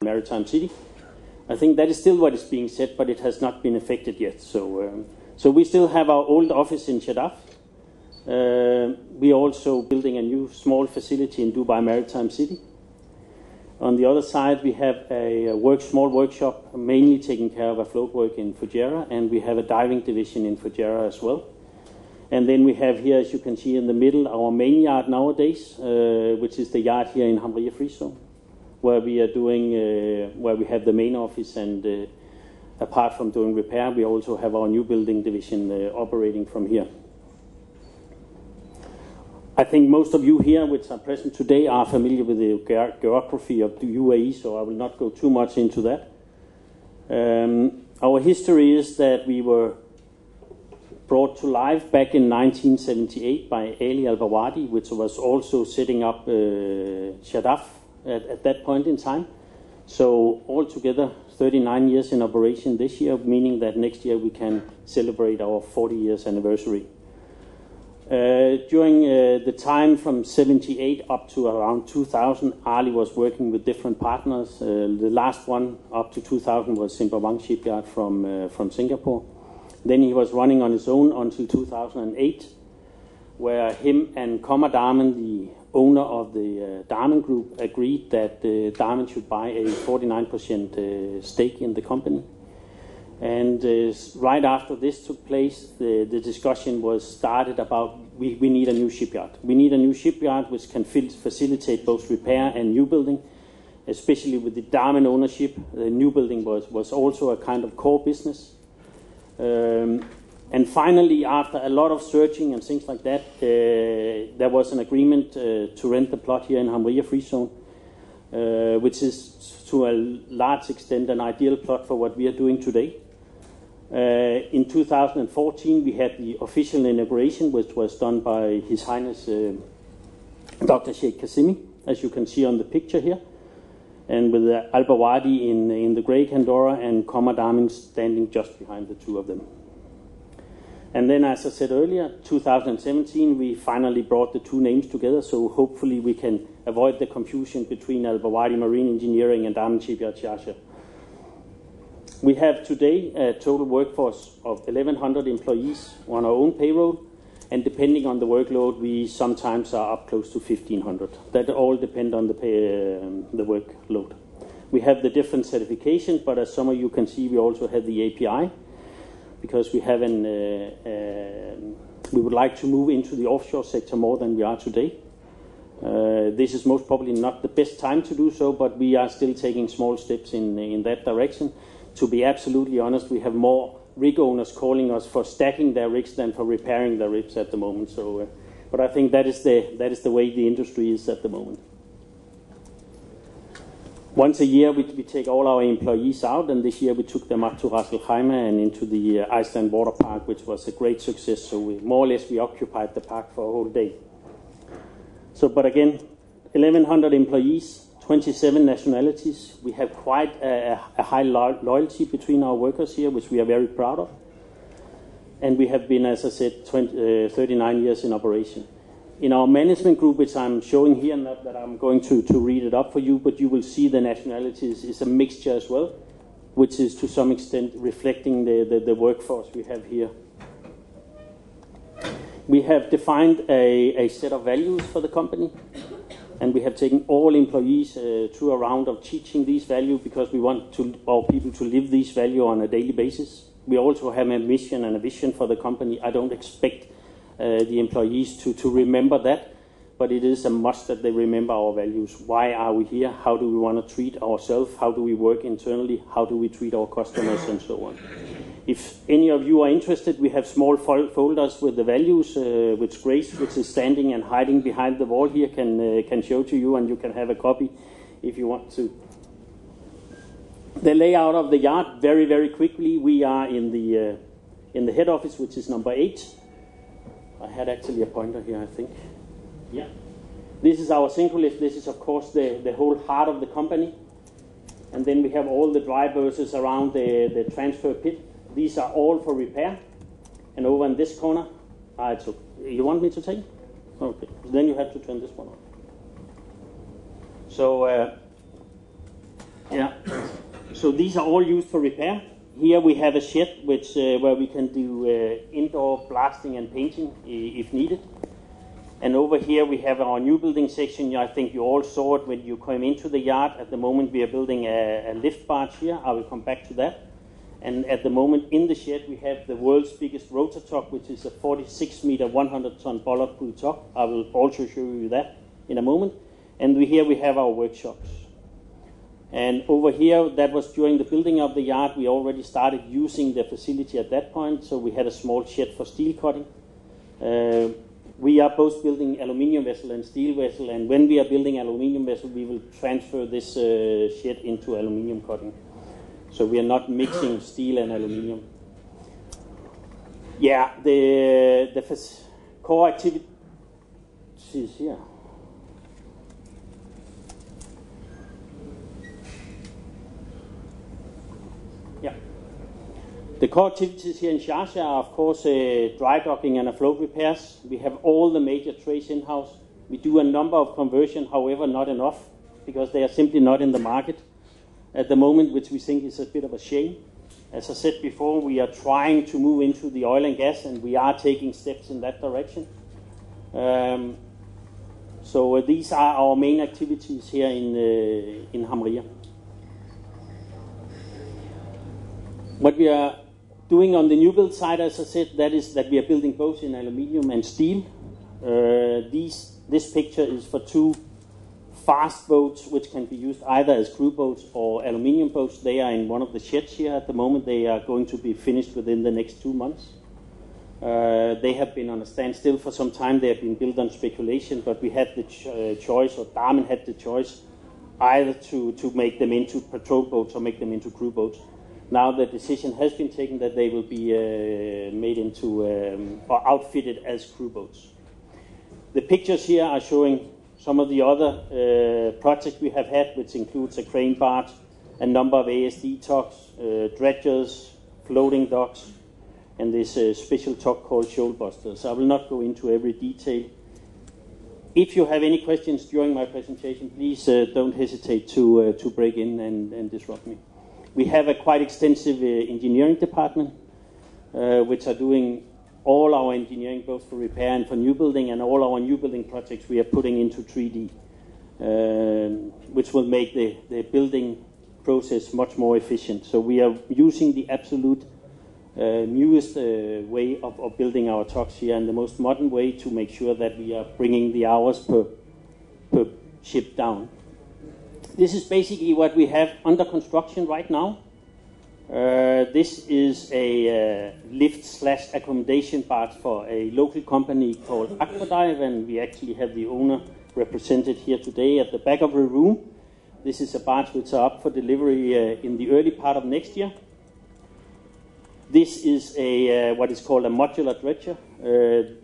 maritime city. I think that is still what is being said, but it has not been affected yet. So we still have our old office in Shadaf. We are also building a new small facility in Dubai Maritime City. On the other side, we have a small workshop, mainly taking care of afloat work in Fujairah, and we have a diving division in Fujairah as well. And then we have here, as you can see in the middle, our main yard nowadays, which is the yard here in Hamria Free Zone, where we are doing, where we have the main office, and apart from doing repair, we also have our new building division operating from here. I think most of you here, which are present today, are familiar with the geography of the UAE, so I will not go too much into that. Our history is that we were brought to life back in 1978 by Ali Al-Bawadi, which was also setting up Shadaf at that point in time. So altogether, 39 years in operation this year, meaning that next year we can celebrate our 40 years anniversary. During the time from 78 up to around 2000, Ali was working with different partners. The last one up to 2000 was Simpawang Shipyard from Singapore. Then he was running on his own until 2008, where him and Kommer Damen, the owner of the Damen Group, agreed that Damen should buy a 49% stake in the company. And right after this took place, the discussion was started about we need a new shipyard. We need a new shipyard which can facilitate both repair and new building, especially with the Damen ownership. The new building was also a kind of core business. And finally, after a lot of searching and things like that, there was an agreement to rent the plot here in Hamria Free Zone, which is to a large extent an ideal plot for what we are doing today. In 2014, we had the official inauguration, which was done by His Highness Dr. Sheikh Qasimi, as you can see on the picture here, and with Al-Bawadi in the grey Kandora and Kommer Damen standing just behind the two of them. And then, as I said earlier, 2017, we finally brought the two names together, so hopefully we can avoid the confusion between Al-Bawadi Marine Engineering and Damen Shipyard Sharjah. We have today a total workforce of 1,100 employees on our own payroll, and depending on the workload, we sometimes are up close to 1,500. That all depends on the workload. We have the different certifications, but as some of you can see, we also have the API, because we have we would like to move into the offshore sector more than we are today. This is most probably not the best time to do so, but we are still taking small steps in that direction. To be absolutely honest, we have more rig owners calling us for stacking their rigs than for repairing their rigs at the moment. So, but I think that is the way the industry is at the moment. Once a year, we take all our employees out, and this year we took them up to Ras Al Khaimah and into the Iceland Water Park, which was a great success. So more or less we occupied the park for a whole day. So, but again, 1,100 employees, 27 nationalities. We have quite a high loyalty between our workers here, which we are very proud of. And we have been, as I said, 39 years in operation. In our management group, which I'm showing here, not that I'm going to read it up for you, but you will see the nationalities is a mixture as well, which is to some extent reflecting the workforce we have here. We have defined a set of values for the company, and we have taken all employees through a round of teaching these values because we want our people to live these values on a daily basis. We also have a mission and a vision for the company. I don't expect the employees to remember that, but it is a must that they remember our values. Why are we here? How do we want to treat ourselves? How do we work internally? How do we treat our customers, and so on? If any of you are interested, we have small folders with the values, which Grace, which is standing and hiding behind the wall here, can show to you, and you can have a copy if you want to. The layout of the yard, very, very quickly. We are in the head office, which is number 8. I had actually a pointer here, I think. Yeah. This is our synchro lift. This is, of course, the whole heart of the company. And then we have all the dry berths around the transfer pit. These are all for repair. And over in this corner, you want me to take? Okay. Then you have to turn this one on. So Yeah. So these are all used for repair. Here we have a shed which where we can do indoor blasting and painting if needed. And over here we have our new building section. I think you all saw it when you came into the yard. At the moment we are building a lift barge here. I will come back to that. And at the moment in the shed we have the world's biggest rotor tug, which is a 46 meter 100 ton bollard pull tug. I will also show you that in a moment. And here we have our workshops. And over here, that was during the building of the yard. We already started using the facility at that point, so we had a small shed for steel cutting. We are both building aluminium vessel and steel vessel, and when we are building aluminium vessel, we will transfer this shed into aluminium cutting. So we are not mixing steel and aluminium. Yeah, the core activity is here. Yeah. The core activities here in Sharjah are, of course, dry docking and afloat repairs. We have all the major trays in-house. We do a number of conversions, however, not enough, because they are simply not in the market at the moment, which we think is a bit of a shame. As I said before, we are trying to move into the oil and gas, and we are taking steps in that direction. So these are our main activities here in Hamria. What we are doing on the new build side, as I said, that is that we are building both in aluminium and steel. This picture is for two fast boats, which can be used either as crew boats or aluminium boats. They are in one of the sheds here at the moment. They are going to be finished within the next 2 months. They have been on a standstill for some time. They have been built on speculation, but we had the choice, or Damen had the choice, either to make them into patrol boats or make them into crew boats. Now the decision has been taken that they will be made into or outfitted as crew boats. The pictures here are showing some of the other projects we have had, which includes a crane barge, a number of ASD tugs, dredgers, floating docks, and this special tug called shoal busters. I will not go into every detail. If you have any questions during my presentation, please don't hesitate to break in and disrupt me. We have a quite extensive engineering department, which are doing all our engineering, both for repair and for new building, and all our new building projects we are putting into 3D, which will make the building process much more efficient. So we are using the absolute newest way of building our tugs here, and the most modern way to make sure that we are bringing the hours per ship down. This is basically what we have under construction right now. This is a lift/accommodation barge for a local company called Aquadive, and we actually have the owner represented here today at the back of the room. This is a barge which are up for delivery in the early part of next year. This is a what is called a modular dredger.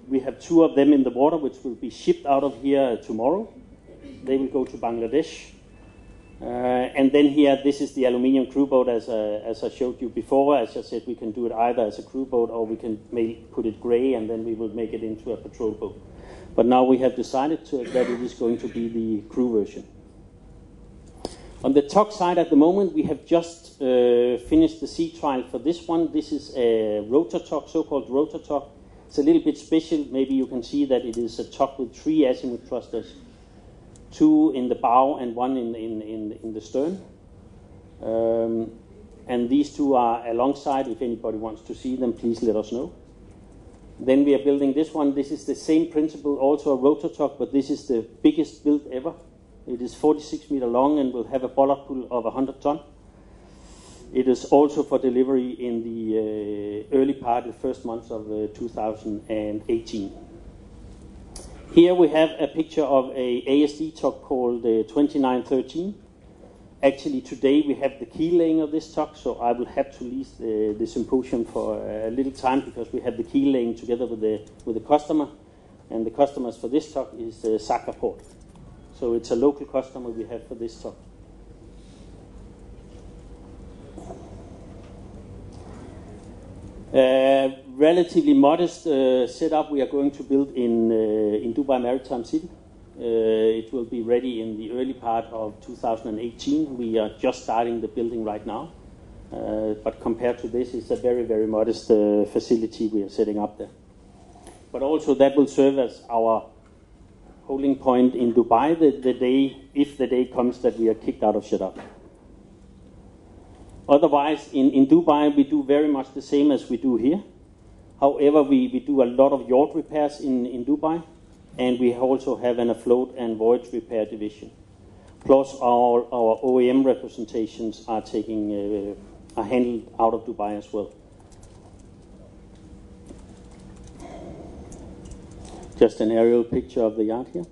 We have 2 of them in the water, which will be shipped out of here tomorrow. They will go to Bangladesh. And then here, this is the aluminium crew boat, as I showed you before. As I said, we can do it either as a crew boat, or we can put it grey, and then we will make it into a patrol boat. But now we have decided that it is going to be the crew version. On the tug side at the moment, we have just finished the sea trial for this one. This is a rotor tug, so-called rotor tug. It's a little bit special. Maybe you can see that it is a tug with 3 azimuth thrusters. 2 in the bow and 1 in the stern. And these 2 are alongside. If anybody wants to see them, please let us know. Then we are building this one. This is the same principle, also a rotor tug, but this is the biggest built ever. It is 46 meter long and will have a bollard pull of 100 ton. It is also for delivery in the early part, the first months of 2018. Here we have a picture of a ASD tug called 2913. Actually today we have the key laying of this tug, so I will have to leave the symposium for a little time, because we have the key laying together with the customer, and the customers for this tug is Sakra Port. So it's a local customer we have for this tug. Relatively modest setup we are going to build in Dubai Maritime City. It will be ready in the early part of 2018. We are just starting the building right now. But compared to this, it's a very, very modest facility we are setting up there. But also that will serve as our holding point in Dubai the day, if the day comes that we are kicked out of Jeddah. Otherwise, in Dubai, we do very much the same as we do here. However, we do a lot of yacht repairs in Dubai, and we also have an afloat and voyage repair division. Plus, our OEM representations are handled out of Dubai as well. Just an aerial picture of the yard here.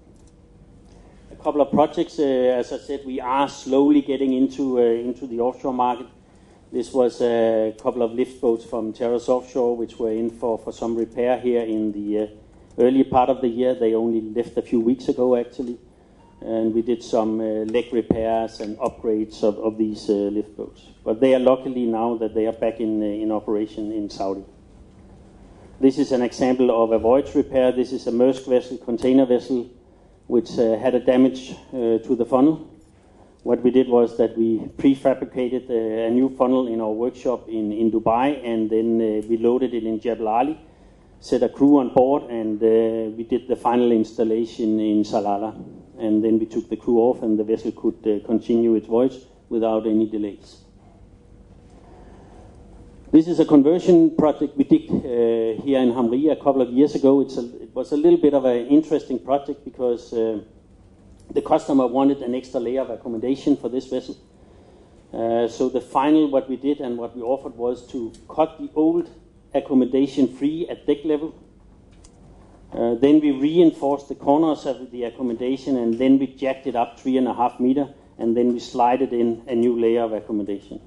A couple of projects, as I said, we are slowly getting into the offshore market. This was a couple of lift boats from Terrace Offshore, which were in for some repair here in the early part of the year. They only left a few weeks ago, actually. And we did some leg repairs and upgrades of these lift boats. But they are luckily now that they are back in operation in Saudi. This is an example of a voyage repair. This is a Maersk vessel, container vessel, which had a damage to the funnel. What we did was that we prefabricated a new funnel in our workshop in Dubai, and then we loaded it in Jebel Ali, set a crew on board, and we did the final installation in Salalah. And then we took the crew off, and the vessel could continue its voyage without any delays. This is a conversion project we did here in Hamri a couple of years ago. It was a little bit of an interesting project because the customer wanted an extra layer of accommodation for this vessel. So the final, what we did and what we offered was to cut the old accommodation free at deck level. Then we reinforced the corners of the accommodation, and then we jacked it up 3.5 meters, and then we slided in a new layer of accommodation.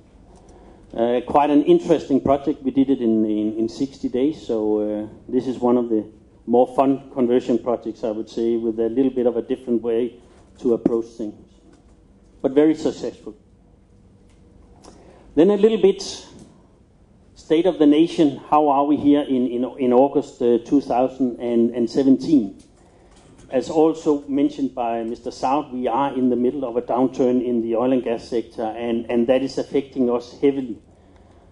Quite an interesting project. We did it in 60 days, so this is one of the more fun conversion projects, I would say, with a little bit of a different way to approach things, but very successful. Then a little bit state of the nation. How are we here in August 2017? As also mentioned by Mr. Saud, we are in the middle of a downturn in the oil and gas sector, and that is affecting us heavily.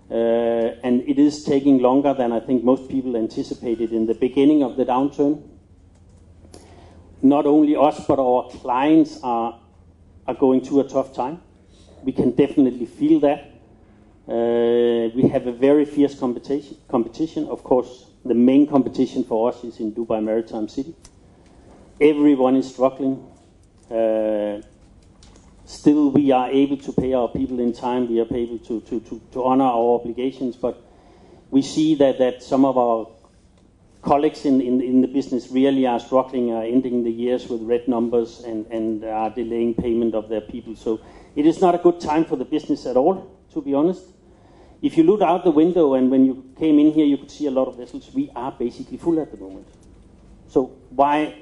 And it is taking longer than I think most people anticipated in the beginning of the downturn. Not only us, but our clients are going through a tough time. We can definitely feel that. We have a very fierce competition. Of course, the main competition for us is in Dubai Maritime City. Everyone is struggling. Still, we are able to pay our people in time. We are able to honor our obligations, but we see that some of our colleagues in the business really are struggling, are ending the years with red numbers and are delaying payment of their people. So it is not a good time for the business at all, to be honest. If you look out the window, and when you came in here, you could see a lot of vessels. We are basically full at the moment. So why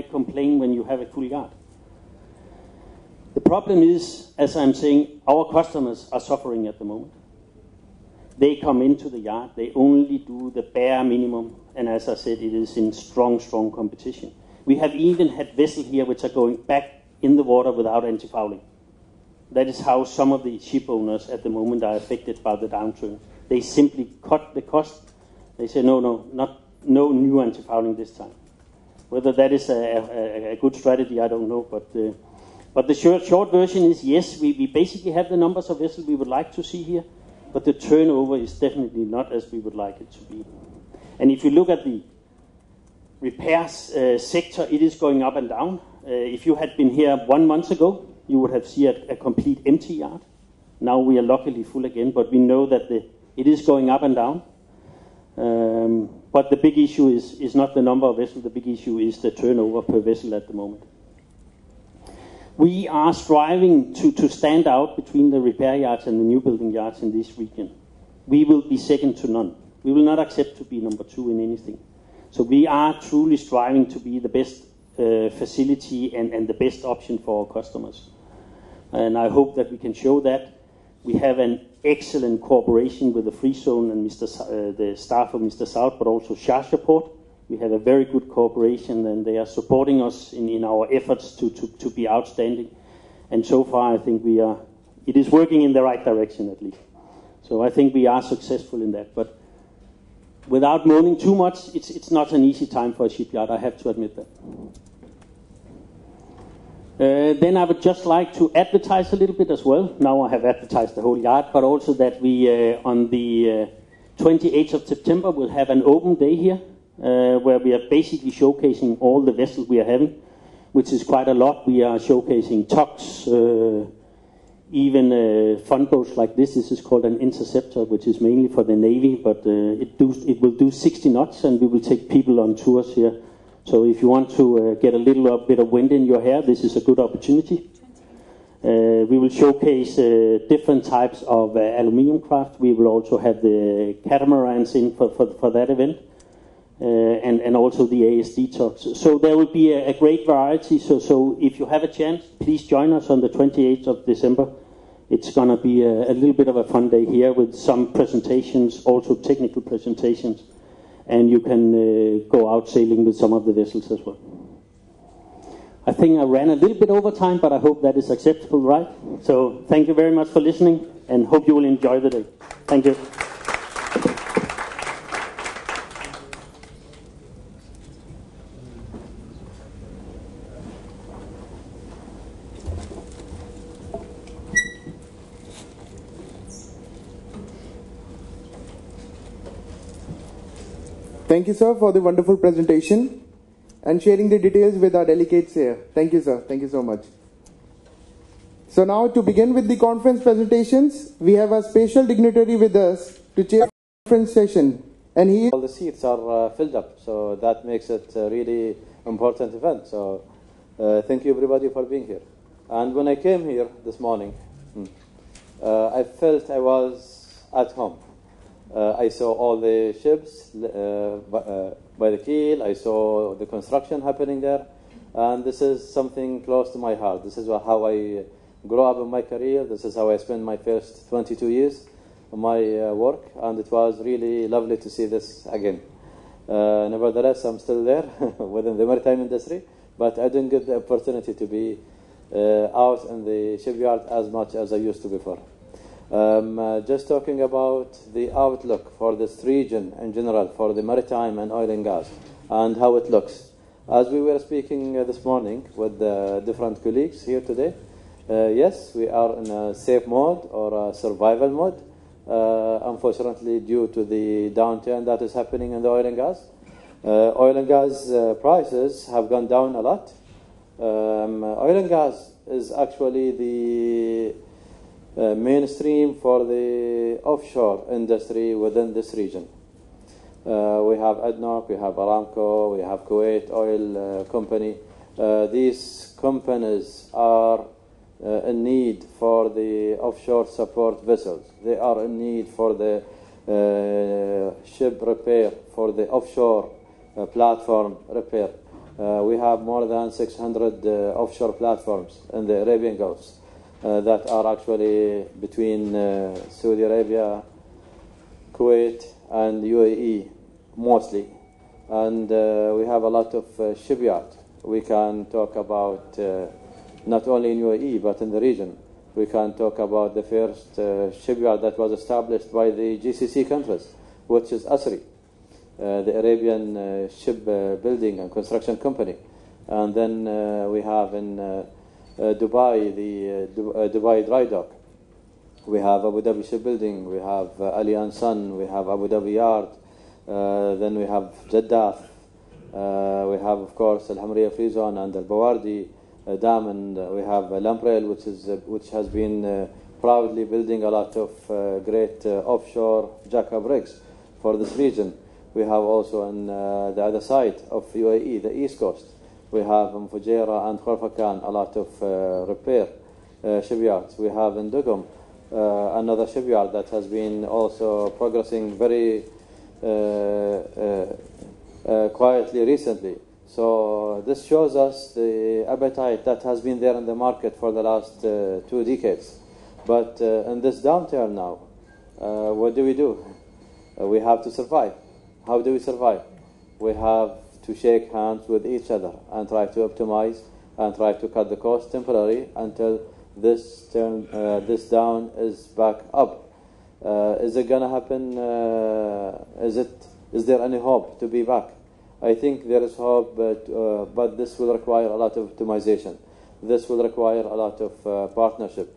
complain when you have a full yard? The problem is, as I'm saying, our customers are suffering at the moment. They come into the yard, they only do the bare minimum, and as I said, it is in strong competition. We have even had vessels here which are going back in the water without anti-fouling. That is how some of the ship owners at the moment are affected by the downturn. They simply cut the cost. They say, no new anti-fouling this time. Whether that is a good strategy, I don't know. But the short version is, yes, we basically have the numbers of vessels we would like to see here, but the turnover is definitely not as we would like it to be. And if you look at the repairs sector, it is going up and down. If you had been here 1 month ago, you would have seen a complete empty yard. Now we are luckily full again, but we know that it is going up and down. But the big issue is not the number of vessels. The big issue is the turnover per vessel at the moment. We are striving to stand out between the repair yards and the new building yards in this region. We will be second to none. We will not accept to be number 2 in anything. So we are truly striving to be the best facility and the best option for our customers. And I hope that we can show that. We have an excellent cooperation with the Free Zone and the staff of Mr. Saud, but also Sharjah Port. We have a very good cooperation, and they are supporting us in our efforts to be outstanding. And so far, I think it is working in the right direction at least. So I think we are successful in that. But without moaning too much, it's not an easy time for a shipyard, I have to admit that. Then I would just like to advertise a little bit as well. Now I have advertised the whole yard, but also that we, on the 28th of September, will have an open day here, where we are basically showcasing all the vessels we are having, which is quite a lot. We are showcasing tugs, even fun boats like this. This is called an interceptor, which is mainly for the Navy, but it will do 60 knots, and we will take people on tours here. So if you want to get a little bit of wind in your hair, this is a good opportunity. We will showcase different types of aluminium craft. We will also have the catamarans in for that event, and also the ASD talks. So there will be a great variety. So if you have a chance, please join us on the 28th of December. It's going to be a little bit of a fun day here with some presentations, also technical presentations. And you can go out sailing with some of the vessels as well. I think I ran a little bit over time, but I hope that is acceptable, right? So thank you very much for listening, and hope you will enjoy the day. Thank you. Thank you, sir, for the wonderful presentation and sharing the details with our delegates here. Thank you, sir. Thank you so much. So now, to begin with the conference presentations, we have a special dignitary with us to chair the conference session. And he... All the seats are filled up, so that makes it a really important event. So thank you, everybody, for being here. And when I came here this morning, I felt I was at home. I saw all the ships by the keel. I saw the construction happening there. And this is something close to my heart. This is how I grew up in my career. This is how I spent my first 22 years of my work. And it was really lovely to see this again. Nevertheless, I'm still there within the maritime industry. But I didn't get the opportunity to be out in the shipyard as much as I used to before. Just talking about the outlook for this region in general, for the maritime and oil and gas, and how it looks. As we were speaking this morning with different colleagues here today, yes, we are in a safe mode or a survival mode, unfortunately due to the downturn that is happening in the oil and gas. Oil and gas prices have gone down a lot. Oil and gas is actually the mainstream for the offshore industry within this region. We have ADNOC, we have Aramco, we have Kuwait Oil Company. These companies are in need for the offshore support vessels. They are in need for the ship repair, for the offshore platform repair. We have more than 600 offshore platforms in the Arabian Gulf. That are actually between Saudi Arabia, Kuwait, and UAE mostly. And we have a lot of shipyards. We can talk about not only in UAE but in the region. We can talk about the first shipyard that was established by the GCC countries, which is ASRI, the Arabian Shipbuilding and Construction Company. And then we have in Dubai, the Dubai Dry Dock. We have Abu Dhabi Shipbuilding, we have Ali & Son, we have Abu Dhabi Yard, then we have Jeddah, we have, of course, Al Hamriya Free Zone and Al Bawardi Dam, and we have Lamprel, which has been proudly building a lot of great offshore jack-up rigs for this region. We have also on the other side of UAE, the East Coast, we have in Fujairah and Khorfakan a lot of repair shipyards. We have in Dugum another shipyard that has been also progressing very quietly recently. So this shows us the appetite that has been there in the market for the last 2 decades. But in this downturn now, what do? We have to survive. How do we survive? we have to shake hands with each other and try to optimize and try to cut the cost temporarily until this down is back up. Is it going to happen? Is there any hope to be back? I think there is hope, but this will require a lot of optimization. This will require a lot of partnership.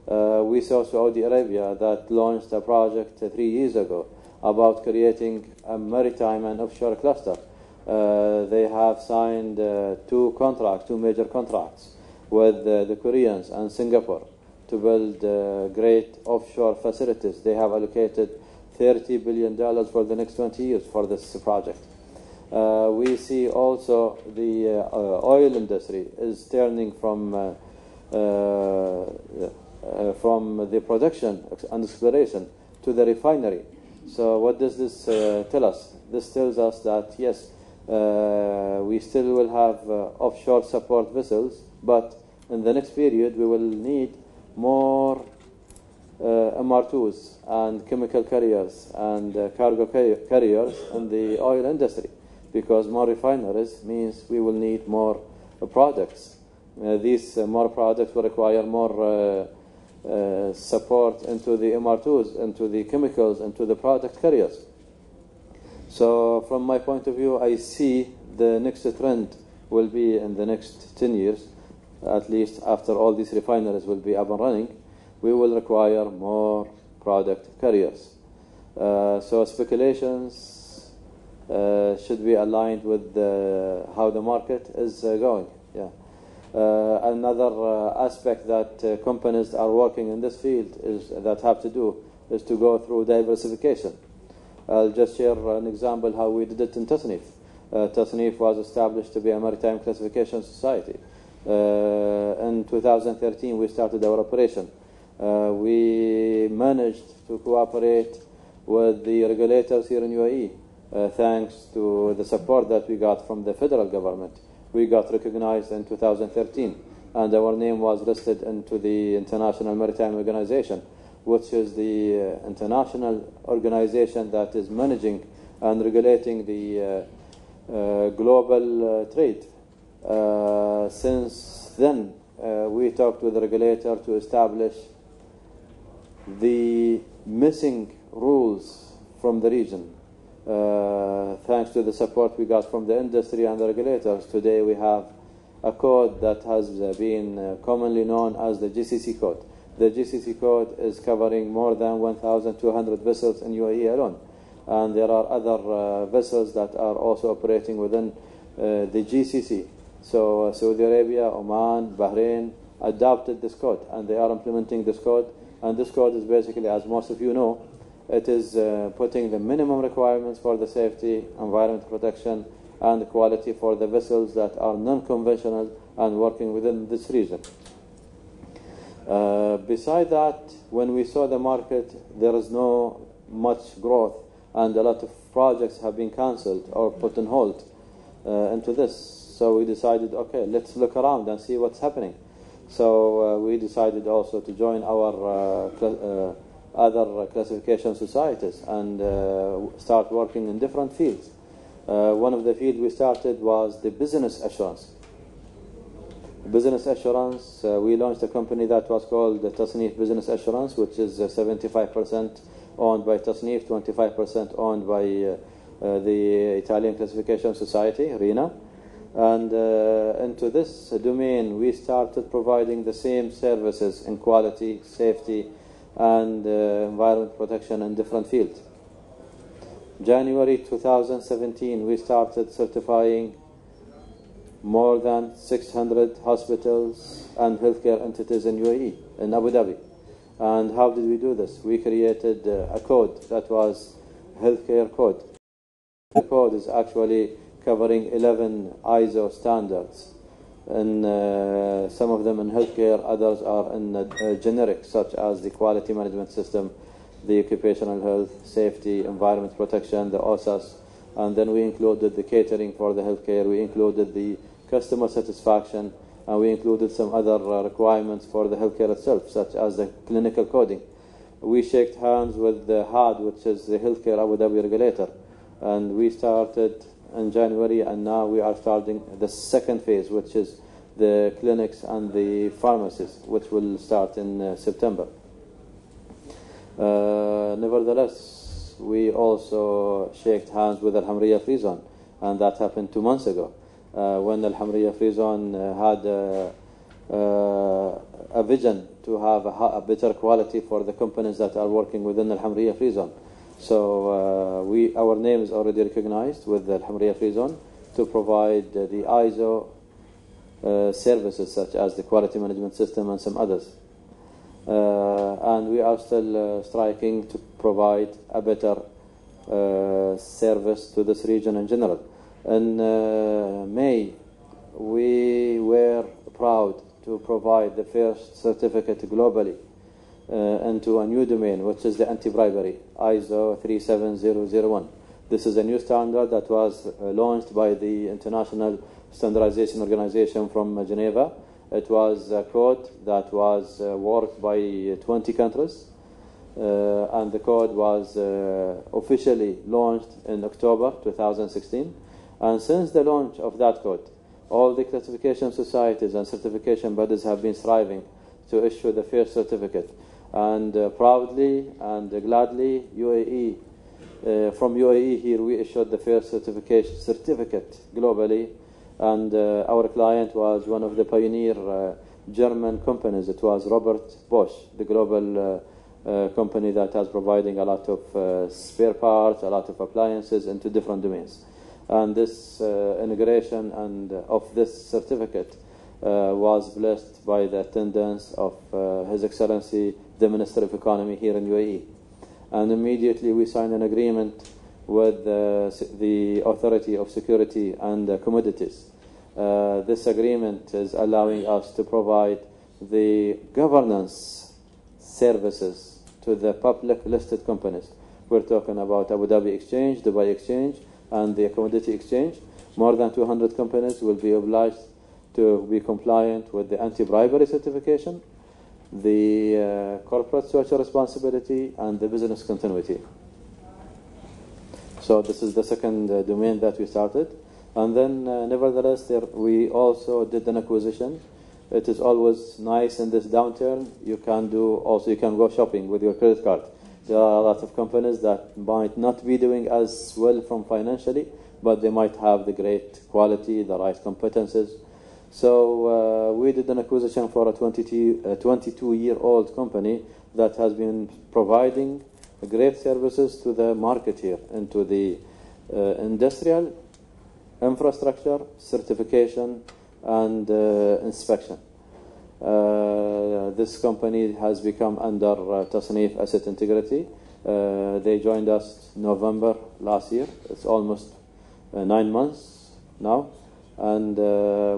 We saw Saudi Arabia that launched a project 3 years ago about creating a maritime and offshore cluster. They have signed two major contracts with the Koreans and Singapore to build great offshore facilities. They have allocated $30 billion for the next 20 years for this project. We see also the oil industry is turning from the production and exploration to the refinery. So what does this tell us? This tells us that yes, we still will have offshore support vessels, but in the next period we will need more MR2s and chemical carriers and cargo carriers in the oil industry, because more refineries means we will need more products. These more products will require more support into the MR2s, into the chemicals, into the product carriers. So from my point of view, I see the next trend will be in the next 10 years, at least after all these refineries will be up and running, we will require more product carriers. So speculations should be aligned with how the market is going. Yeah. Another aspect that companies are working in this field is to go through diversification. I'll just share an example how we did it in Tasnif. Tasnif was established to be a maritime classification society. In 2013, we started our operation. We managed to cooperate with the regulators here in UAE, thanks to the support that we got from the federal government. We got recognized in 2013, and our name was listed into the International Maritime Organization, which is the international organization that is managing and regulating the global trade. Since then, we talked with the regulator to establish the missing rules from the region. Thanks to the support we got from the industry and the regulators, today we have a code that has been commonly known as the GCC code. The GCC code is covering more than 1,200 vessels in UAE alone. And there are other vessels that are also operating within the GCC. So Saudi Arabia, Oman, Bahrain adopted this code, and they are implementing this code. And this code is basically, as most of you know, it is putting the minimum requirements for the safety, environment protection, and quality for the vessels that are non-conventional and working within this region. Beside that, when we saw the market, there is no much growth, and a lot of projects have been cancelled or put on hold into this. So we decided, okay, let's look around and see what's happening. So we decided also to join our other classification societies and start working in different fields. One of the fields we started was the business assurance. Business assurance, we launched a company that was called the Tasnif Business Assurance, which is 75% owned by Tasnif, 25% owned by the Italian Classification Society, RINA. And into this domain, we started providing the same services in quality, safety, and environment protection in different fields. January 2017, we started certifying more than 600 hospitals and healthcare entities in UAE, in Abu Dhabi. And how did we do this? We created a code that was healthcare code. The code is actually covering 11 ISO standards, and some of them in healthcare, others are in generic, such as the quality management system, the occupational health, safety, environment protection, the OSAS, and then we included the catering for the healthcare, we included the customer satisfaction, and we included some other requirements for the healthcare itself, such as the clinical coding. We shook hands with the HAD, which is the Healthcare Abu Dhabi regulator, and we started in January, and now we are starting the second phase, which is the clinics and the pharmacies, which will start in September. Nevertheless, we also shook hands with Al Hamriya Free Zone, and that happened 2 months ago, when Al Hamriya Free Zone had a vision to have a better quality for the companies that are working within Al Hamriya Free Zone. So our name is already recognized with the Al Hamriya Free Zone to provide the ISO services such as the quality management system and some others. And we are still striking to provide a better service to this region in general. In May, we were proud to provide the first certificate globally into a new domain, which is the anti-bribery, ISO 37001. This is a new standard that was launched by the International Standardization Organization from Geneva. It was a code that was worked by 20 countries, and the code was officially launched in October 2016. And since the launch of that code, all the classification societies and certification bodies have been striving to issue the first certificate. And proudly and gladly, from UAE here, we issued the first certificate globally. And our client was one of the pioneer German companies. It was Robert Bosch, the global company that is providing a lot of spare parts, a lot of appliances into different domains. And this inauguration of this certificate was blessed by the attendance of His Excellency the Minister of Economy here in UAE. And immediately we signed an agreement with the Authority of Security and Commodities. This agreement is allowing us to provide the governance services to the public listed companies. We're talking about Abu Dhabi Exchange, Dubai Exchange, and the Commodity Exchange. More than 200 companies will be obliged to be compliant with the anti-bribery certification, the corporate social responsibility, and the business continuity. So this is the second domain that we started. And then, nevertheless, we also did an acquisition. It is always nice in this downturn. You can go shopping with your credit card. There are a lot of companies that might not be doing as well from financially, but they might have the great quality, the right competences. So we did an acquisition for a 22-year-old company that has been providing great services to the market here, into the industrial infrastructure, certification, and inspection. This company has become under Tasneef Asset Integrity. They joined us November last year. It's almost 9 months now. And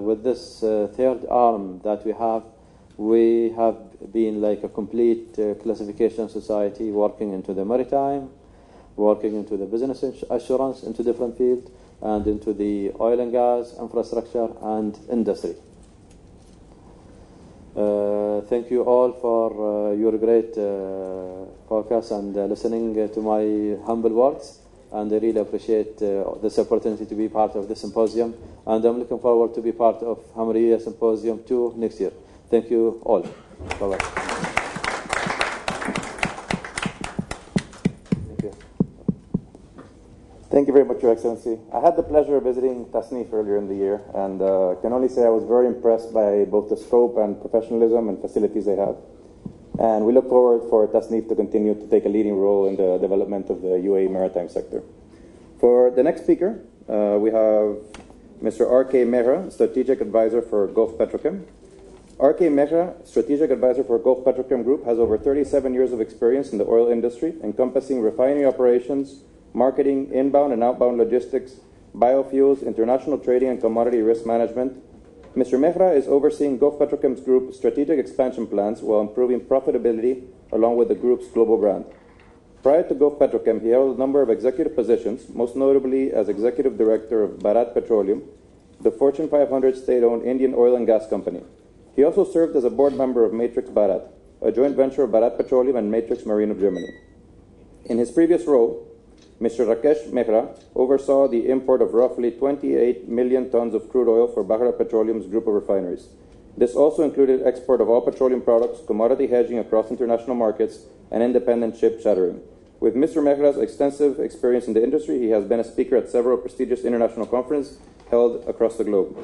with this third arm that we have been like a complete classification society, working into the maritime, working into the business assurance, into different fields, and into the oil and gas, infrastructure, and industry. Thank you all for your great focus and listening to my humble words. And I really appreciate this opportunity to be part of this symposium. And I'm looking forward to be part of Hamriya Symposium 2 next year. Thank you all. Bye-bye. Thank you. Thank you very much, Your Excellency. I had the pleasure of visiting Tasneef earlier in the year, and can only say I was very impressed by both the scope and professionalism and facilities they have. And we look forward for Tasneef to continue to take a leading role in the development of the UAE maritime sector. For the next speaker, we have Mr. R.K. Mehra, Strategic Advisor for Gulf Petrochem. R.K. Mehra, Strategic Advisor for Gulf Petrochem Group, has over 37 years of experience in the oil industry, encompassing refinery operations, marketing, inbound and outbound logistics, biofuels, international trading, and commodity risk management. Mr. Mehra is overseeing Gulf Petrochem's group strategic expansion plans while improving profitability along with the group's global brand. Prior to Gulf Petrochem, he held a number of executive positions, most notably as Executive Director of Bharat Petroleum, the Fortune 500 state-owned Indian oil and gas company. He also served as a board member of Matrix Bharat, a joint venture of Bharat Petroleum and Matrix Marine of Germany. In his previous role, Mr. Rakesh Mehra oversaw the import of roughly 28 million tons of crude oil for Bahra Petroleum's group of refineries. This also included export of all petroleum products, commodity hedging across international markets, and independent ship chartering. With Mr. Mehra's extensive experience in the industry, he has been a speaker at several prestigious international conferences held across the globe.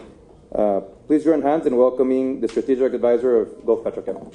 Please join hands in welcoming the strategic advisor of Gulf Petrochem.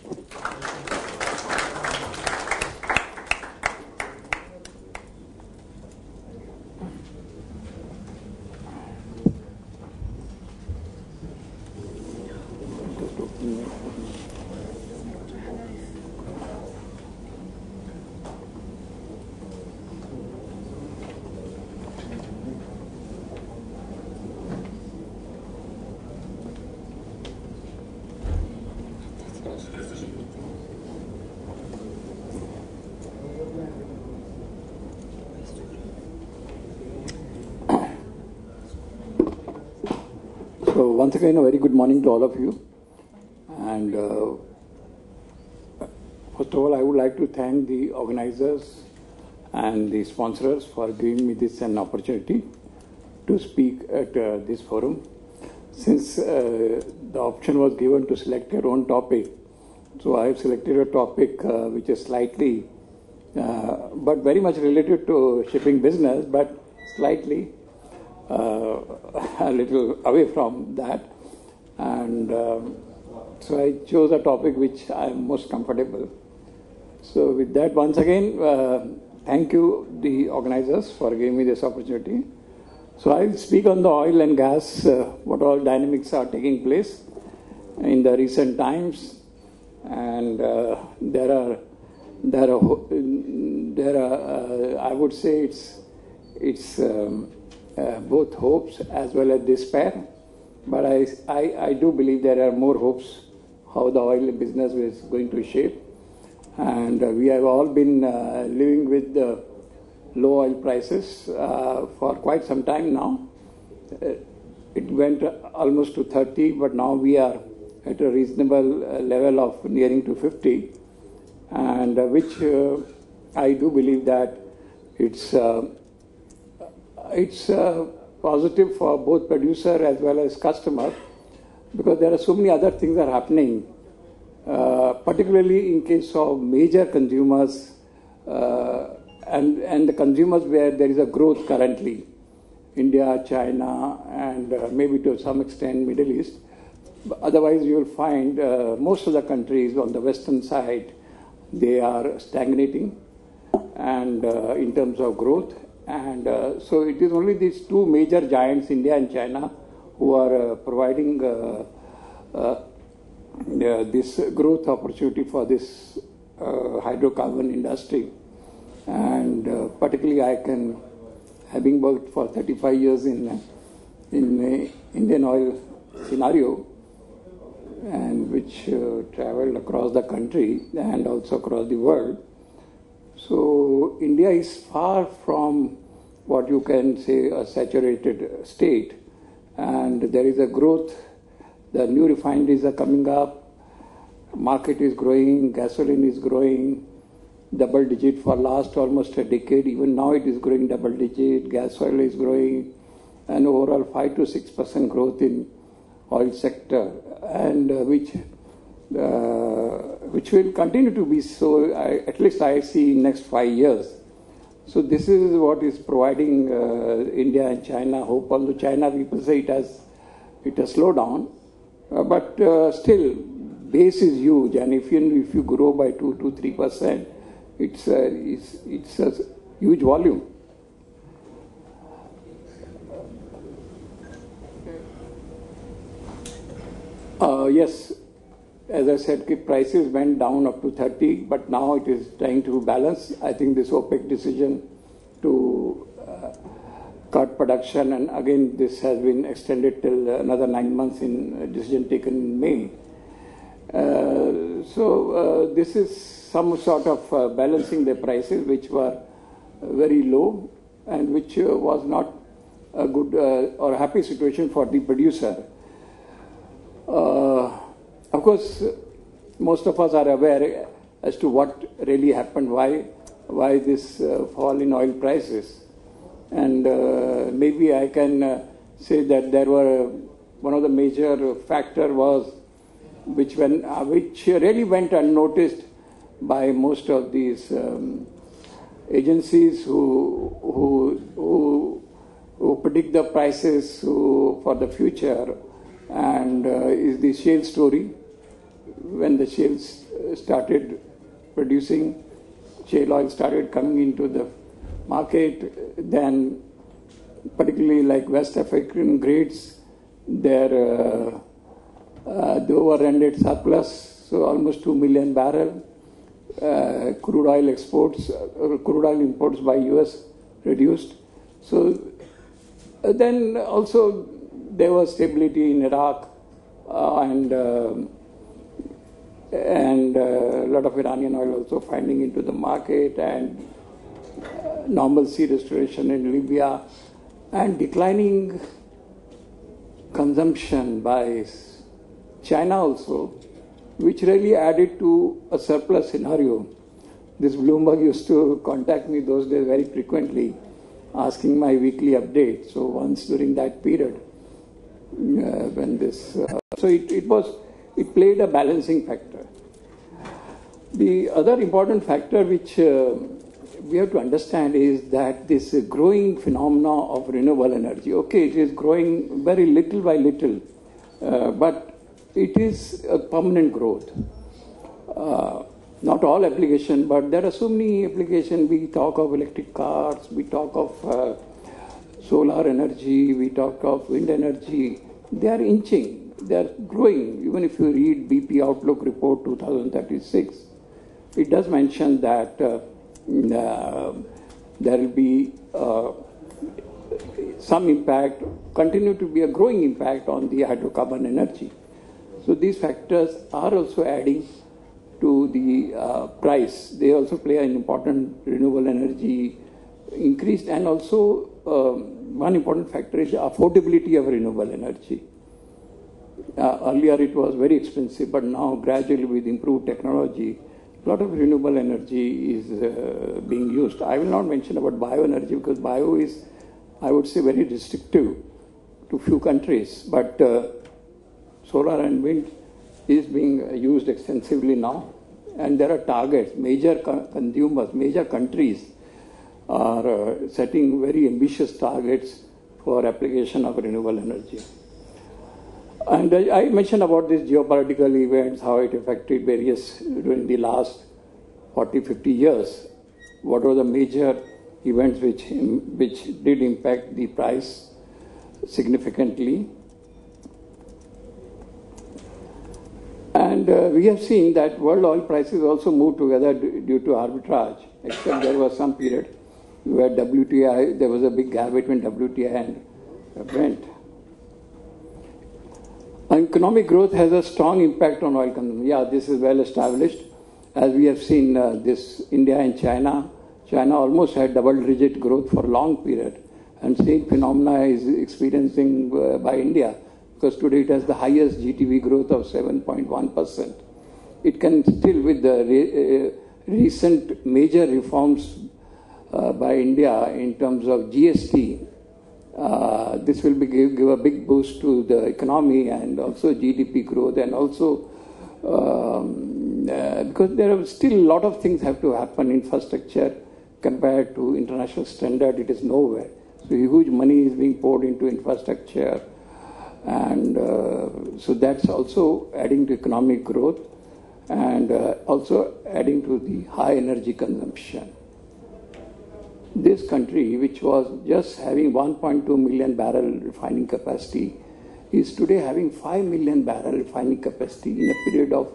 So once again, a very good morning to all of you. And first of all, I would like to thank the organizers and the sponsors for giving me this an opportunity to speak at this forum. Since the option was given to select your own topic, so I have selected a topic which is slightly, but very much related to shipping business, but slightly a little away from that. And so I chose a topic which I am most comfortable. So with that, once again, thank you, the organizers, for giving me this opportunity. So I will speak on the oil and gas, what all dynamics are taking place in the recent times. And there are I would say it's both hopes as well as despair. But I do believe there are more hopes how the oil business is going to shape. And we have all been living with the low oil prices for quite some time now. It went almost to 30, but now we are at a reasonable level of nearing to 50, and which I do believe that it's positive for both producer as well as customer, because there are so many other things that are happening, particularly in case of major consumers and the consumers where there is a growth currently, India, China, and maybe to some extent Middle East. Otherwise, you will find most of the countries on the western side, they are stagnating and in terms of growth. And so it is only these two major giants, India and China, who are providing this growth opportunity for this hydrocarbon industry. And particularly having worked for 35 years in Indian oil scenario, and which traveled across the country and also across the world. So India is far from what you can say a saturated state, and there is a growth. The new refineries are coming up, market is growing, gasoline is growing double digit for last almost a decade. Even now it is growing double digit, gas oil is growing, and overall 5 to 6% growth in oil sector, and which will continue to be so, at least I see in next 5 years. So this is what is providing India and China hope. Although China, people say it has slowed down, but still base is huge, and if you grow by 2 to 3%, it's a huge volume. Yes, as I said, prices went down up to 30, but now it is trying to balance. I think this OPEC decision to cut production, and again this has been extended till another 9 months in a decision taken in May. So this is some sort of balancing the prices which were very low and which was not a good or happy situation for the producer. Of course, most of us are aware as to what really happened, why this fall in oil prices. And maybe I can say that there were one of the major factor was which really went unnoticed by most of these agencies who predict the prices for the future, and is the shale story. When the shales started producing, shale oil started coming into the market, then particularly like West African grades, they were-ended surplus, so almost 2 million barrel. Crude oil imports by US reduced. So then also there was stability in Iraq, and a lot of Iranian oil also finding into the market, and normalcy restoration in Libya, and declining consumption by China also, which really added to a surplus scenario. This Bloomberg used to contact me those days very frequently, asking my weekly update. So once during that period, when this, so it played a balancing factor. The other important factor which we have to understand is that this growing phenomena of renewable energy, okay, it is growing very little by little, but it is a permanent growth. Not all application, but there are so many applications. We talk of electric cars, we talk of solar energy, we talk of wind energy. They are inching, they are growing. Even if you read BP Outlook Report 2036, it does mention that there will be some impact, continue to be a growing impact on the hydrocarbon energy. So these factors are also adding to the price. They also play an important renewable energy increase, and also one important factor is the affordability of renewable energy. Earlier it was very expensive, but now gradually with improved technology, a lot of renewable energy is being used. I will not mention about bioenergy because bio is, I would say, very restrictive to few countries, but solar and wind is being used extensively now, and there are targets. Major consumers, major countries are setting very ambitious targets for application of renewable energy. And I mentioned about these geopolitical events, how it affected various during the last 40, 50 years. What were the major events which did impact the price significantly? And we have seen that world oil prices also moved together due to arbitrage, except there was some period where WTI, there was a big gap between WTI and Brent. Economic growth has a strong impact on oil consumption. Yeah, this is well established. As we have seen, this India and China almost had double-digit growth for a long period. And same phenomena is experiencing by India, because today it has the highest GDP growth of 7.1%. It can still, with the recent major reforms by India in terms of GST, this will give a big boost to the economy and also GDP growth, and also because there are still a lot of things have to happen. Infrastructure compared to international standard, it is nowhere. So huge money is being poured into infrastructure, and so that's also adding to economic growth, and also adding to the high energy consumption. This country, which was just having 1.2 million barrel refining capacity, is today having 5 million barrel refining capacity in a period of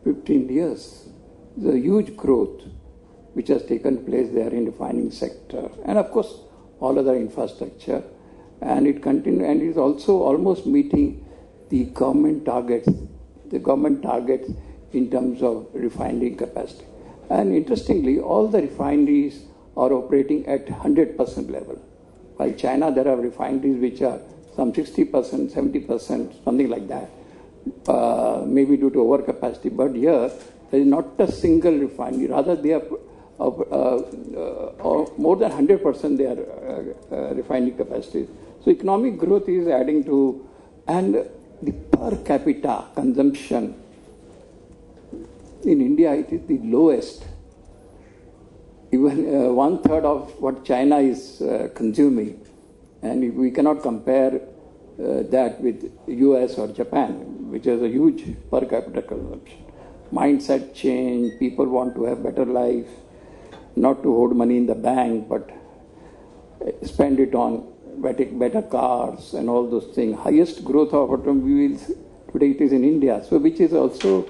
15 years. The huge growth which has taken place there in refining sector, and of course all other infrastructure, and it continue, and is also almost meeting the government targets in terms of refining capacity. And interestingly, all the refineries are operating at 100% level. While China, there are refineries which are some 60%, 70%, something like that, maybe due to overcapacity. But here, there is not a single refinery. Rather, they are of more than 100% their refining capacity. So economic growth is adding to, and the per capita consumption in India, it is the lowest. Even 1/3 of what China is consuming, and we cannot compare that with US or Japan, which has a huge per capita consumption. Mindset change, people want to have better life, not to hold money in the bank, but spend it on better cars and all those things. Highest growth of automobiles today it is in India, so which is also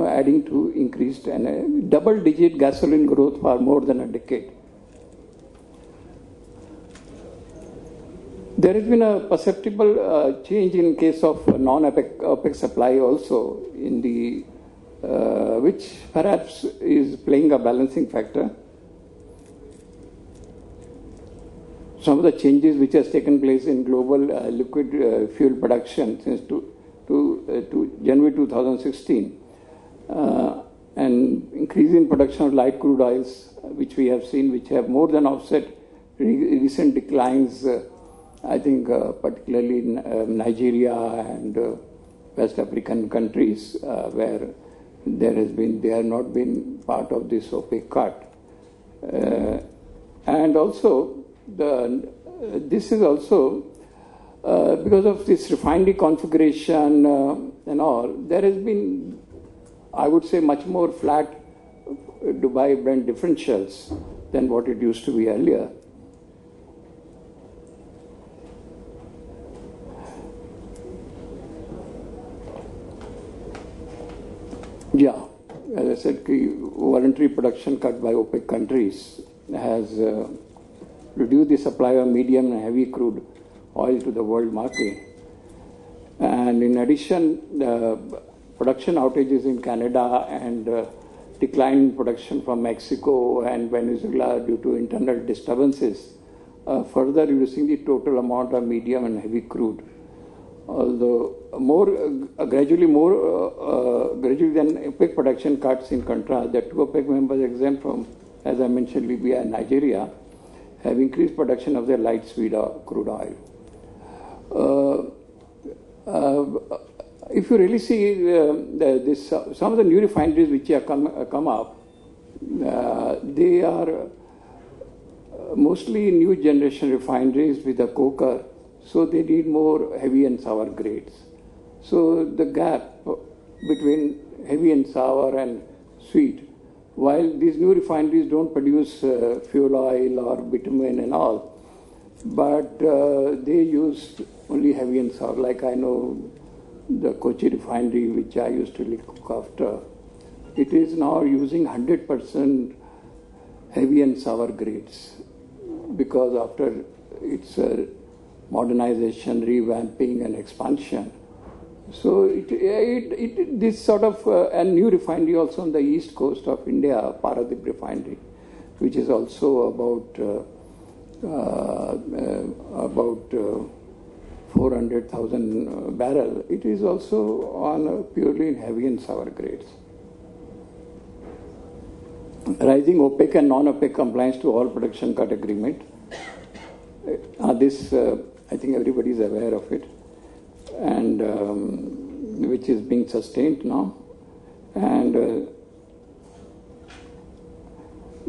adding to increased and double-digit gasoline growth for more than a decade. There has been a perceptible change in case of non-OPEC supply also, in the which perhaps is playing a balancing factor. Some of the changes which has taken place in global liquid fuel production since to January 2016, and increase in production of light crude oils, which we have seen, which have more than offset recent declines, I think particularly in Nigeria and West African countries, where they have not been part of this OPEC cut. And also, this is also because of this refinery configuration and all, there has been, I would say, much more flat Dubai Brent differentials than what it used to be earlier. Yeah, as I said, voluntary production cut by OPEC countries has reduced the supply of medium and heavy crude oil to the world market. And in addition, the production outages in Canada and decline in production from Mexico and Venezuela due to internal disturbances, further reducing the total amount of medium and heavy crude. Although gradually than OPEC production cuts, in contrast, the two OPEC members exempt from, as I mentioned, Libya and Nigeria, have increased production of their light sweet crude oil. If you really see some of the new refineries which have come up, they are mostly new generation refineries with a coker, so they need more heavy and sour grades. So the gap between heavy and sour and sweet, while these new refineries don't produce fuel oil or bitumen and all, but they use only heavy and sour. Like I know the Kochi refinery, which I used to look after, it is now using 100% heavy and sour grades, because after its modernization, revamping and expansion. So this sort of a new refinery also on the east coast of India, Paradip refinery, which is also about 400,000 barrel. It is also on purely heavy and sour grades. Rising OPEC and non-OPEC compliance to all production cut agreement. This I think everybody is aware of it, and which is being sustained now. And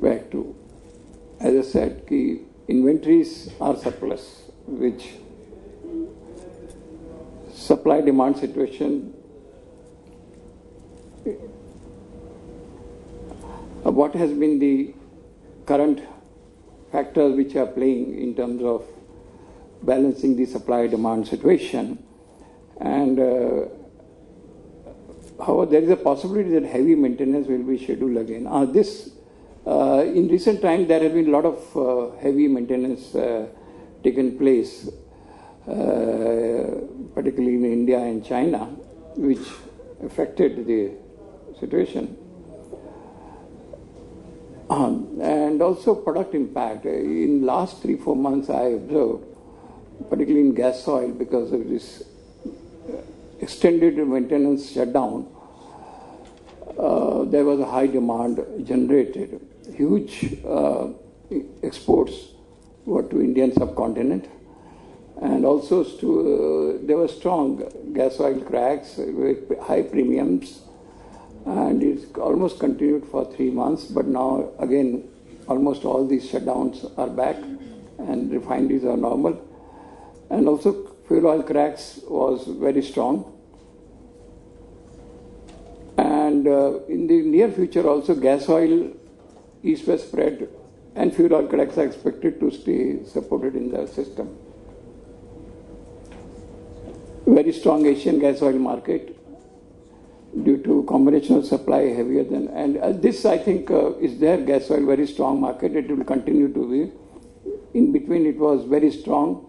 back to, as I said, inventories are surplus, which supply-demand situation. What has been the current factors which are playing in terms of balancing the supply-demand situation, and however, there is a possibility that heavy maintenance will be scheduled again. In recent times, there has been a lot of heavy maintenance taken place, particularly in India and China, which affected the situation. And also product impact. In last 3-4 months, I observed, particularly in gas oil, because of this extended maintenance shutdown, there was a high demand generated. huge exports were to Indian subcontinent, and also there were strong gas oil cracks with high premiums, and it's almost continued for 3 months. But now again, almost all these shutdowns are back, and refineries are normal, and also fuel oil cracks was very strong. And in the near future also, gas oil east-west spread and fuel oil cracks are expected to stay supported in the system. Very strong Asian gas oil market due to combination of supply heavier than, and this I think is their gas oil very strong market. It will continue to be. In between it was very strong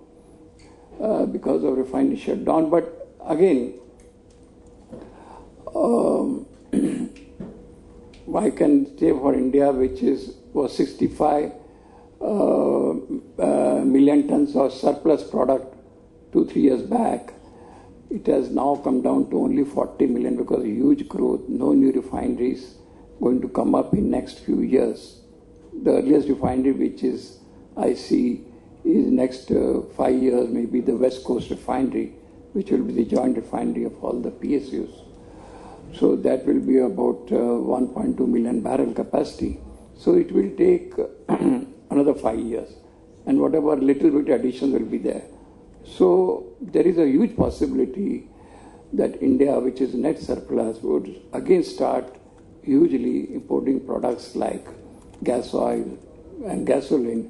because of refinery shutdown. But again, I can say for India, which was 65 million tons of surplus product 2-3 years back, it has now come down to only 40 million because of huge growth, no new refineries going to come up in next few years. The earliest refinery which is I see is next 5 years, maybe the West Coast refinery, which will be the joint refinery of all the PSUs. So that will be about 1.2 million barrel capacity. So it will take another 5 years, and whatever little bit addition will be there. So there is a huge possibility that India, which is net surplus, would again start hugely importing products like gas oil and gasoline,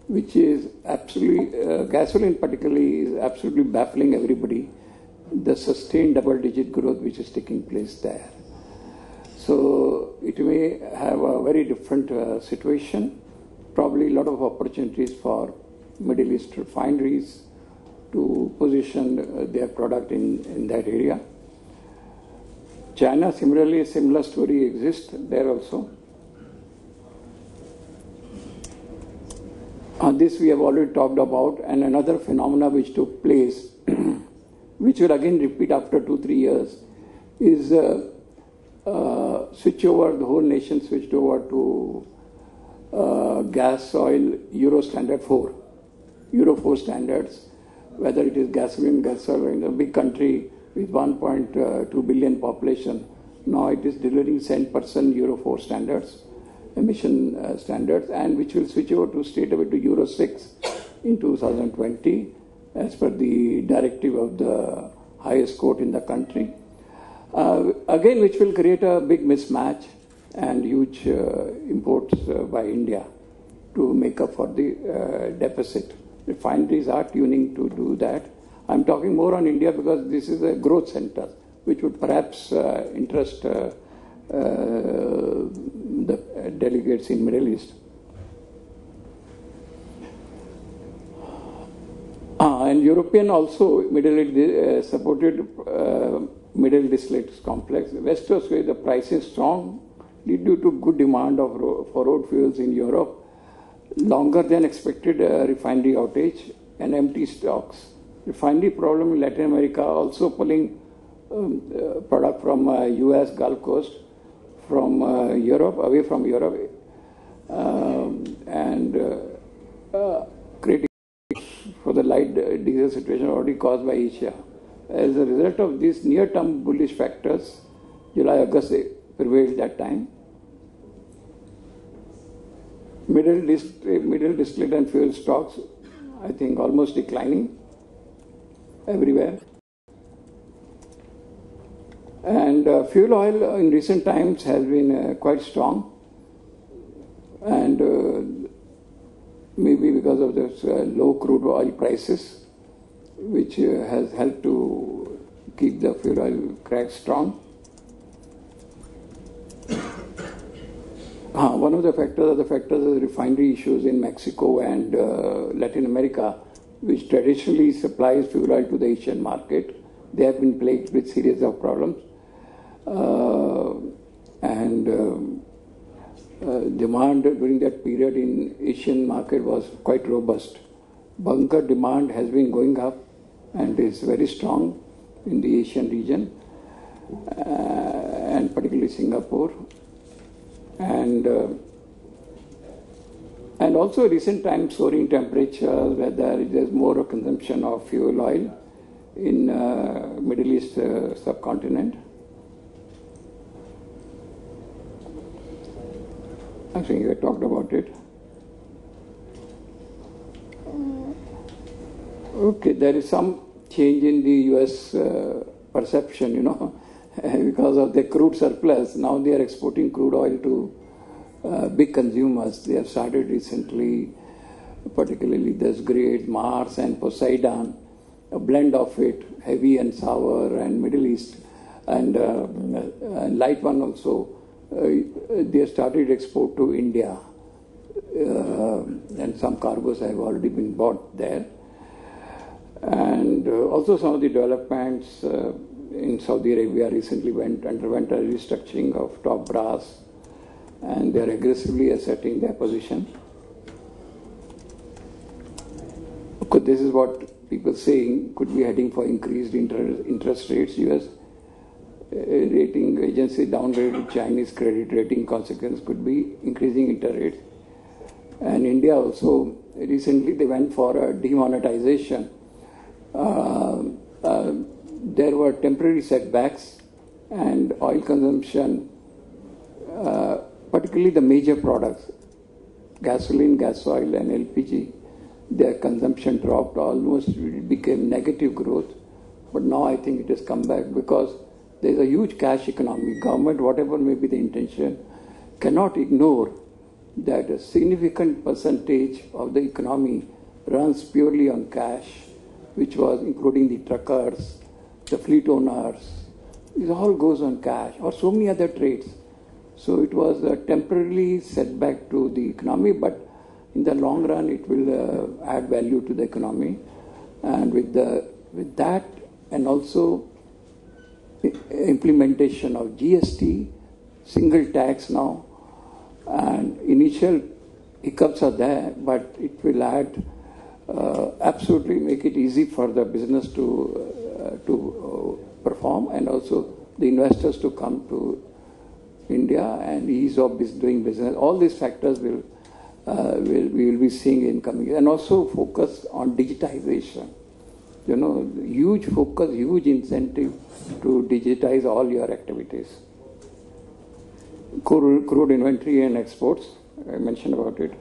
which is absolutely, gasoline particularly is absolutely baffling everybody, the sustained double-digit growth which is taking place there. So it may have a very different situation, probably a lot of opportunities for Middle East refineries to position their product in that area. China, similarly, a similar story exists there also. This we have already talked about, and another phenomena which took place, which will again repeat after 2-3 years, is switch over, the whole nation switched over to gas oil Euro Standard 4, Euro 4 standards, whether it is gasoline, gas oil, in a big country with 1.2 billion population. Now it is delivering 10% Euro 4 standards, emission standards, and which will switch over to straight away to Euro 6 in 2020 as per the directive of the highest court in the country. Again, which will create a big mismatch and huge imports by India to make up for the deficit. Refineries are tuning to do that. I'm talking more on India because this is a growth center, which would perhaps interest the delegates in Middle East. And European also, Middle East supported Middle Distillates Complex. West Coast, where the price is strong due to good demand for road fuels in Europe, longer than expected refinery outage and empty stocks. Refinery problem in Latin America, also pulling product from US Gulf Coast, from Europe, away from Europe, and creating for the light diesel situation already caused by Asia. As a result of these near-term bullish factors, July, August prevailed that time. Middle distillate and fuel stocks, I think, almost declining everywhere. And fuel oil in recent times has been quite strong, and maybe because of this low crude oil prices, which has helped to keep the fuel oil crack strong. One of the factors is refinery issues in Mexico and Latin America, which traditionally supplies fuel oil to the Asian market. They have been plagued with series of problems. Demand during that period in Asian market was quite robust. Bunker demand has been going up and is very strong in the Asian region, and particularly Singapore. And And also recent times soaring temperatures, where there is more consumption of fuel oil in Middle East subcontinent. I think you talked about it. Okay, there is some change in the U.S. Perception, because of the crude surplus. Now they are exporting crude oil to big consumers. They have started recently, particularly this grade, Mars and Poseidon, a blend of it, heavy and sour, and Middle East, and light one also. They started export to India, and some cargoes have already been bought there. And also some of the developments in Saudi Arabia recently underwent a restructuring of top brass, and they are aggressively asserting their position. Because this is what people saying could be heading for increased interest rates. U.S. rating agency downgraded Chinese credit rating, consequence could be increasing interest rates. And India also, recently they went for a demonetization. There were temporary setbacks, and oil consumption, particularly the major products, gasoline, gas oil and LPG, their consumption dropped almost, it became negative growth. But now I think it has come back because there is a huge cash economy. Government, whatever may be the intention, cannot ignore that a significant percentage of the economy runs purely on cash, which was including the truckers, the fleet owners. It all goes on cash, or so many other trades. So it was a temporary setback to the economy, but in the long run it will add value to the economy. And with that, and also implementation of GST, single tax now, and initial hiccups are there, but it will add, absolutely make it easy for the business to perform, and also the investors to come to India and ease of doing business. All these factors we will be seeing in coming, and also focus on digitization. Huge focus, huge incentive to digitize all your activities. Crude inventory and exports, I mentioned about it.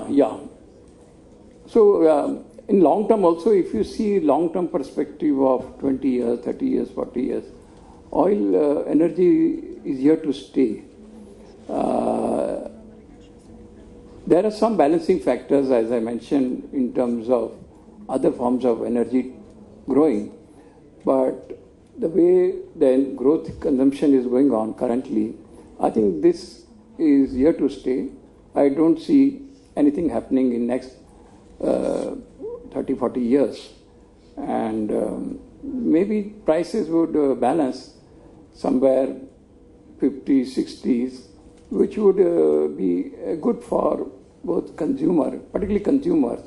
Yeah. So in long term also, if you see long-term perspective of 20 years, 30 years, 40 years, oil energy is here to stay. There are some balancing factors, as I mentioned, in terms of other forms of energy growing, but the way the growth consumption is going on currently, I think this is here to stay. I don't see anything happening in next 30, 40 years. And maybe prices would balance somewhere 50s, 60s, which would be good for both particularly consumers.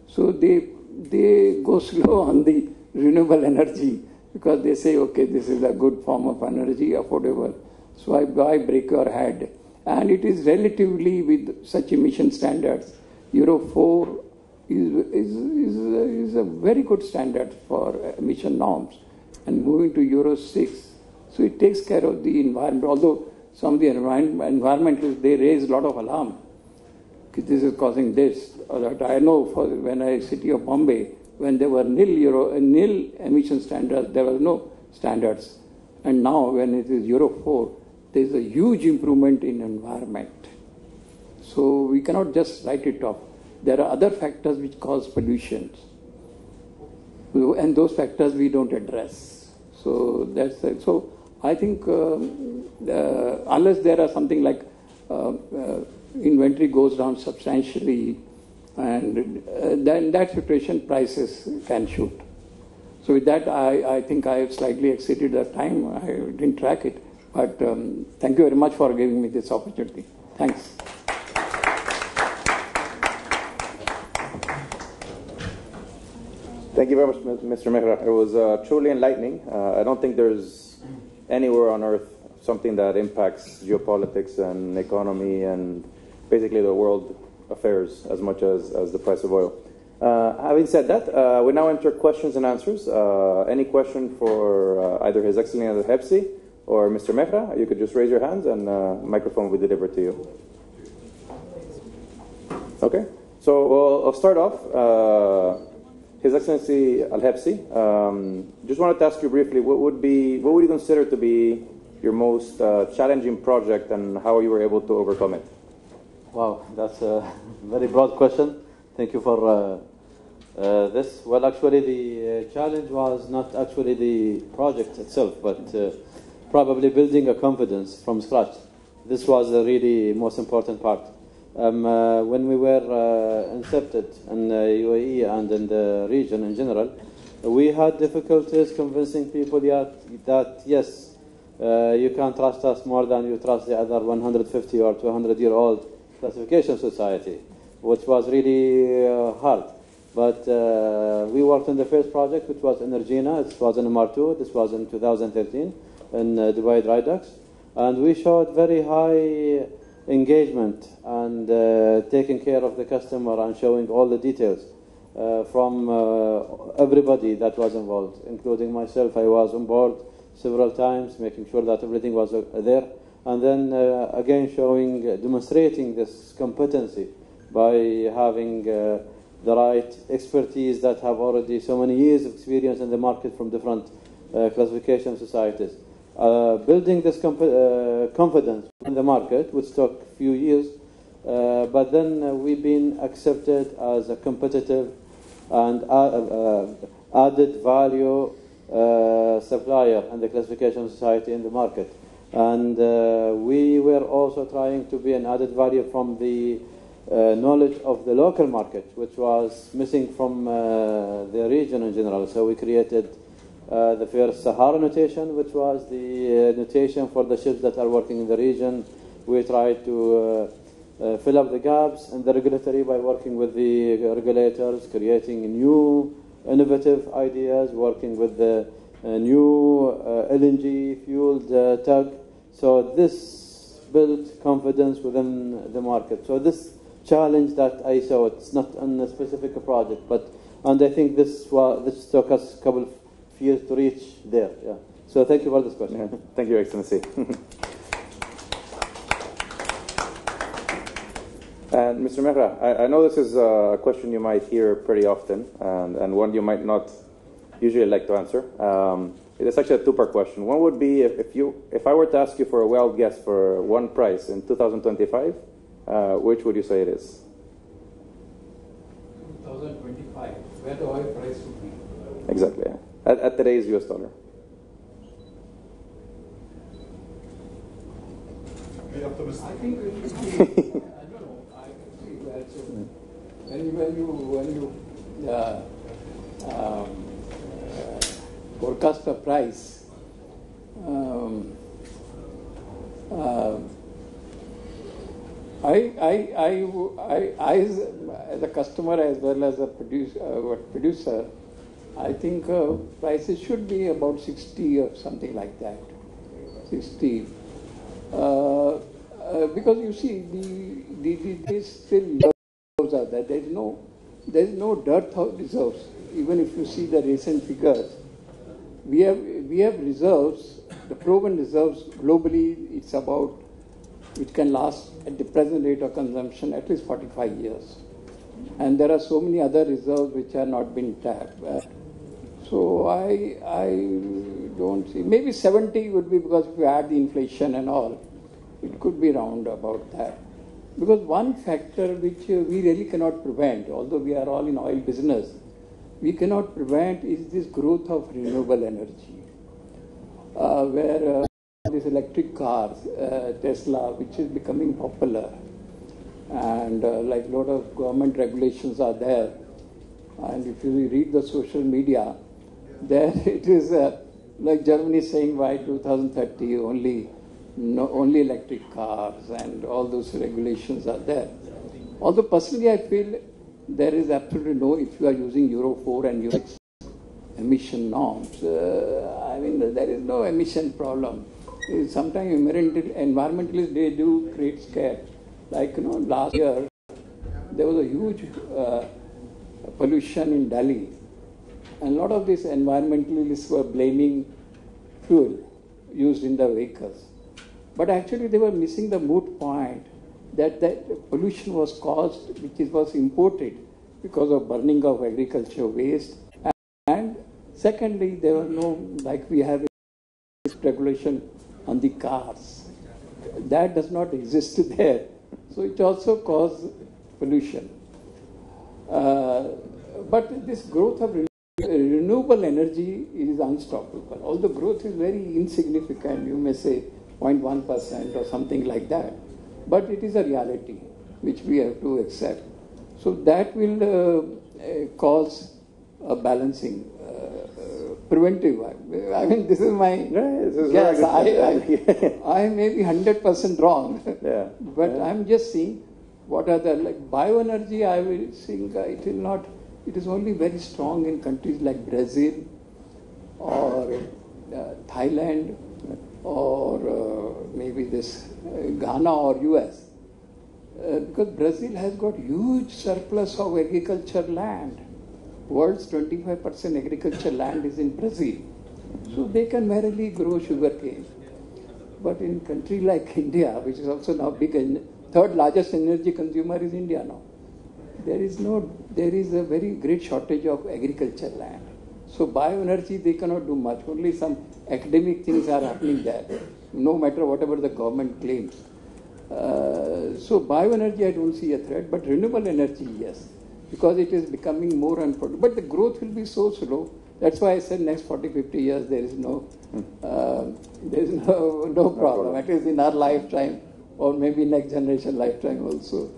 So they go slow on the renewable energy because they say, okay, this is a good form of energy, affordable. So I break your head. And it is relatively with such emission standards. Euro 4 is a very good standard for emission norms. And moving to Euro 6, so it takes care of the environment. Although some of the environmentalists, they raise a lot of alarm. This is causing this or that. I know when I city of Bombay, when there were nil emission standards, there were no standards. And now when it is Euro 4, there is a huge improvement in environment. So we cannot just write it off. There are other factors which cause pollution. And those factors we don't address. So that's it. So I think unless there are something like inventory goes down substantially, and then that situation prices can shoot. So with that, I think I have slightly exceeded the time. I didn't track it. But thank you very much for giving me this opportunity. Thanks. Thank you very much, Mr. Mehra. It was truly enlightening. I don't think there's anywhere on earth something that impacts geopolitics and economy and basically the world affairs as much as the price of oil. Having said that, we now enter questions and answers. Any question for either His Excellency Al-Habsi or Mr. Mehra, you could just raise your hands and microphone will be delivered to you. Okay, so I'll start off. His Excellency Al-Habsi, just wanted to ask you briefly, what would you consider to be your most challenging project and how you were able to overcome it? Wow, that's a very broad question. Thank you for this. Well, actually, the challenge was not actually the project itself, but probably building a confidence from scratch. This was the really most important part. When we were incepted in UAE and in the region in general, we had difficulties convincing people that yes, you can trust us more than you trust the other 150 or 200-year-old classification society, which was really hard. But we worked on the first project, which was Energina. It was in MR2. This was in 2013 in Dubai Dry Docks. And we showed very high engagement and taking care of the customer and showing all the details from everybody that was involved, including myself. I was on board several times, making sure that everything was there. And then again demonstrating this competency by having the right expertise that have already so many years of experience in the market from different classification societies. Building this confidence in the market, which took a few years, but then we've been accepted as a competitive and added value supplier in the classification society in the market. And we were also trying to be an added value from the knowledge of the local market, which was missing from the region in general. So we created the first Sahara notation, which was the notation for the ships that are working in the region. We tried to fill up the gaps in the regulatory by working with the regulators, creating new innovative ideas, working with the new LNG fueled tug. So this built confidence within the market. So this challenge that I saw, it's not on a specific project, and I think this took us a couple of years to reach there. Yeah. So thank you for this question. Yeah. Thank you, Your Excellency. And Mr. Mehra, I know this is a question you might hear pretty often, and one you might not usually like to answer. It's actually a two-part question. One would be if I were to ask you for a wild guess for one price in 2025, which would you say it is? 2025, where the oil price would be? Exactly. Yeah. At today's US dollar. I think it should be, I don't know, I can see that. So when you forecast a price, I as a customer as well as a producer, I think prices should be about 60 or something like that. 60. Because you see, these still reserves are there. There is no dearth of reserves. Even if you see the recent figures, we have reserves. The proven reserves globally, it's about, which can last at the present rate of consumption at least 45 years. And there are so many other reserves which are not being tapped. So I don't see, maybe 70 would be, because if you add the inflation and all, it could be round about that. Because one factor which we really cannot prevent, although we are all in oil business, we cannot prevent is this growth of renewable energy, where these electric cars, Tesla, which is becoming popular, and like a lot of government regulations are there. And if you read the social media, there it is like Germany saying by 2030 only electric cars, and all those regulations are there. Although personally I feel there is absolutely no, if you are using Euro 4 and Euro 6, emission norms. I mean, there is no emission problem. Sometimes environmentalists, they do create scare. Like, last year, there was a huge pollution in Delhi. And a lot of these environmentalists were blaming fuel used in the vehicles. But actually, they were missing the moot point that pollution was caused, which was imported because of burning of agriculture waste. And secondly, there were no, like we have regulation on the cars. That does not exist there. So it also caused pollution. But this growth of renewable energy is unstoppable. Although growth is very insignificant, you may say 0.1% or something like that. But it is a reality which we have to accept. So that will cause a balancing, preventive. I mean, this is my guess. I may be 100% wrong, Yeah. but I'm just seeing what are the, like bioenergy, I will think it will not, it is only very strong in countries like Brazil or Thailand or maybe this Ghana or US. Because Brazil has got huge surplus of agriculture land. World's 25% agriculture land is in Brazil. So they can merrily grow sugarcane. But in a country like India, which is also now big, third largest energy consumer is India now. There is a very great shortage of agriculture land. So bioenergy, they cannot do much. Only some academic things are happening there, no matter whatever the government claims. So bioenergy, I don't see a threat, but renewable energy, yes, because it is becoming more unproductive. But the growth will be so slow. That's why I said next 40, 50 years there is no problem. At least in our lifetime, or maybe next generation lifetime also.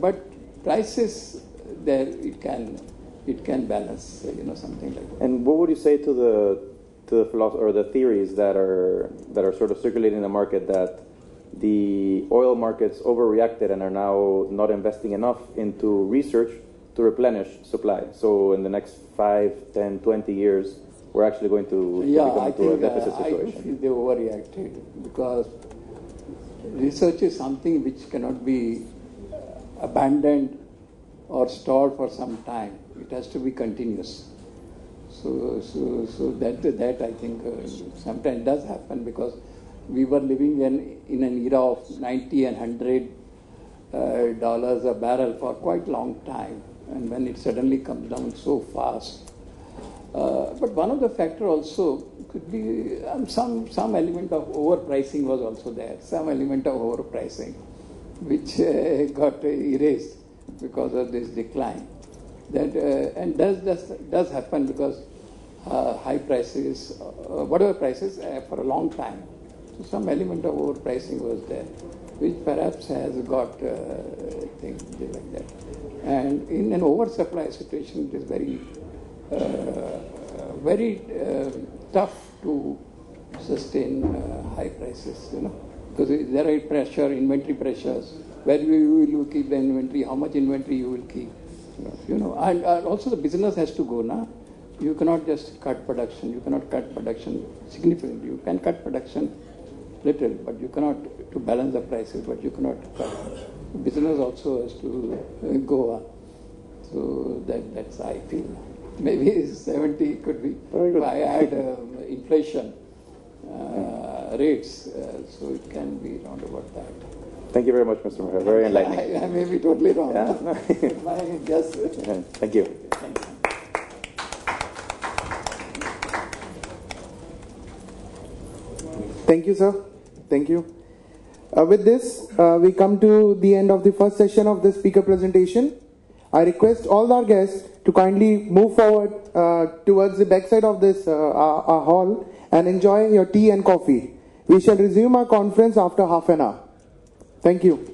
But prices there it can balance, something like that. And what would you say to the philosophy or the theories that are sort of circulating in the market that the oil markets overreacted and are now not investing enough into research to replenish supply? So in the next 5, 10, 20 years, we're actually going to become into a deficit situation. I do feel they overreacted because research is something which cannot be abandoned or stalled for some time. It has to be continuous. So that I think sometimes does happen because we were living in an era of $90 and $100 a barrel for quite a long time, and when it suddenly comes down so fast. But one of the factors also could be some element of overpricing was also there, some element of overpricing, which got erased because of this decline. That and does happen because high prices, whatever prices for a long time. So some element of overpricing was there, which perhaps has got things like that. And in an oversupply situation, it is very tough to sustain high prices, because there are inventory pressures. Where you will keep the inventory, how much inventory you will keep, and also the business has to go now. You cannot just cut production. You cannot cut production significantly. You can cut production little, but you cannot to balance the prices. But you cannot cut. Business also has to go on. So that's I feel. Maybe 70 could be. If I add inflation rates, so it can be around about that. Thank you very much, Mr. Mahar. Very enlightening. I may be totally wrong. Yeah. My guess. Thank you. Thank you. Thank you, sir. Thank you. With this, we come to the end of the first session of the speaker presentation. I request all our guests to kindly move forward towards the backside of this our hall and enjoy your tea and coffee. We shall resume our conference after half an hour. Thank you.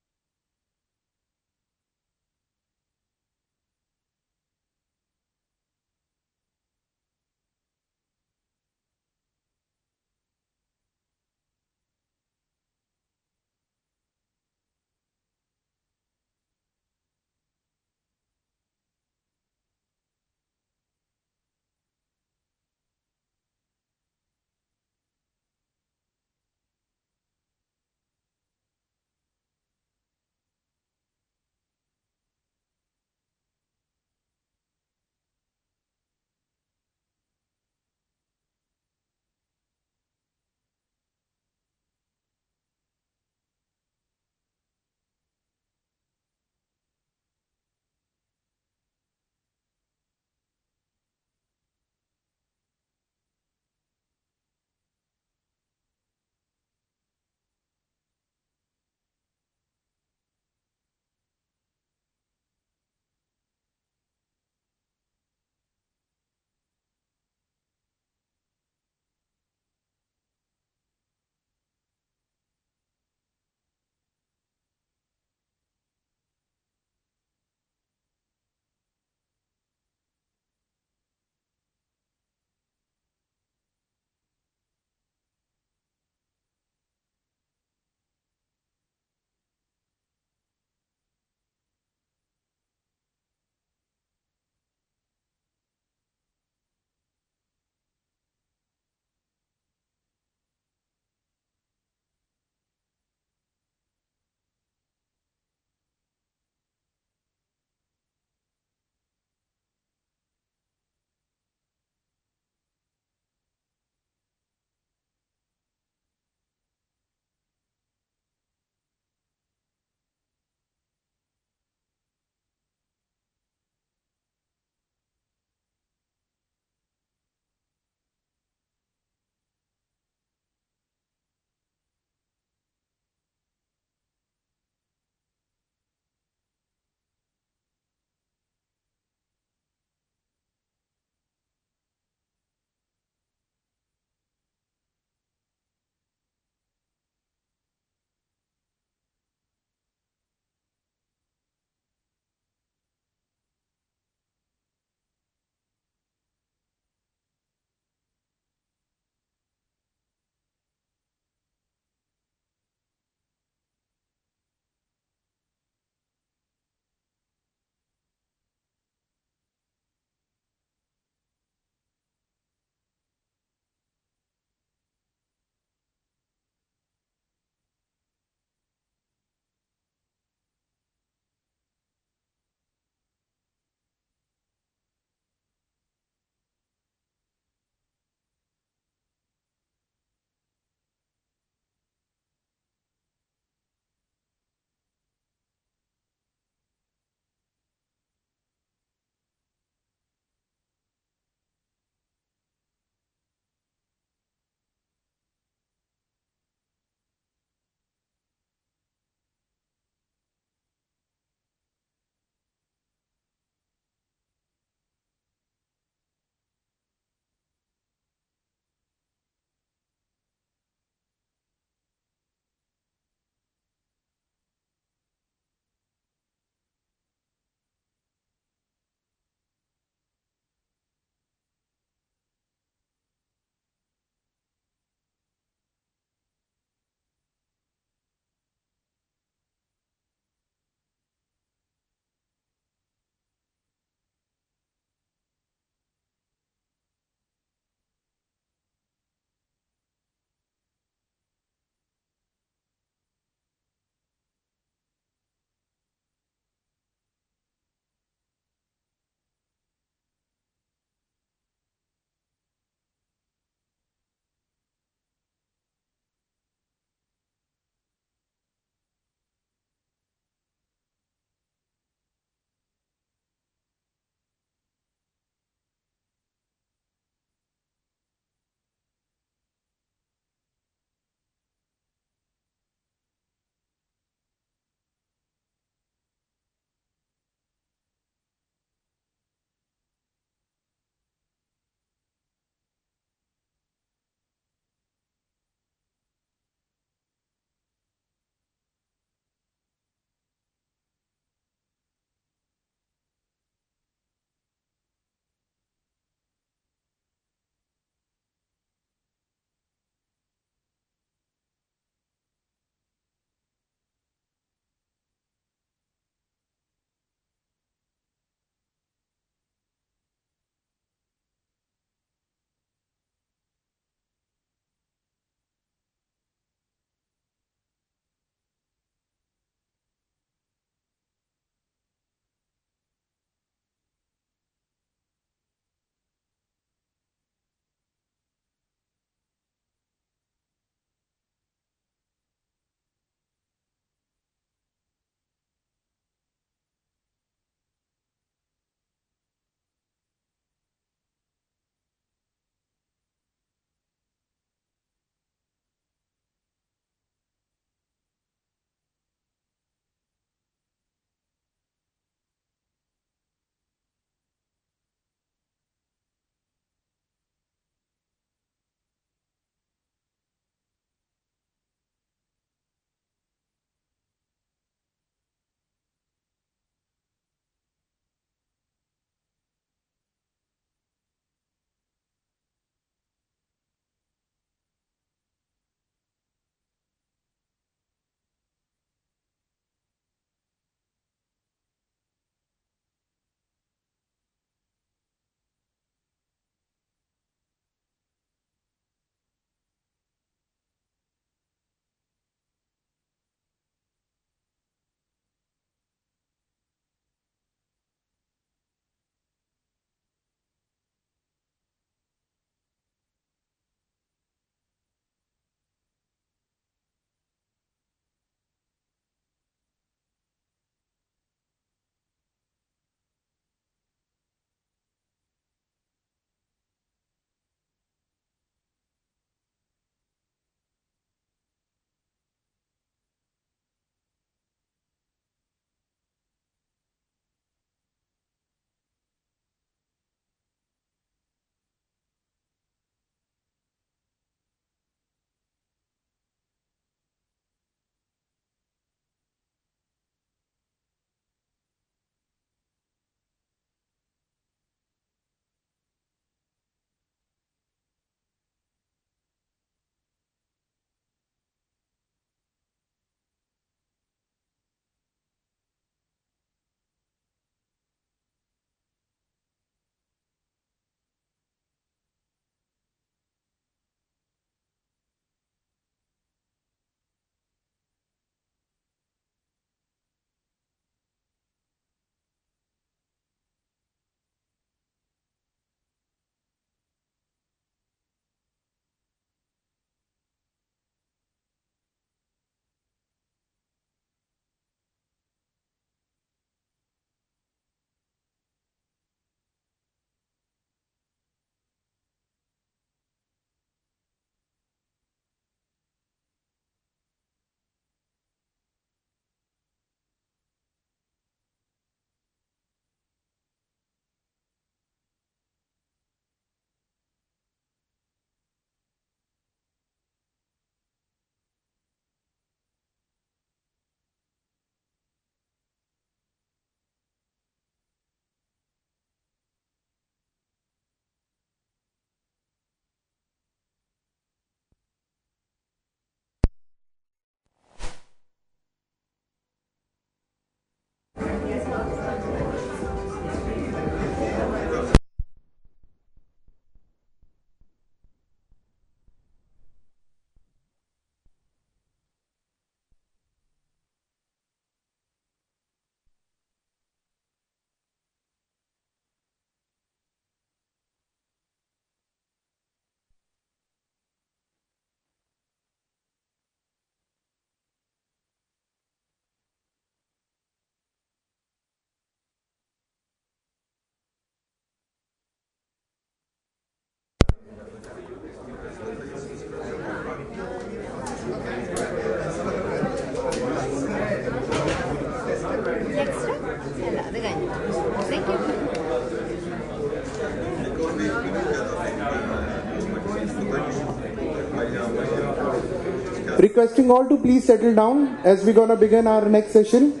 Requesting all to please settle down as we're going to begin our next session.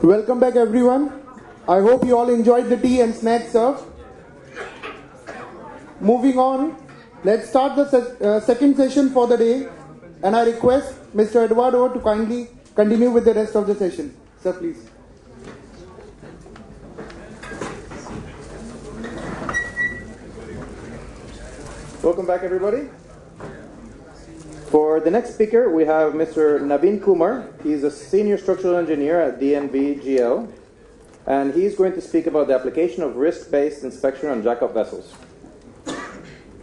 Welcome back, everyone. I hope you all enjoyed the tea and snacks served. Moving on, let's start the second session for the day, and I request Mr. Eduardo to kindly continue with the rest of the session. Sir, please. Welcome back, everybody. For the next speaker, we have Mr. Naveen Kumar. He's a senior structural engineer at DNV-GL, and he's going to speak about the application of risk-based inspection on jackup vessels.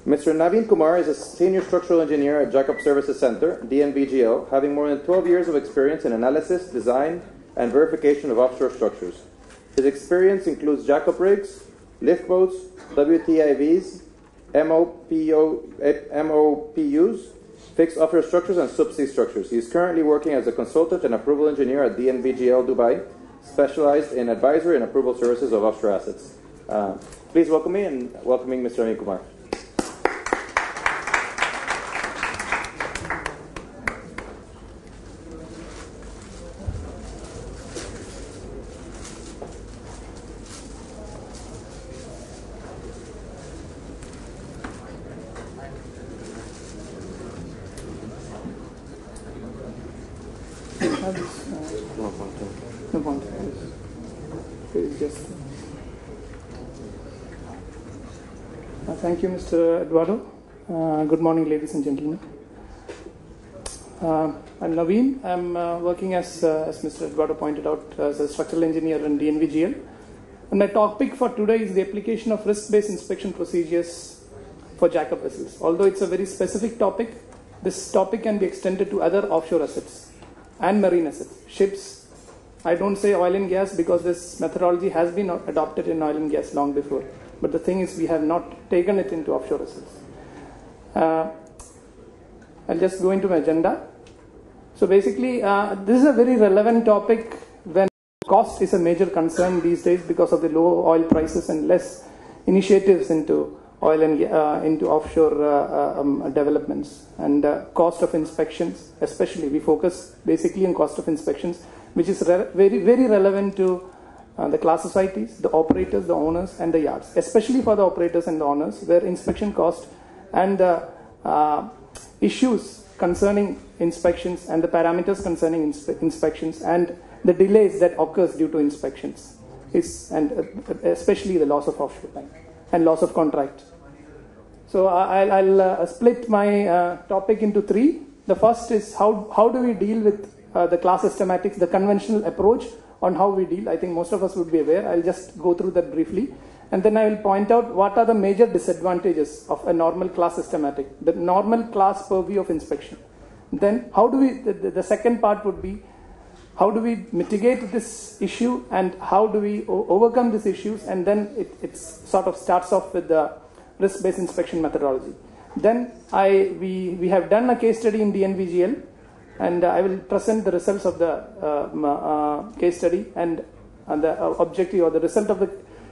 Mr. Naveen Kumar is a senior structural engineer at Jackup Services Center, DNV-GL, having more than 12 years of experience in analysis, design, and verification of offshore structures. His experience includes jackup rigs, lift boats, WTIVs, MOPUs, fixed offshore structures, and subsea structures. He is currently working as a consultant and approval engineer at DNV-GL Dubai, specialized in advisory and approval services of offshore assets. Please welcome me and welcoming Mr. Naveen Kumar. Thank you, Mr. Eduardo. Good morning, ladies and gentlemen. I'm Naveen. I'm working as Mr. Eduardo pointed out, as a structural engineer in DNV-GL. And my topic for today is the application of risk-based inspection procedures for jackup vessels. Although it's a very specific topic, this topic can be extended to other offshore assets and marine assets, ships. I don't say oil and gas because this methodology has been adopted in oil and gas long before. But the thing is, we have not taken it into offshore assets. I'll just go into my agenda. So basically, this is a very relevant topic when cost is a major concern these days because of the low oil prices and less initiatives into oil and into offshore developments. And cost of inspections, especially, we focus basically on cost of inspections, which is very, very relevant to the class societies, the operators, the owners, and the yards, especially for the operators and the owners, where inspection cost and the issues concerning inspections and the parameters concerning inspections and the delays that occurs due to inspections and especially the loss of offshore time and loss of contract. So I'll split my topic into three. The first is how do we deal with the class systematics, the conventional approach on how we deal. I think most of us would be aware. I'll just go through that briefly. And then I will point out what are the major disadvantages of a normal class systematic, the normal class purview of inspection. Then how do we, the second part would be, how do we mitigate this issue and how do we overcome these issues, and then it sort of starts off with the risk-based inspection methodology. Then we have done a case study in DNV-GL, and I will present the results of the case study, and the objective or the result of the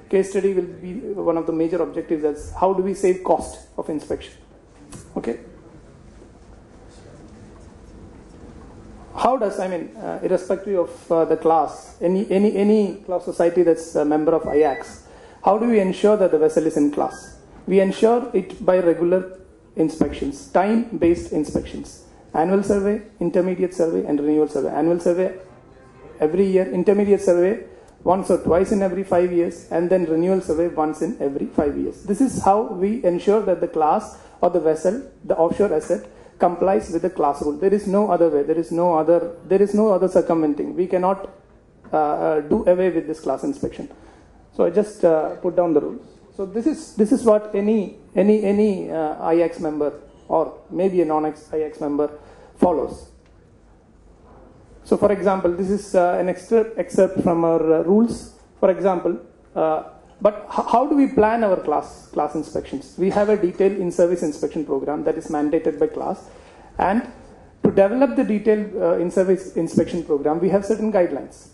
case study will be one of the major objectives, as how do we save cost of inspection. Okay. How does, irrespective of the class, any class society that's a member of IACS, how do we ensure that the vessel is in class? We ensure it by regular inspections, time-based inspections. Annual survey, intermediate survey, and renewal survey. Annual survey every year, intermediate survey once or twice in every 5 years, and then renewal survey once in every 5 years. This is how we ensure that the class or the vessel, the offshore asset, complies with the class rule. There is no other way. There is no other circumventing. We cannot do away with this class inspection. So I just put down the rules. So this is what any IX member or maybe a non-IX member follows. So for example, this is an excerpt from our rules. For example, but how do we plan our class inspections? We have a detailed in-service inspection program that is mandated by class, and to develop the detailed in-service inspection program, we have certain guidelines.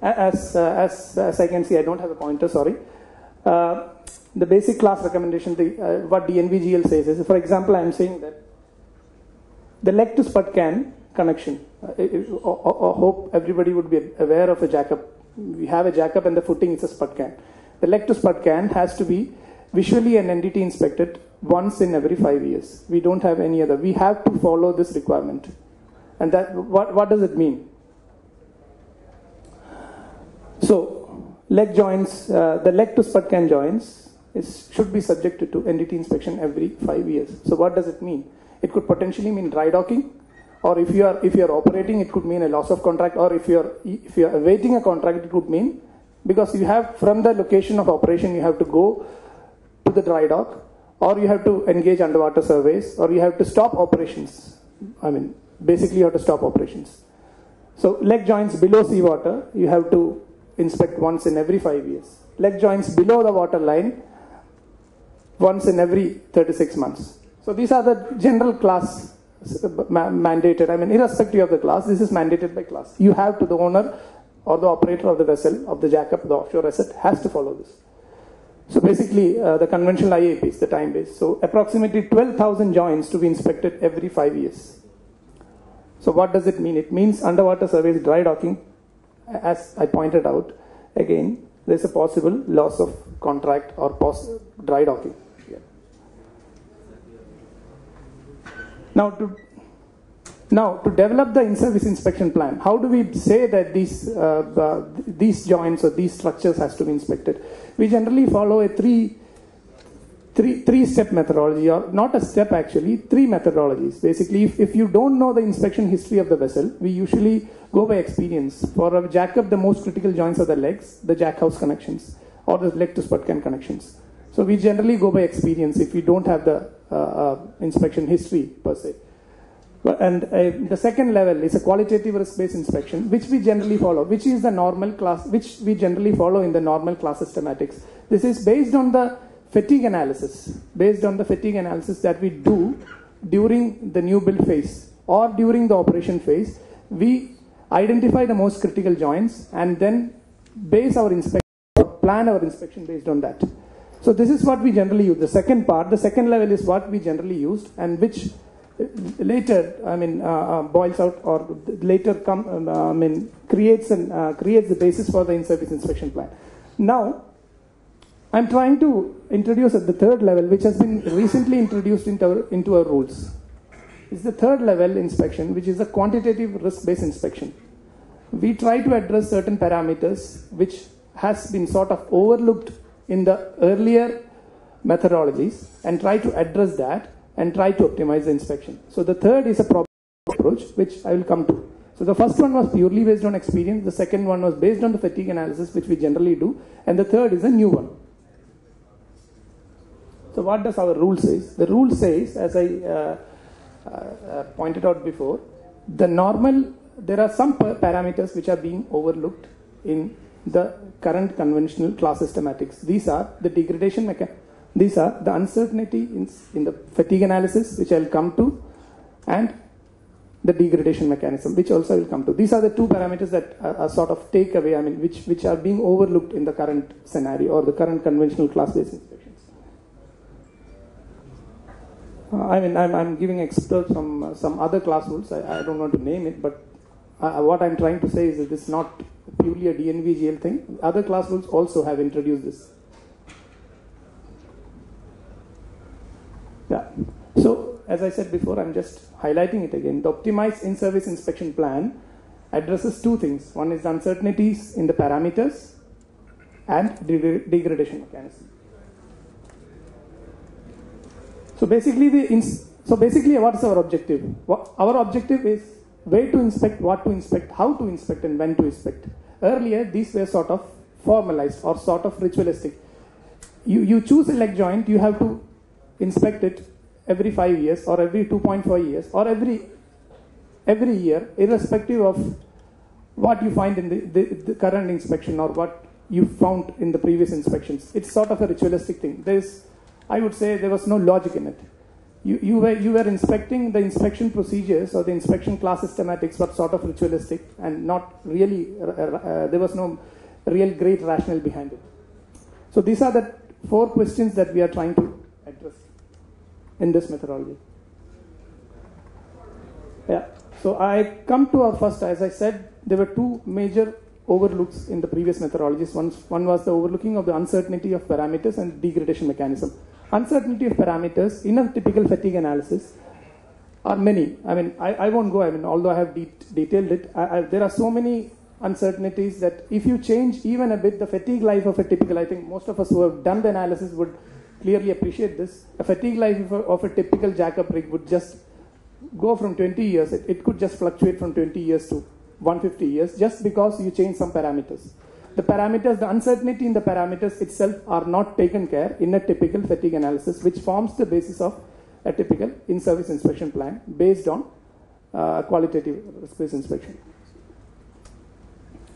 As I can see, I don't have a pointer. Sorry. The basic class recommendation, what DNVGL says is, for example, I am saying that the leg to spud can connection. I hope everybody would be aware of a jackup. We have a jackup and the footing is a spud can. The leg to spud can has to be visually and NDT inspected once in every 5 years. We don't have any other. We have to follow this requirement. And that what does it mean? So leg joints, the leg to spud can joints should be subjected to NDT inspection every 5 years. So what does it mean? It could potentially mean dry docking, or if you are operating, it could mean a loss of contract, or if you are awaiting a contract, it could mean, because you have from the location of operation, you have to go to the dry dock, or you have to engage underwater surveys, or you have to stop operations. Basically you have to stop operations. So leg joints below seawater, you have to inspect once in every 5 years. Leg joints below the water line, once in every 36 months. So these are the general class mandated. Irrespective of the class, this is mandated by class. You have to, the owner or the operator of the vessel, of the jackup, the offshore asset, has to follow this. So basically, the conventional IAP is the time-based. So approximately 12,000 joints to be inspected every 5 years. So what does it mean? It means underwater surveys, dry docking. As I pointed out, again, there's a possible loss of contract or dry docking. Yeah. Now to develop the in-service inspection plan, how do we say that these joints or these structures has to be inspected? We generally follow a three-step methodology, or not a step actually, three methodologies. Basically, if you don't know the inspection history of the vessel, we usually go by experience. For a jackup, the most critical joints are the legs, the jackhouse connections, or the leg to spud can connections. So we generally go by experience if we don't have the inspection history per se. And the second level is a qualitative risk-based inspection, which we generally follow, which is the normal class, which we generally follow in the normal class systematics. This is based on the fatigue analysis, that we do during the new build phase or during the operation phase. We identify the most critical joints and then base our inspection or plan our inspection based on that. So this is what we generally use. The second level is what we generally used, and which later, boils out or later creates the basis for the in-service inspection plan. Now, I'm trying to introduce at the third level, which has been recently introduced into our rules. It's the third level inspection, which is a quantitative risk-based inspection. We try to address certain parameters which has been sort of overlooked in the earlier methodologies and try to address that and try to optimize the inspection. So the third is a problem approach, which I will come to. So the first one was purely based on experience. The second one was based on the fatigue analysis, which we generally do. And the third is a new one. So what does our rule say? The rule says, as I pointed out before, there are some parameters which are being overlooked in the current conventional class systematics. These are the degradation mechanism. These are the uncertainty in the fatigue analysis, which I will come to, and the degradation mechanism, which also I will come to. These are the two parameters that are sort of takeaway, which are being overlooked in the current scenario or the current conventional class-based inspections. I'm giving examples from some other class rules. I don't want to name it, but what I'm trying to say is that this is not purely a DNVGL thing. Other class rules also have introduced this. Yeah. So, as I said before, I'm just highlighting it again. The optimized in-service inspection plan addresses two things. One is the uncertainties in the parameters and degradation mechanism. So basically, what is our objective? Our objective is where to inspect, what to inspect, how to inspect, and when to inspect. Earlier, these were sort of formalized or sort of ritualistic. You choose a leg joint, you have to inspect it every 5 years or every 2.5 years or every year, irrespective of what you find in the current inspection or what you found in the previous inspections. It's sort of a ritualistic thing. I would say there was no logic in it. You were inspecting the inspection procedures or the inspection class systematics, but sort of ritualistic and not really, there was no real great rationale behind it. So these are the 4 questions that we are trying to address in this methodology. Yeah. So I come to our first, as I said, there were 2 major overlooks in the previous methodologies. One was the overlooking of the uncertainty of parameters and degradation mechanism. Uncertainty of parameters in a typical fatigue analysis are many. I won't go, although I have detailed it, there are so many uncertainties that if you change even a bit the fatigue life of a typical, I think most of us who have done the analysis would clearly appreciate this. A fatigue life of a typical jackup rig would just go from 20 years, it could just fluctuate from 20 years to 150 years just because you change some parameters. The parameters, the uncertainty in the parameters itself are not taken care in a typical fatigue analysis, which forms the basis of a typical in-service inspection plan based on qualitative risk-based inspection.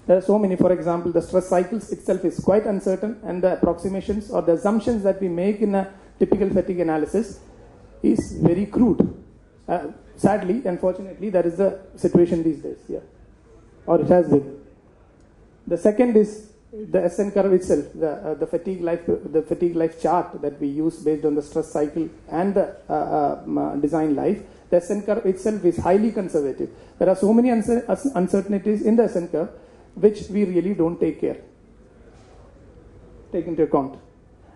There are so many. For example, the stress cycles itself is quite uncertain, and the approximations or the assumptions that we make in a typical fatigue analysis is very crude. Sadly, unfortunately, that is the situation these days. Yeah, or it has been. The second is the SN curve itself, the fatigue life chart that we use based on the stress cycle and the design life. The SN curve itself is highly conservative. There are so many uncertainties in the SN curve which we really don't take into account.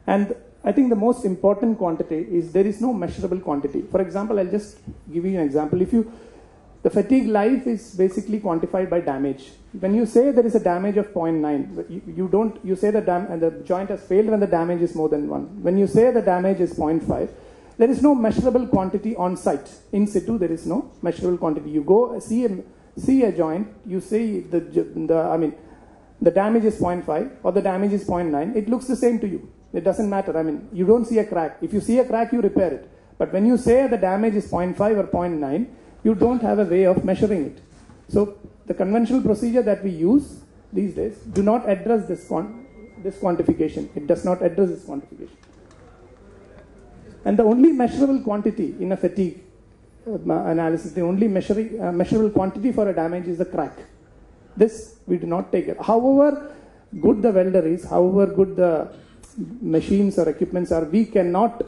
And I think the most important quantity is there is no measurable quantity. For example, I'll just give you an example. The fatigue life is basically quantified by damage. When you say there is a damage of 0.9, you say the joint has failed when the damage is more than 1. When you say the damage is 0.5, there is no measurable quantity on site. In situ, there is no measurable quantity. You go see a joint, you say the damage is 0.5 or the damage is 0.9, it looks the same to you. It doesn't matter. You don't see a crack. If you see a crack, you repair it. But when you say the damage is 0.5 or 0.9, you don't have a way of measuring it. So the conventional procedure that we use these days do not address this quantification. It does not address this quantification. And the only measurable quantity in a fatigue analysis, the only measurable quantity for a damage is the crack. This we do not take it. However good the welder is, however good the machines or equipments are, we cannot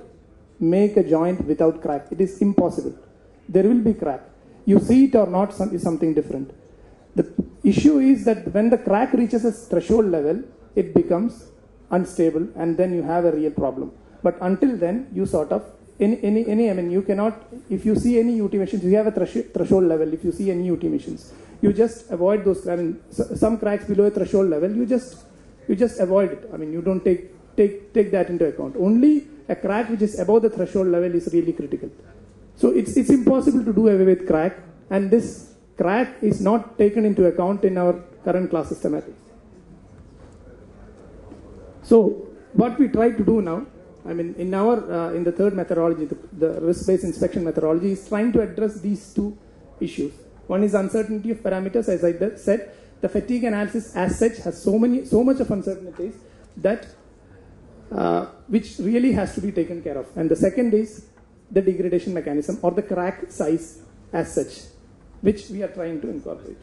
make a joint without crack. It is impossible. There will be crack. You see it or not is something different. The issue is that when the crack reaches a threshold level, it becomes unstable, and then you have a real problem. But until then, you sort of you cannot. If you see any UT machines, you have a threshold level. If you see any UT machines, you just avoid those. Some cracks below a threshold level, you just avoid it. You don't take that into account. Only a crack which is above the threshold level is really critical. So it's impossible to do away with crack, and this crack is not taken into account in our current class systematics. So what we try to do now, in the third methodology, the risk-based inspection methodology, is trying to address these 2 issues. One is uncertainty of parameters. As I said, the fatigue analysis as such has so much of uncertainties that which really has to be taken care of. And the second is the degradation mechanism or the crack size as such, which we are trying to incorporate.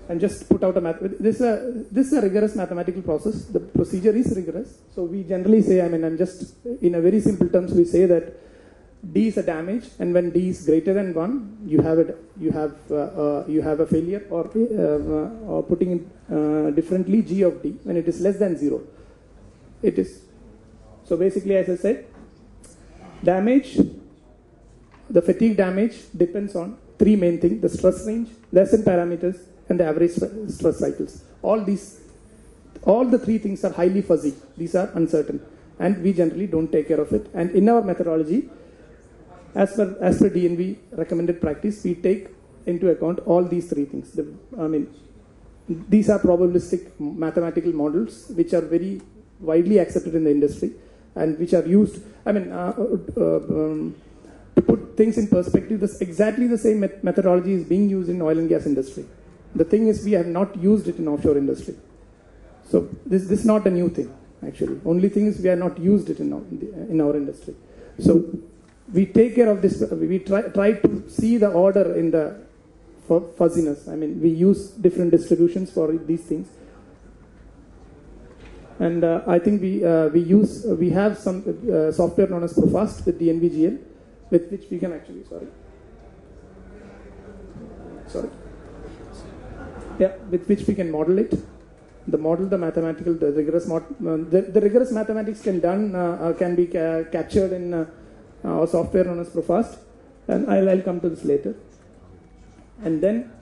and just put out a math. This is a rigorous mathematical process. The procedure is rigorous. So we generally say, I'm just in a very simple terms, we say that D is a damage, and when D is greater than 1, you have a failure, or putting it differently, G of D. When it is less than 0, it is. So basically, as I said, damage, the fatigue damage depends on 3 main things: the stress range, the SN parameters, and the average stress cycles. All the 3 things are highly fuzzy. These are uncertain, and we generally don't take care of it. And in our methodology, as per DNV recommended practice, we take into account all these 3 things. These are probabilistic mathematical models which are very widely accepted in the industry, and which are used. To put things in perspective, exactly the same methodology is being used in oil and gas industry. The thing is, we have not used it in offshore industry. So this is not a new thing, actually. Only thing is, we have not used it in our industry. So we take care of this. We try to see the order in the fuzziness. We use different distributions for these things. And I think we have some software known as Profast with DNVGL, with which we can actually, with which we can model it. The mathematical, the rigorous mathematics can be captured in our software known as Profast, and I'll come to this later. And then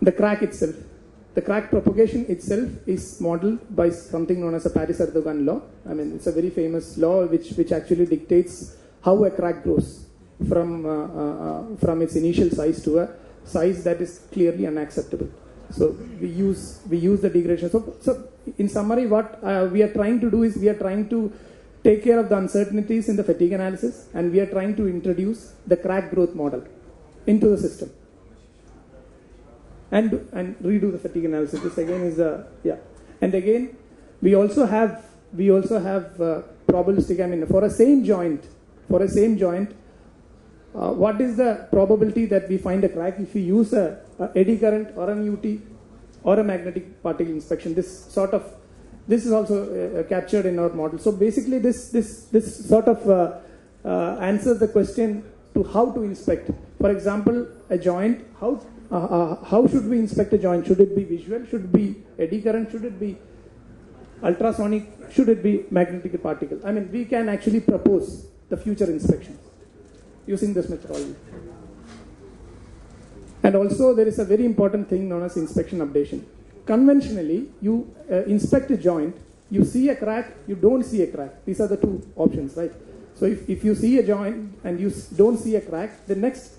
the crack itself. The crack propagation itself is modeled by something known as a Paris-Erdogan law. It's a very famous law which actually dictates how a crack grows from its initial size to a size that is clearly unacceptable. So we use the degradation. So in summary, what we are trying to do is, we are trying to take care of the uncertainties in the fatigue analysis, and we are trying to introduce the crack growth model into the system. And redo the fatigue analysis. This again is and again we also have probabilistic. For a same joint, what is the probability that we find a crack if we use a eddy current or an UT or a magnetic particle inspection? This is also captured in our model. So basically, this sort of answers the question to how to inspect. For example, a joint. How should we inspect a joint? Should it be visual? Should it be eddy current? Should it be ultrasonic? Should it be magnetic particle? We can actually propose the future inspections using this methodology. And also, there is a very important thing known as inspection updation. Conventionally, you inspect a joint, you see a crack, you don't see a crack. These are the 2 options, right? So if you see a joint and you don't see a crack, the next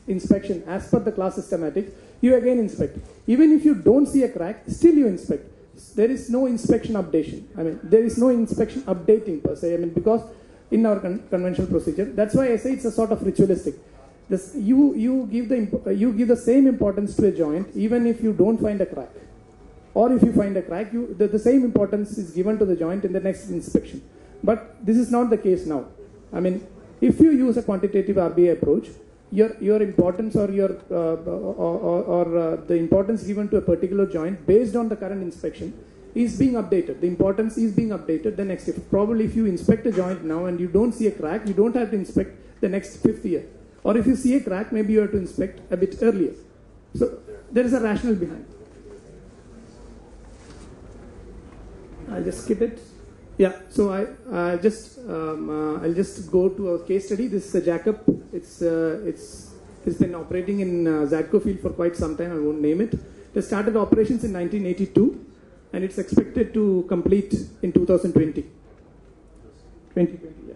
inspection, as per the class systematics, you again inspect. Even if you don't see a crack, still you inspect. There is no inspection updation. There is no inspection updating per se. Because in our conventional procedure, that's why I say it's a sort of ritualistic. You give the same importance to a joint, even if you don't find a crack, or if you find a crack, the same importance is given to the joint in the next inspection. But this is not the case now. If you use a quantitative RBI approach, your importance or the importance given to a particular joint based on the current inspection is being updated. The importance is being updated the next year. Probably if you inspect a joint now and you don't see a crack, you don't have to inspect the next 5th year. Or if you see a crack, maybe you have to inspect a bit earlier. So there is a rationale behind. I'll just skip it. Yeah, so I'll just go to a case study. This is a jackup. It's been operating in Zadko field for quite some time. I won't name it. It started operations in 1982, and it's expected to complete in 2020. 2020, yeah.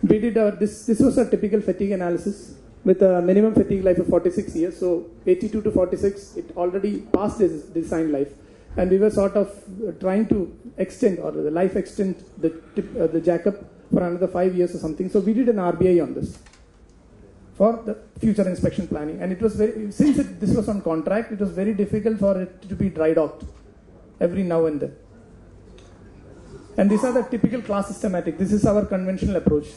We did this was a typical fatigue analysis with a minimum fatigue life of 46 years. So 82 to 46, it already passed its design life. And we were sort of trying to extend, or the life extend the jackup for another 5 years or something. So we did an RBI on this for the future inspection planning. And it was this was on contract, it was very difficult for it to be dry docked every now and then. And these are the typical class systematic. This is our conventional approach,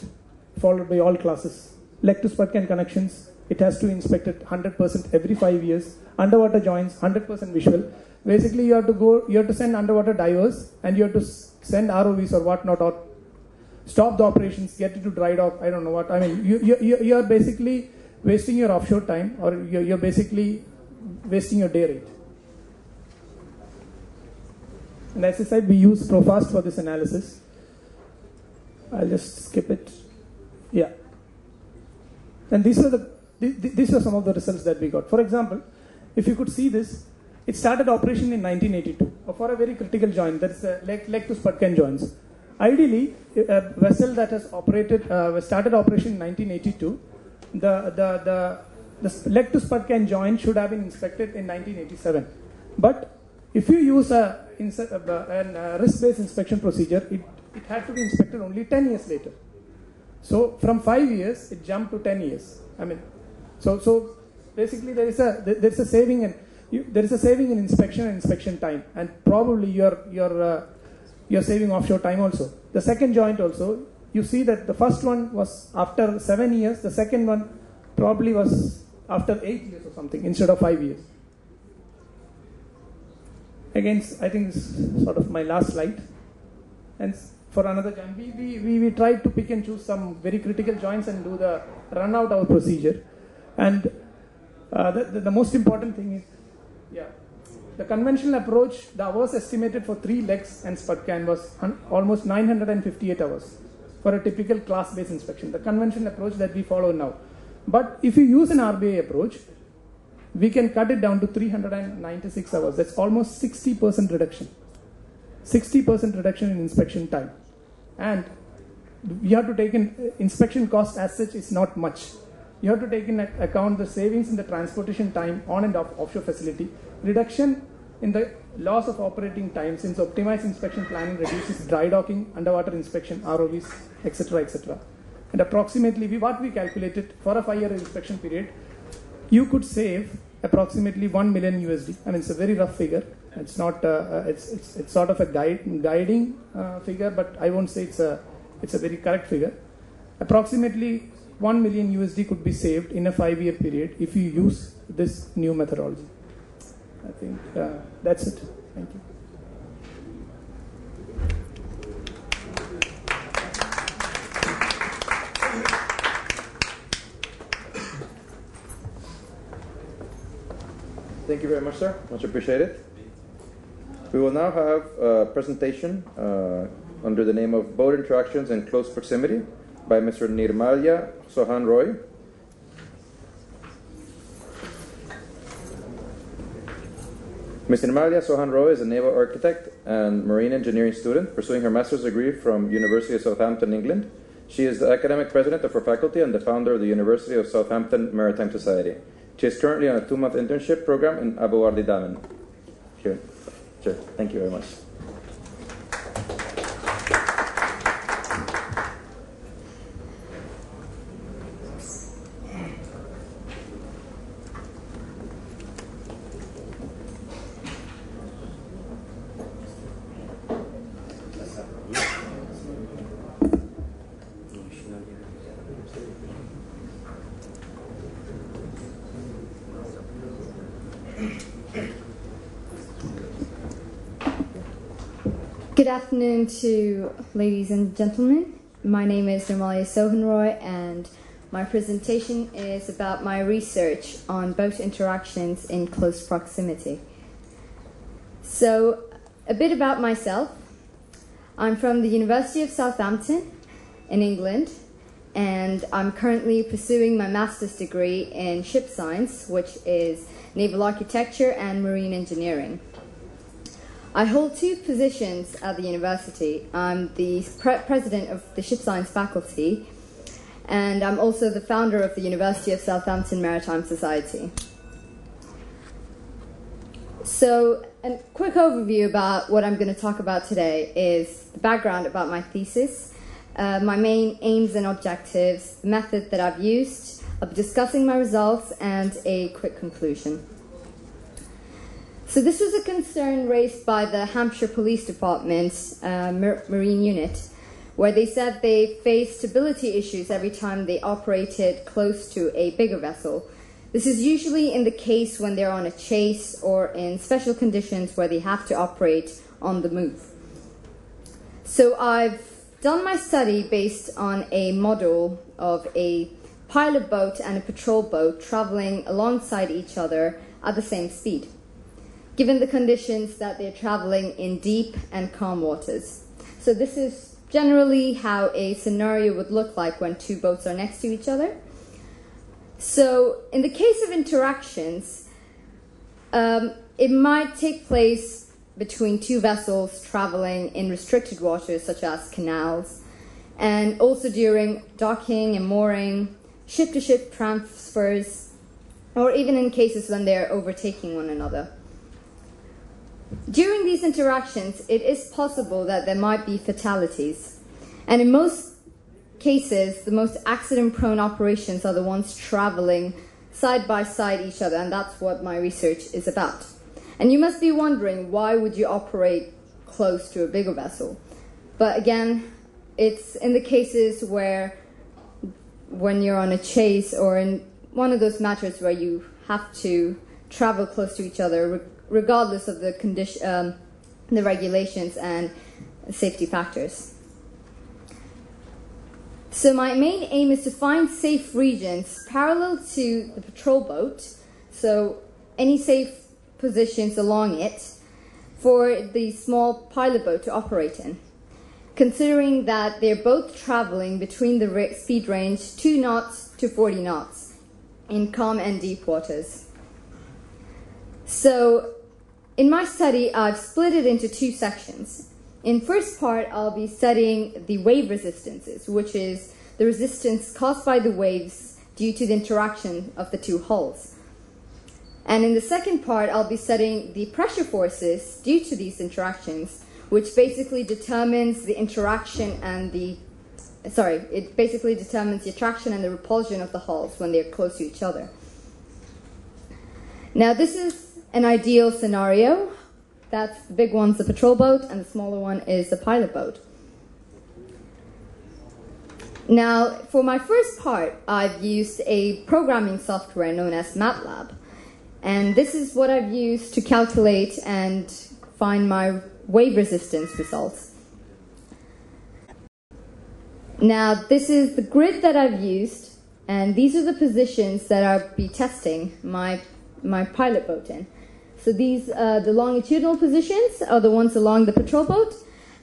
followed by all classes. Leg to Sputcan connections, It has to be inspected 100% every 5 years. Underwater joints, 100% visual. Basically, you have to send underwater divers, and you have to send ROVs or whatnot, or stop the operations, get it to dry dock. I don't know what. I mean, you are basically wasting your offshore time, or you're basically wasting your day rate. And as I said, we use Profast for this analysis. I'll just skip it. Yeah. And these are some of the results that we got. For example, if you could see this, it started operation in 1982 for a very critical joint. That's leg to spud-can joints. Ideally, a vessel that has started operation in 1982, the leg to spud-can joint should have been inspected in 1987. But if you use a risk-based inspection procedure, it had to be inspected only 10 years later. So from 5 years, it jumped to 10 years. I mean, so basically there is a saving in inspection and inspection time, and probably you're saving offshore time also. The second joint also, you see that the first one was after 7 years, the second one probably was after 8 years or something instead of 5 years. Again, I think it's sort of my last slide. And for another joint, we tried to pick and choose some very critical joints and do the run out our procedure. And the most important thing is, the conventional approach, the hours estimated for 3 legs and spud can was almost 958 hours for a typical class-based inspection, the conventional approach that we follow now. But if you use an RBI approach, we can cut it down to 396 hours. That's almost 60% reduction. 60% reduction in inspection time. And you have to take in inspection cost as such is not much. You have to take in account the savings in the transportation time on and off offshore facility, reduction in the loss of operating time since optimized inspection planning reduces dry docking, underwater inspection, ROVs, etc., etc. And approximately, what we calculated for a 5-year inspection period, you could save approximately $1 million USD. I mean, it's a very rough figure. It's not. It's sort of a guiding figure, but I won't say it's a very correct figure. Approximately $1 million USD could be saved in a 5-year period if you use this new methodology. I think that's it. Thank you. Thank you very much, sir. Much appreciated. We will now have a presentation under the name of Boat Interactions in Close Proximity by Mr. Nirmalya Sohan Roy. Ms. Nirmalya Sohan Roy is a naval architect and marine engineering student pursuing her master's degree from University of Southampton, England. She is the academic president of her faculty and the founder of the University of Southampton Maritime Society. She is currently on a 2-month internship program in Abu Wardi Daman. Sure. Thank you very much. Good afternoon to ladies and gentlemen. My name is Nirmalya Sohan Roy, and my presentation is about my research on boat interactions in close proximity. So, a bit about myself. I'm from the University of Southampton in England, and I'm currently pursuing my master's degree in ship science, which is naval architecture and marine engineering. I hold 2 positions at the university. I'm the president of the ship science faculty, and I'm also the founder of the University of Southampton Maritime Society. So, a quick overview about what I'm going to talk about today is the background about my thesis, my main aims and objectives, the method that I've used, I'll be discussing my results, and a quick conclusion. So this was a concern raised by the Hampshire Police Department Marine Unit where they said they faced stability issues every time they operated close to a bigger vessel. This is usually in the case when they're on a chase or in special conditions where they have to operate on the move. So I've done my study based on a model of a pilot boat and a patrol boat traveling alongside each other at the same speed, given the conditions that they're traveling in deep and calm waters. So this is generally how a scenario would look like when two boats are next to each other. So in the case of interactions, it might take place between two vessels traveling in restricted waters such as canals, and also during docking and mooring, ship-to-ship transfers, or even in cases when they're overtaking one another. During these interactions, it is possible that there might be fatalities, and in most cases, the most accident-prone operations are the ones traveling side by side each other, and that's what my research is about. And you must be wondering, why would you operate close to a bigger vessel? But again, it's in the cases where when you're on a chase or in one of those matters where you have to travel close to each other, regardless of the condition, the regulations and safety factors. So my main aim is to find safe regions parallel to the patrol boat, so any safe positions along it for the small pilot boat to operate in, considering that they're both traveling between the speed range 2 knots to 40 knots in calm and deep waters. So in my study, I've split it into two sections. In first part, I'll be studying the wave resistances, which is the resistance caused by the waves due to the interaction of the two hulls. And in the second part, I'll be studying the pressure forces due to these interactions, which basically determines the interaction and it basically determines the attraction and the repulsion of the hulls when they're close to each other. Now, this is an ideal scenario. That's the big one's the patrol boat, and the smaller one is the pilot boat. Now, for my first part, I've used a programming software known as MATLAB. And this is what I've used to calculate and find my wave resistance results. Now, this is the grid that I've used, and these are the positions that I'll be testing my pilot boat in. So these, the longitudinal positions are the ones along the patrol boat,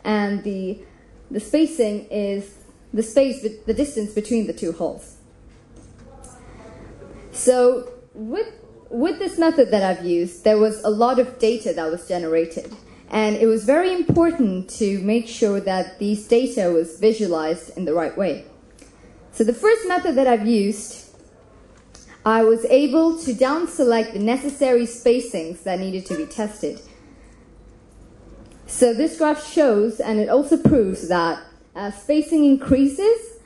and the spacing is the distance between the two hulls. So with this method that I've used, there was a lot of data that was generated, and it was very important to make sure that these data was visualized in the right way. So the first method that I've used, I was able to down-select the necessary spacings that needed to be tested. So this graph shows, and it also proves, that as spacing increases,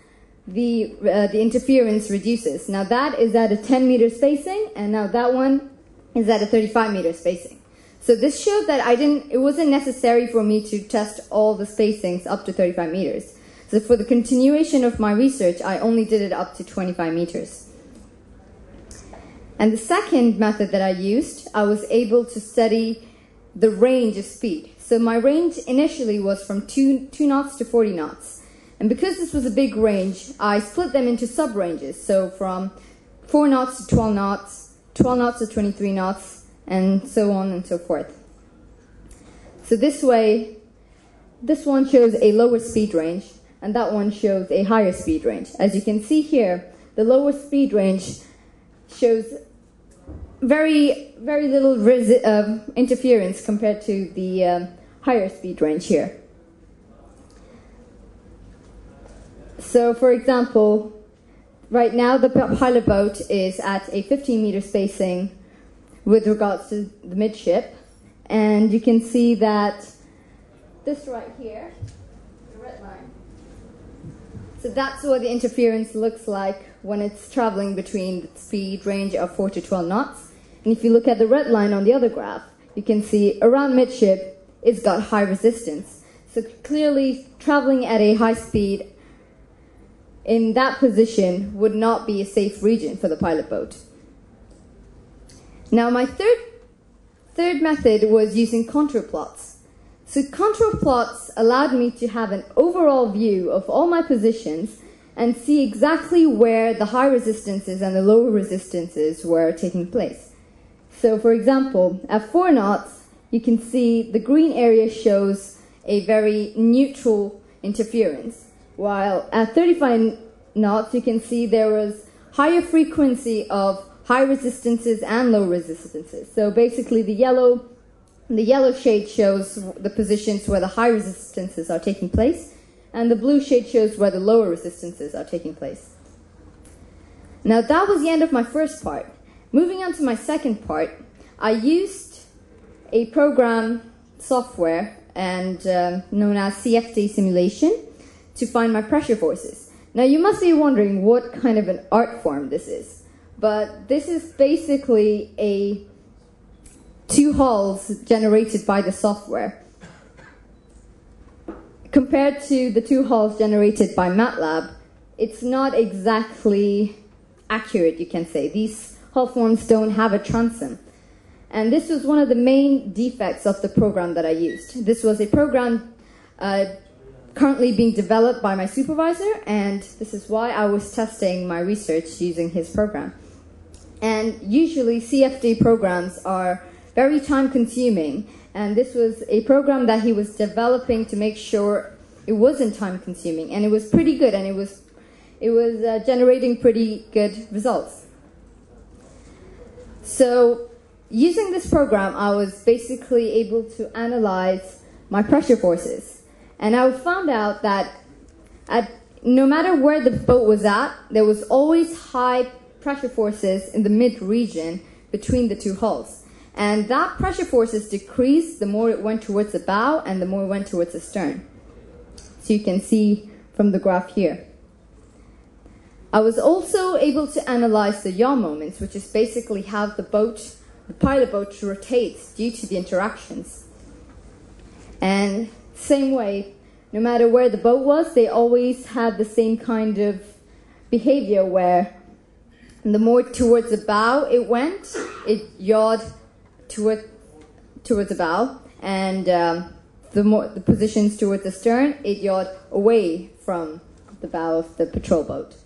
the interference reduces. Now that is at a 10-meter spacing, and now that one is at a 35-meter spacing. So this showed that it wasn't necessary for me to test all the spacings up to 35 meters. So for the continuation of my research, I only did it up to 25 meters. And the second method that I used, I was able to study the range of speed. So my range initially was from 2 knots to 40 knots. And because this was a big range, I split them into sub-ranges. So from 4 knots to 12 knots, 12 knots to 23 knots, and so on and so forth. So this way, this one shows a lower speed range, and that one shows a higher speed range. As you can see here, the lower speed range shows very little interference compared to the higher speed range here. So, for example, right now the pilot boat is at a 15-meter spacing with regards to the midship, and you can see that this right here, the red line, so that's what the interference looks like when it's traveling between the speed range of 4 to 12 knots. And if you look at the red line on the other graph, you can see around midship, it's got high resistance. So clearly, traveling at a high speed in that position would not be a safe region for the pilot boat. Now, my third method was using contour plots. So contour plots allowed me to have an overall view of all my positions and see exactly where the high resistances and the low resistances were taking place. So for example, at 4 knots, you can see the green area shows a very neutral interference, while at 35 knots, you can see there was higher frequency of high resistances and low resistances. So basically the yellow shade shows the positions where the high resistances are taking place, and the blue shade shows where the lower resistances are taking place. Now that was the end of my first part. Moving on to my second part, I used a program software and known as CFD simulation to find my pressure forces. Now you must be wondering what kind of an art form this is, but this is basically a 2 hulls generated by the software. Compared to the 2 hulls generated by MATLAB, it's not exactly accurate, you can say. These hull forms don't have a transom. And this was one of the main defects of the program that I used. This was a program currently being developed by my supervisor, and this is why I was testing my research using his program. And usually CFD programs are very time-consuming, and this was a program that he was developing to make sure it wasn't time-consuming, and it was pretty good, and it was generating pretty good results. So using this program, I was basically able to analyze my pressure forces, and I found out that no matter where the boat was at, there was always high pressure forces in the mid-region between the 2 hulls. And that pressure forces decreased the more it went towards the bow and the more it went towards the stern. So you can see from the graph here. I was also able to analyze the yaw moments, which is basically how the pilot boat rotates due to the interactions. And same way, no matter where the boat was, they always had the same kind of behavior where the more towards the bow it went, it yawed towards the bow, and the positions towards the stern, it yawed away from the bow of the patrol boat.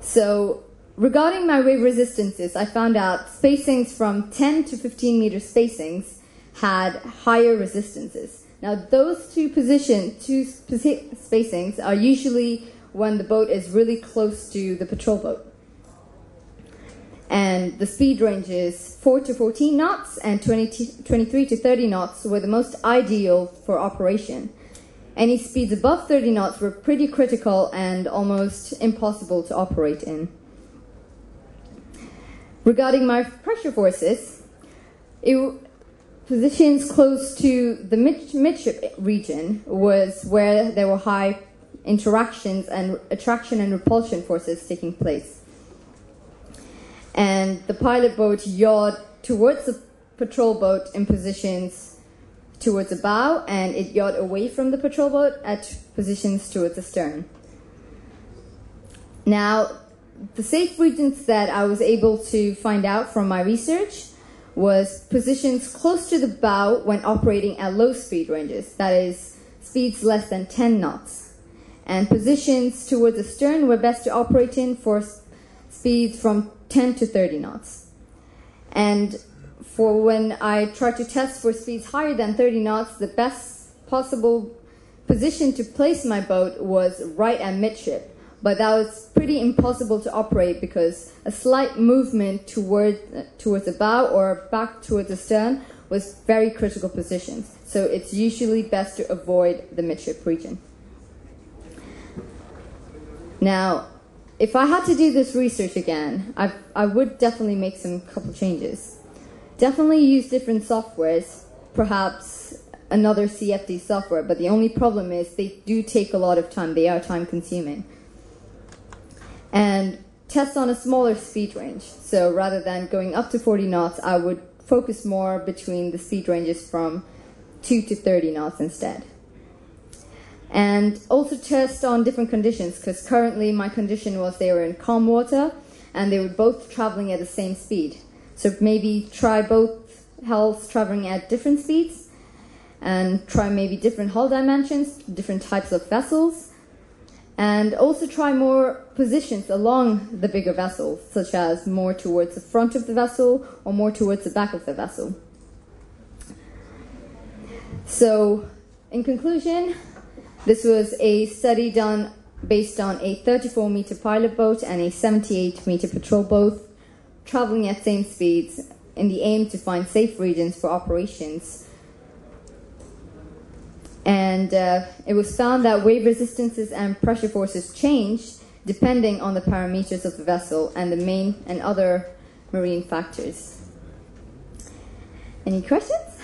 So regarding my wave resistances, I found out spacings from 10 to 15 meter spacings had higher resistances. Now those two spacings are usually when the boat is really close to the patrol boat. And the speed ranges 4 to 14 knots and 23 to 30 knots were the most ideal for operation. Any speeds above 30 knots were pretty critical and almost impossible to operate in. Regarding my pressure forces, positions close to the midship region was where there were high interactions and attraction and repulsion forces taking place. And the pilot boat yawed towards the patrol boat in positions towards the bow, and it yawed away from the patrol boat at positions towards the stern. Now, the safe regions that I was able to find out from my research was positions close to the bow when operating at low speed ranges, that is, speeds less than 10 knots. And positions towards the stern were best to operate in for speeds from 10 to 30 knots. And for when I tried to test for speeds higher than 30 knots, the best possible position to place my boat was right at midship. But that was pretty impossible to operate because a slight movement towards the bow or back towards the stern was very critical positions. So it's usually best to avoid the midship region. Now, if I had to do this research again, I would definitely make some couple changes. Definitely use different softwares, perhaps another CFD software, but the only problem is they do take a lot of time. They are time consuming. And test on a smaller speed range. So rather than going up to 40 knots, I would focus more between the speed ranges from 2 to 30 knots instead. And also test on different conditions, because currently my condition was they were in calm water and they were both traveling at the same speed. So maybe try both hulls traveling at different speeds and try maybe different hull dimensions, different types of vessels, and also try more positions along the bigger vessel, such as more towards the front of the vessel or more towards the back of the vessel. So, in conclusion, this was a study done based on a 34-meter pilot boat and a 78-meter patrol boat, traveling at same speeds in the aim to find safe regions for operations. And it was found that wave resistances and pressure forces changed depending on the parameters of the vessel and the main and other marine factors. Any questions?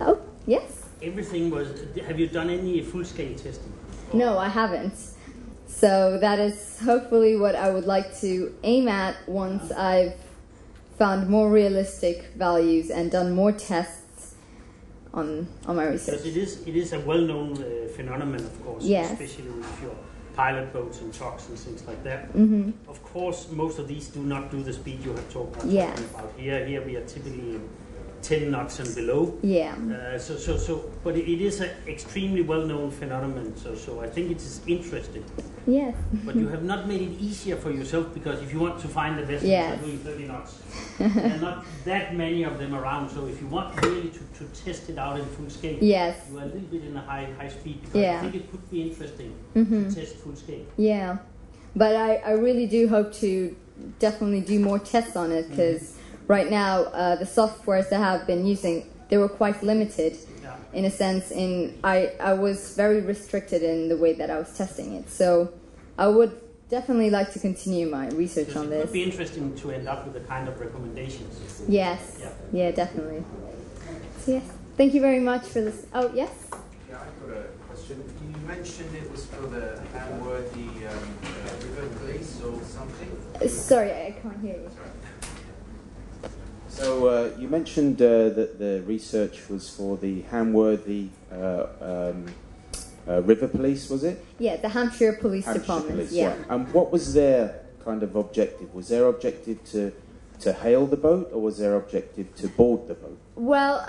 Oh, yes? Everything was... Have you done any full-scale testing? No, I haven't. So that is hopefully what I would like to aim at once I've found more realistic values and done more tests on my research. Because it is a well-known phenomenon, of course, yes. Especially with your pilot boats and tugs and things like that. Mm-hmm. Of course, most of these do not do the speed you have talked yes. about here. Here we are typically 10 knots and below. Yeah. But it is an extremely well-known phenomenon. So I think it is interesting. Yes. But you have not made it easier for yourself, because if you want to find the vessels yes. that are doing 30 knots, there are not that many of them around. So if you want really to test it out in full scale, yes. you are a little bit in a high speed. Because yeah. I think it could be interesting mm-hmm. to test full scale. Yeah. But I really do hope to definitely do more tests on it, because mm-hmm. right now the softwares that I have been using, they were quite limited. Yeah. In a sense, I was very restricted in the way that I was testing it. So I would definitely like to continue my research on this. It would be interesting to end up with the kind of recommendations. Yes. Yeah, yeah, definitely. So yes, thank you very much for this. Oh, yes? Yeah, I've got a question. You mentioned it was for the Hamworthy River Police or something? Sorry, I can't hear you. So you mentioned that the research was for the Hamworthy River Police, was it? Yeah, the Hampshire Police Department. Police, yeah. And what was their kind of objective? Was their objective to hail the boat, or was their objective to board the boat? Well,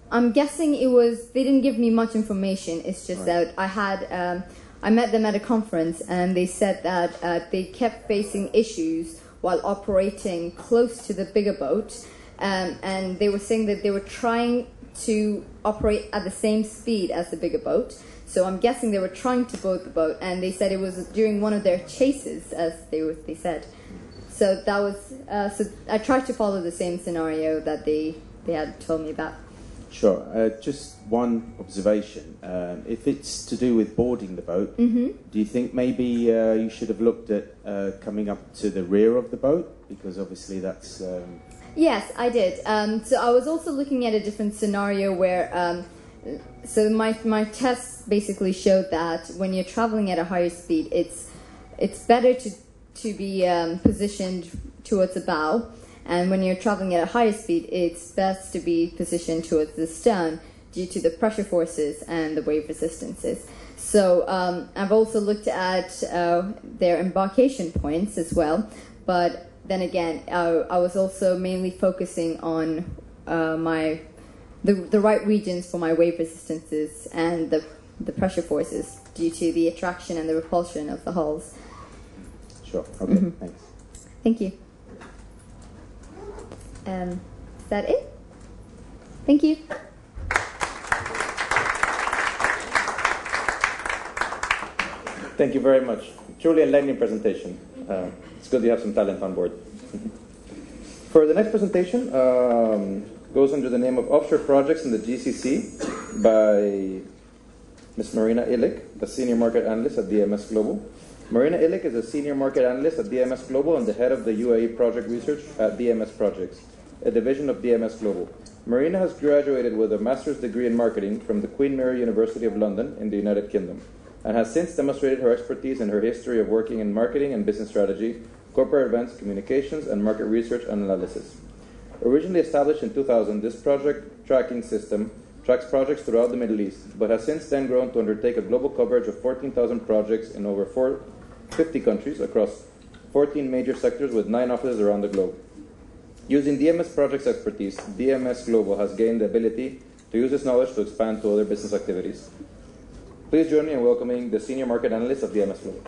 I'm guessing it was. They didn't give me much information. It's just right. that I met them at a conference, and they said that they kept facing issues while operating close to the bigger boat, and they were saying that they were trying to operate at the same speed as the bigger boat. So I'm guessing they were trying to board the boat, and they said it was during one of their chases, as they said. So that was so I tried to follow the same scenario that they had told me about. Sure. Just one observation. If it's to do with boarding the boat, mm-hmm. do you think maybe you should have looked at coming up to the rear of the boat? Because obviously that's... Yes, I did. So I was also looking at a different scenario where... so my tests basically showed that when you're traveling at a higher speed, it's better to be positioned towards the bow. And when you're traveling at a higher speed, it's best to be positioned towards the stern due to the pressure forces and the wave resistances. So I've also looked at their embarkation points as well. But then again, I was also mainly focusing on the right regions for my wave resistances and the pressure forces due to the attraction and the repulsion of the hulls. Sure. Okay. Mm-hmm. Thanks. Thank you. Is that it? Thank you. Thank you very much. Truly enlightening presentation. It's good you have some talent on board. For the next presentation, goes under the name of Offshore Projects in the GCC by Ms. Marina Illich, the Senior Market Analyst at DMS Global. Marina Illich is a Senior Market Analyst at DMS Global and the head of the UAE Project Research at DMS Projects, a division of DMS Global. Marina has graduated with a master's degree in marketing from the Queen Mary University of London in the United Kingdom, and has since demonstrated her expertise in her history of working in marketing and business strategy, corporate events, communications, and market research and analysis. Originally established in 2000, this project tracking system tracks projects throughout the Middle East, but has since then grown to undertake a global coverage of 14,000 projects in over 50 countries across 14 major sectors with 9 offices around the globe. Using DMS Project's expertise, DMS Global has gained the ability to use this knowledge to expand to other business activities. Please join me in welcoming the Senior Market Analyst of DMS Global.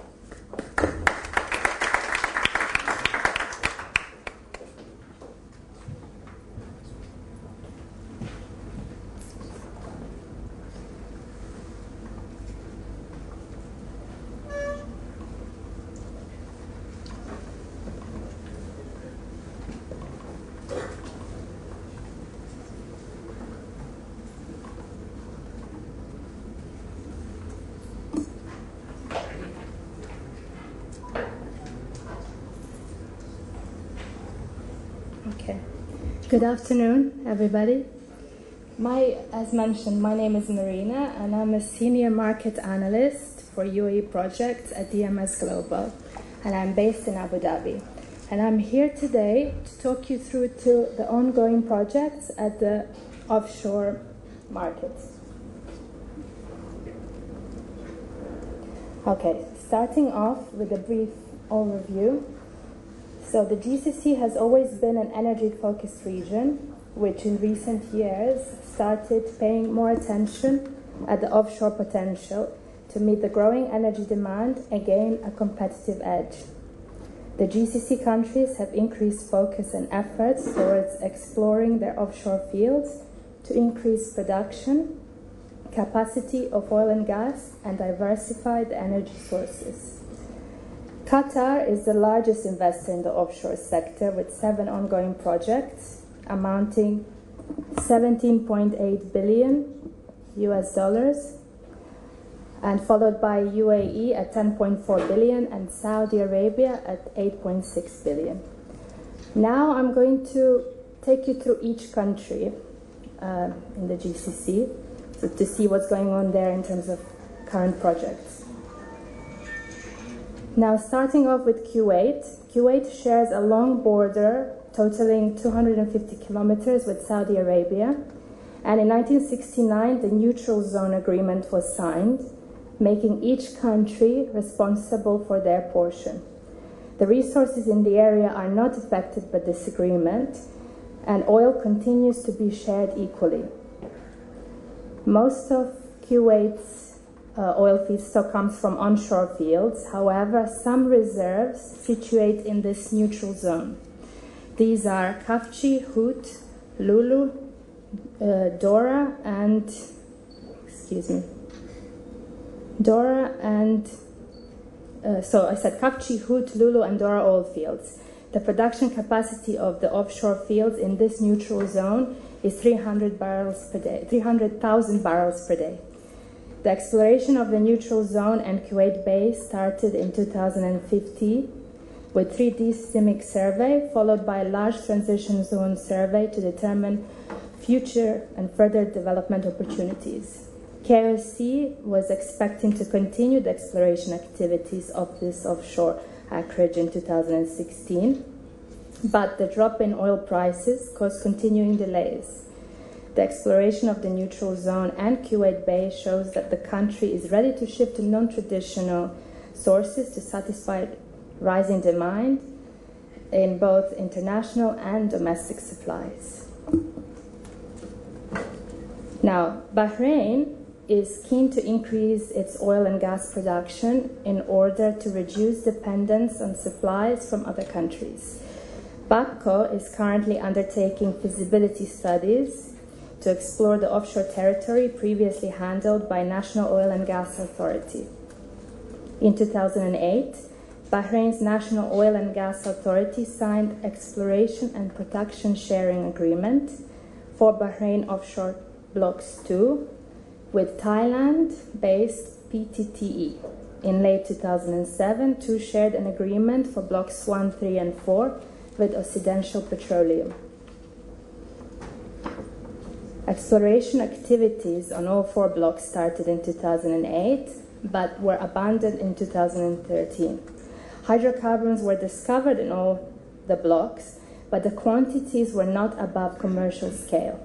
Good afternoon, everybody. As mentioned, my name is Marina, and I'm a Senior Market Analyst for UAE projects at DMS Global, and I'm based in Abu Dhabi. And I'm here today to talk you through the ongoing projects at the offshore markets. Okay, starting off with a brief overview. So the GCC has always been an energy-focused region, which in recent years started paying more attention at the offshore potential to meet the growing energy demand and gain a competitive edge. The GCC countries have increased focus and efforts towards exploring their offshore fields to increase production, capacity of oil and gas, and diversify the energy sources. Qatar is the largest investor in the offshore sector with 7 ongoing projects amounting $17.8 billion US, and followed by UAE at $10.4 billion and Saudi Arabia at $8.6 billion. Now I'm going to take you through each country in the GCC to see what's going on there in terms of current projects. Now, starting off with Kuwait. Kuwait shares a long border totaling 250 kilometers with Saudi Arabia. And in 1969, the Neutral Zone Agreement was signed, making each country responsible for their portion. The resources in the area are not affected by this agreement, and oil continues to be shared equally. Most of Kuwait's oil feedstock comes from onshore fields. However, some reserves situate in this neutral zone. These are Kafchi, Hut, Lulu, Dora, and Kafchi, Hut, Lulu, and Dora oil fields. The production capacity of the offshore fields in this neutral zone is 300,000 barrels per day. The exploration of the neutral zone and Kuwait Bay started in 2015 with 3D seismic survey, followed by a large transition zone survey to determine future and further development opportunities. KOC was expecting to continue the exploration activities of this offshore acreage in 2016, but the drop in oil prices caused continuing delays. The exploration of the neutral zone and Kuwait Bay shows that the country is ready to shift to non-traditional sources to satisfy rising demand in both international and domestic supplies. Now, Bahrain is keen to increase its oil and gas production in order to reduce dependence on supplies from other countries. BAPCO is currently undertaking feasibility studies to explore the offshore territory previously handled by National Oil and Gas Authority. In 2008, Bahrain's National Oil and Gas Authority signed Exploration and Production Sharing Agreement for Bahrain Offshore Blocks 2 with Thailand-based PTTE. In late 2007, two shared an agreement for Blocks 1, 3, and 4 with Occidental Petroleum. Exploration activities on all 4 blocks started in 2008, but were abandoned in 2013. Hydrocarbons were discovered in all the blocks, but the quantities were not above commercial scale.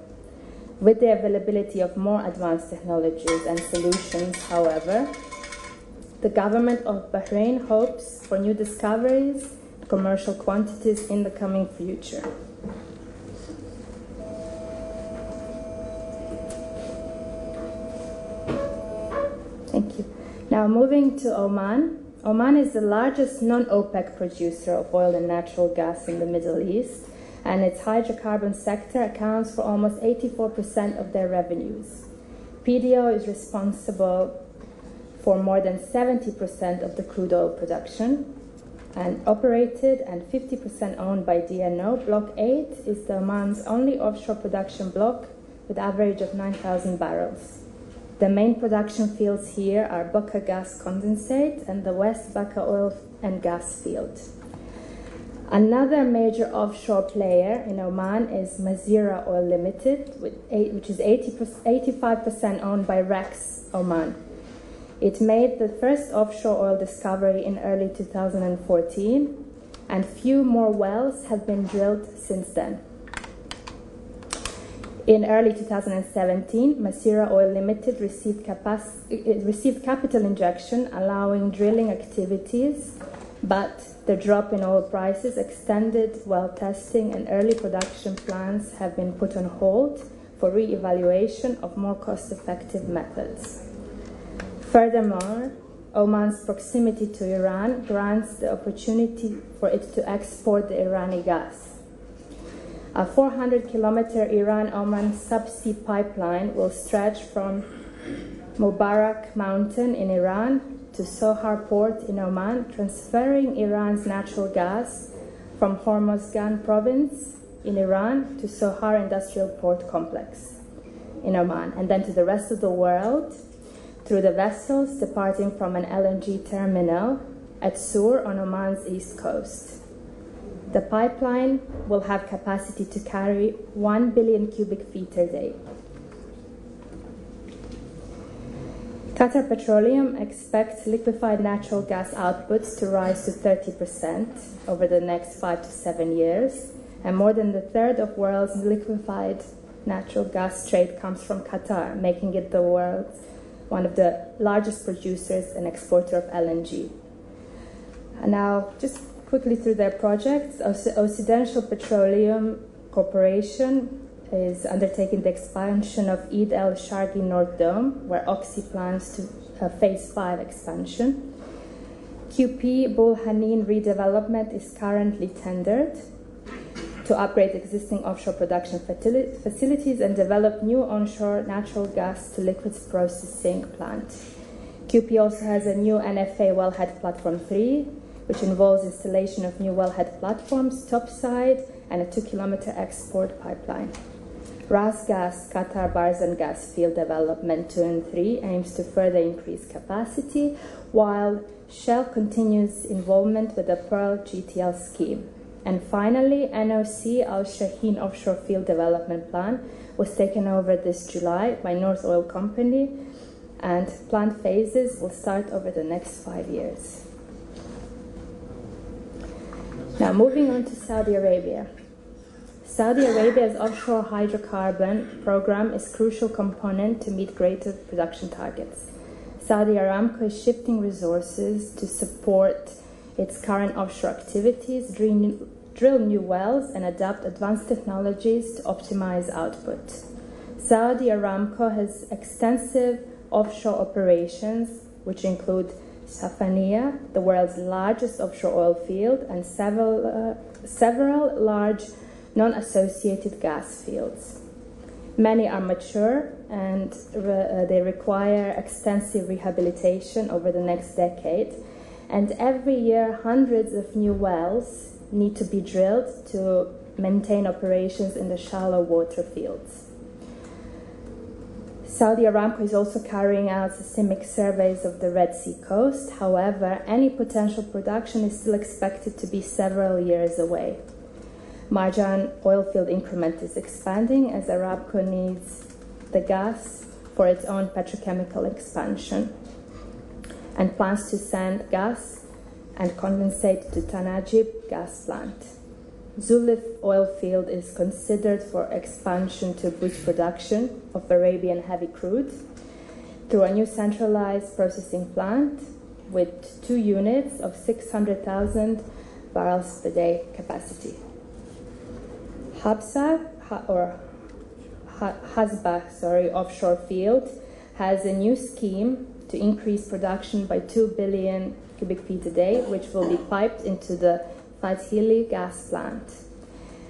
With the availability of more advanced technologies and solutions, however, the government of Bahrain hopes for new discoveries, commercial quantities in the coming future. Thank you. Now moving to Oman. Oman is the largest non-OPEC producer of oil and natural gas in the Middle East, and its hydrocarbon sector accounts for almost 84% of their revenues. PDO is responsible for more than 70% of the crude oil production, and operated and 50% owned by DNO. Block 8 is the Oman's only offshore production block with average of 9,000 barrels. The main production fields here are Bucca gas condensate and the West Bucca oil and gas field. Another major offshore player in Oman is Mazira Oil Limited, which is 85% owned by Rex Oman. It made the first offshore oil discovery in early 2014, and few more wells have been drilled since then. In early 2017, Mazira Oil Limited received capital injection, allowing drilling activities, but the drop in oil prices extended well testing, and early production plans have been put on hold for re-evaluation of more cost-effective methods. Furthermore, Oman's proximity to Iran grants the opportunity for it to export the Irani gas. A 400-kilometer Iran-Oman subsea pipeline will stretch from Mubarak Mountain in Iran to Sohar Port in Oman, transferring Iran's natural gas from Hormozgan province in Iran to Sohar Industrial Port Complex in Oman, and then to the rest of the world through the vessels departing from an LNG terminal at Sur on Oman's east coast. The pipeline will have capacity to carry 1 billion cubic feet a day. Qatar Petroleum expects liquefied natural gas outputs to rise to 30% over the next 5 to 7 years, and more than a third of world's liquefied natural gas trade comes from Qatar, making it the world's one of the largest producers and exporter of LNG. And now, just quickly through their projects, Occidental Petroleum Corporation is undertaking the expansion of Eid El Shargi North Dome, where Oxy plans to phase 5 expansion. QP Bul Hanine redevelopment is currently tendered to upgrade existing offshore production facilities and develop new onshore natural gas to liquids processing plant. QP also has a new NFA wellhead platform 3, which involves installation of new wellhead platforms, topside, and a 2-kilometer export pipeline. Ras Gas Qatar Barzan gas field development 2 and 3 aims to further increase capacity, while Shell continues involvement with the Pearl GTL scheme. And finally, NOC Al Shaheen offshore field development plan was taken over this July by North Oil Company, and plant phases will start over the next 5 years. Now, moving on to Saudi Arabia. Saudi Arabia's offshore hydrocarbon program is a crucial component to meet greater production targets. Saudi Aramco is shifting resources to support its current offshore activities, drill new wells, and adopt advanced technologies to optimize output. Saudi Aramco has extensive offshore operations, which include Safaniya, the world's largest offshore oil field, and several large non-associated gas fields. Many are mature, and they require extensive rehabilitation over the next decade. And every year, hundreds of new wells need to be drilled to maintain operations in the shallow water fields. Saudi Aramco is also carrying out seismic surveys of the Red Sea coast. However, any potential production is still expected to be several years away. Marjan oil field increment is expanding as Aramco needs the gas for its own petrochemical expansion and plans to send gas and condensate to Tanajib gas plant. Zuluf oil field is considered for expansion to boost production of Arabian heavy crude through a new centralized processing plant with 2 units of 600,000 barrels per day capacity. Hasba offshore field has a new scheme to increase production by 2 billion cubic feet a day, which will be piped into the Fathili gas plant.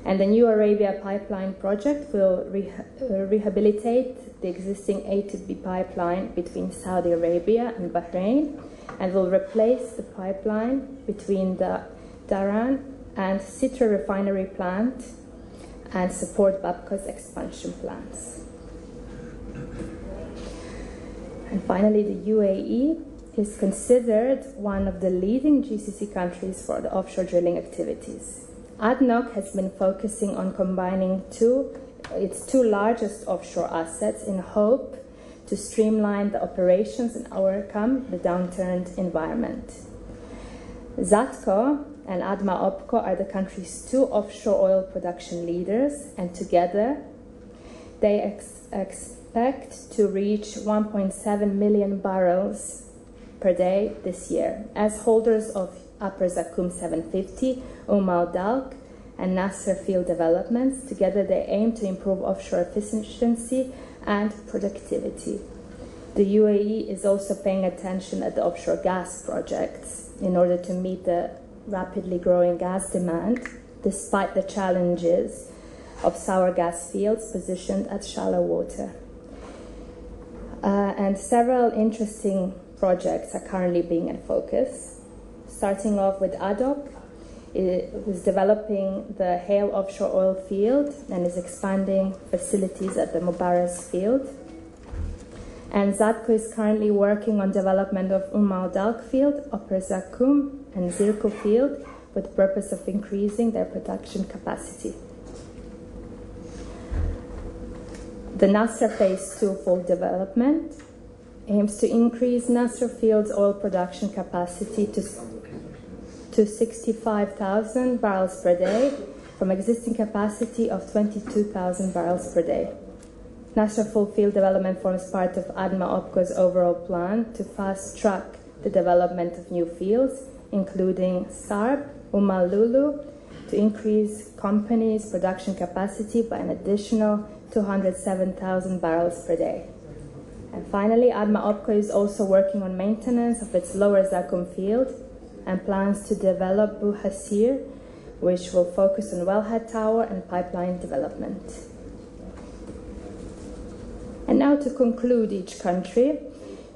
And the new Arabia pipeline project will rehabilitate the existing A to B pipeline between Saudi Arabia and Bahrain, and will replace the pipeline between the Dhahran and Sitra refinery plant and support Babco's expansion plans. And finally, the UAE is considered one of the leading GCC countries for the offshore drilling activities. ADNOC has been focusing on combining its two largest offshore assets in hope to streamline the operations and overcome the downturned environment. ZATCO and ADMA OPCO are the country's 2 offshore oil production leaders, and together they expect to reach 1.7 million barrels per day this year. As holders of Upper Zakum 750, Al Dalq, and Nasser field developments, together they aim to improve offshore efficiency and productivity. The UAE is also paying attention at the offshore gas projects in order to meet the rapidly growing gas demand, despite the challenges of sour gas fields positioned at shallow water. And several interesting projects are currently being in focus. Starting off with ADOC, it is developing the Hale offshore oil field and is expanding facilities at the Mubarak field. And ZATCO is currently working on development of Al Dalq field, Upper Zakum, and Zirko field with the purpose of increasing their production capacity. The Nasser Phase 2 full development aims to increase Nasser field's oil production capacity to 65,000 barrels per day from existing capacity of 22,000 barrels per day. Nasser full field development forms part of ADMA OPCO's overall plan to fast-track the development of new fields, including Sarb, Lulu, to increase company's production capacity by an additional 207,000 barrels per day. And finally, ADMA OPCO is also working on maintenance of its Lower Zakum field and plans to develop Bu Hasir, which will focus on wellhead tower and pipeline development. And now to conclude each country,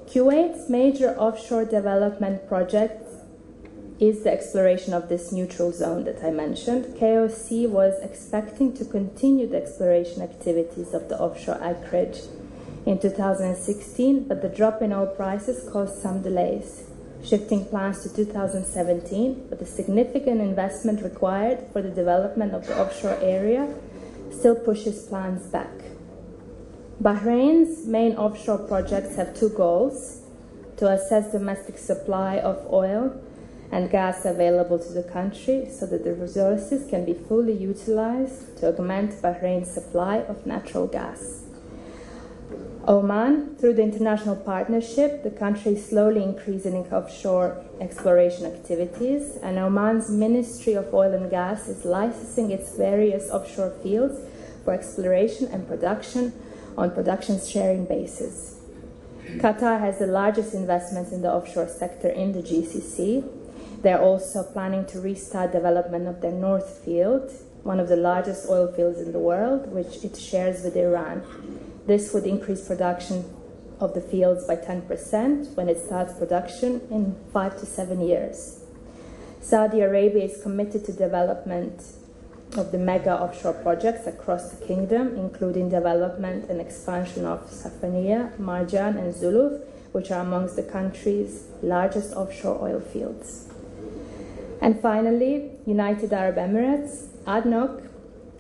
Kuwait's major offshore development project is the exploration of this neutral zone that I mentioned. KOC was expecting to continue the exploration activities of the offshore acreage in 2016, but the drop in oil prices caused some delays, shifting plans to 2017, but the significant investment required for the development of the offshore area still pushes plans back. Bahrain's main offshore projects have 2 goals: to assess domestic supply of oil and gas available to the country so that the resources can be fully utilized to augment Bahrain's supply of natural gas. Oman, through the international partnership, the country is slowly increasing offshore exploration activities, and Oman's Ministry of Oil and Gas is licensing its various offshore fields for exploration and production on production sharing basis. Qatar has the largest investments in the offshore sector in the GCC. They're also planning to restart development of their North Field, one of the largest oil fields in the world, which it shares with Iran. This would increase production of the fields by 10% when it starts production in 5 to 7 years. Saudi Arabia is committed to development of the mega offshore projects across the kingdom, including development and expansion of Safaniya, Marjan, and Zuluf, which are amongst the country's largest offshore oil fields. And finally, United Arab Emirates, ADNOC,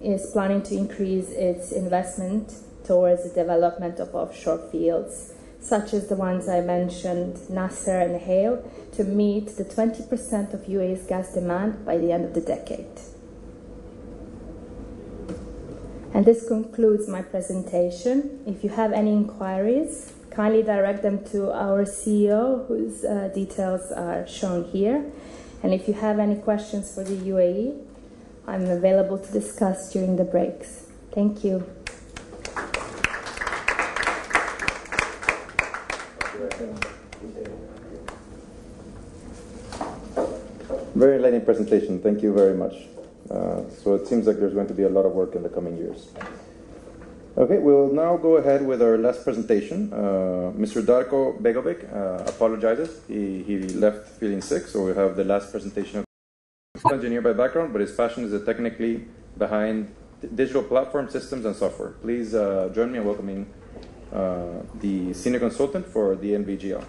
is planning to increase its investment towards the development of offshore fields, such as the ones I mentioned, Nasser and Hale, to meet the 20% of UAE's gas demand by the end of the decade. And this concludes my presentation. If you have any inquiries, kindly direct them to our CEO, whose details are shown here. And if you have any questions for the UAE, I'm available to discuss during the breaks. Thank you. Very enlightening presentation. Thank you very much. So it seems like there's going to be a lot of work in the coming years. Okay, we'll now go ahead with our last presentation. Mr. Darko Begovic apologizes. He left feeling sick, so we have the last presentation. He's an engineer by background, but his passion is technically behind digital platform systems and software. Please join me in welcoming the senior consultant for the NVGL.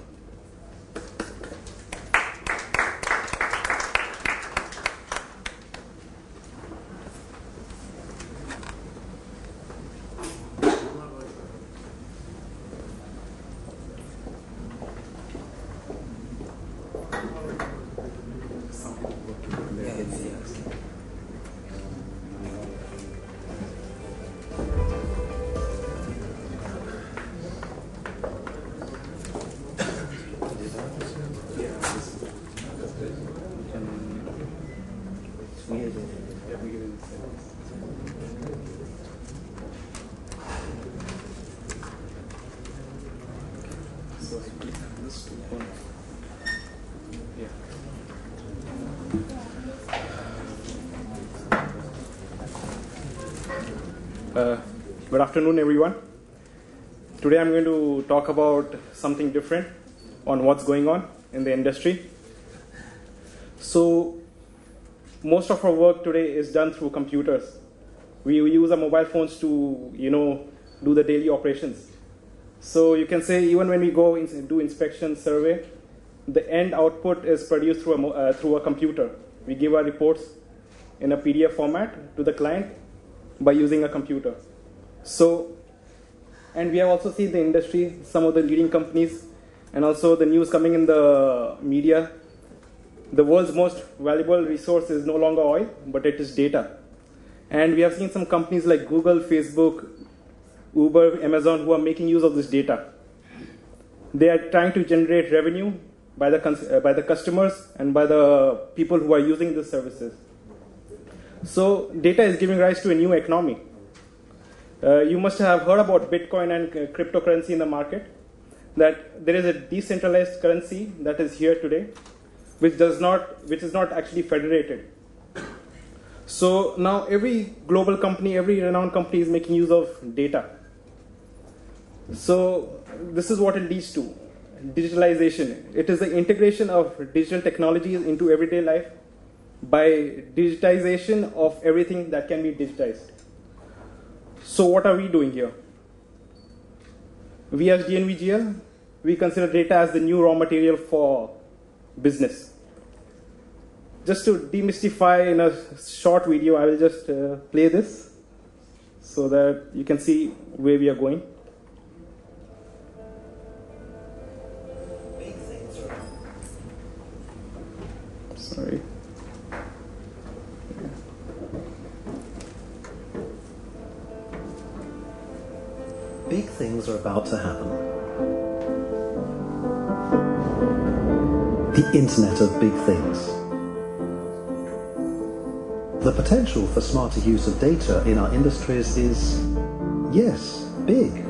Good afternoon, everyone. Today I'm going to talk about something different on what's going on in the industry. So most of our work today is done through computers. We use our mobile phones to, do the daily operations. So you can say even when we go do inspection survey, the end output is produced through a computer. We give our reports in a PDF format to the client by using a computer. So, and we have also seen the industry, some of the leading companies, and also the news coming in the media. The world's most valuable resource is no longer oil, but it is data. And we have seen some companies like Google, Facebook, Uber, Amazon who are making use of this data. They are trying to generate revenue by the customers and by the people who are using the services. So data is giving rise to a new economy. You must have heard about Bitcoin and cryptocurrency in the market, that there is a decentralized currency that is here today, which is not actually federated. So now every global company, every renowned company is making use of data. So this is what it leads to, digitalization. It is the integration of digital technologies into everyday life by digitization of everything that can be digitized. So what are we doing here? We as DNVGL, we consider data as the new raw material for business. Just to demystify in a short video, I will just play this so that you can see where we are going. Sorry. Big things are about to happen. The Internet of Big Things. The potential for smarter use of data in our industries is, yes, big.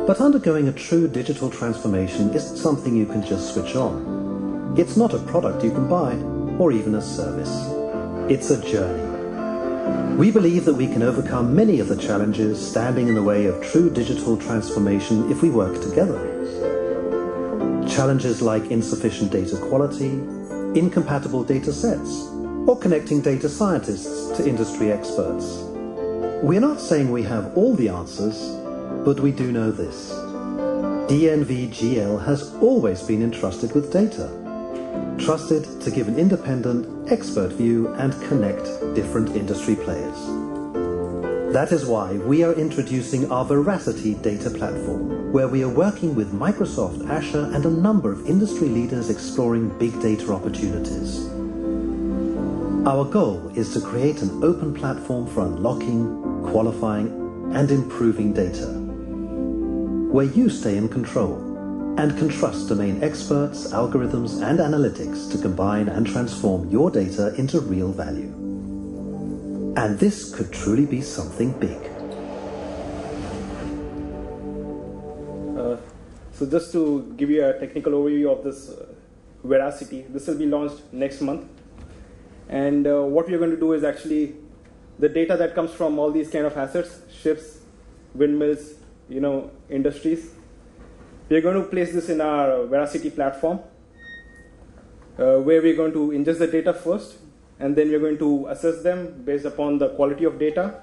But undergoing a true digital transformation isn't something you can just switch on. It's not a product you can buy, or even a service. It's a journey. We believe that we can overcome many of the challenges standing in the way of true digital transformation if we work together. Challenges like insufficient data quality, incompatible data sets, or connecting data scientists to industry experts. We're not saying we have all the answers, but we do know this. DNVGL has always been entrusted with data. Trusted to give an independent, expert view and connect different industry players. That is why we are introducing our Veracity data platform, where we are working with Microsoft Azure and a number of industry leaders exploring big data opportunities. Our goal is to create an open platform for unlocking, qualifying, and improving data, where you stay in control and can trust domain experts, algorithms, and analytics to combine and transform your data into real value. And this could truly be something big. So just to give you a technical overview of this Veracity, this will be launched next month. And what we're going to do is actually the data that comes from all these kind of assets, ships, windmills, industries. We're going to place this in our Veracity platform, where we're going to ingest the data first, and then we're going to assess them based upon the quality of data,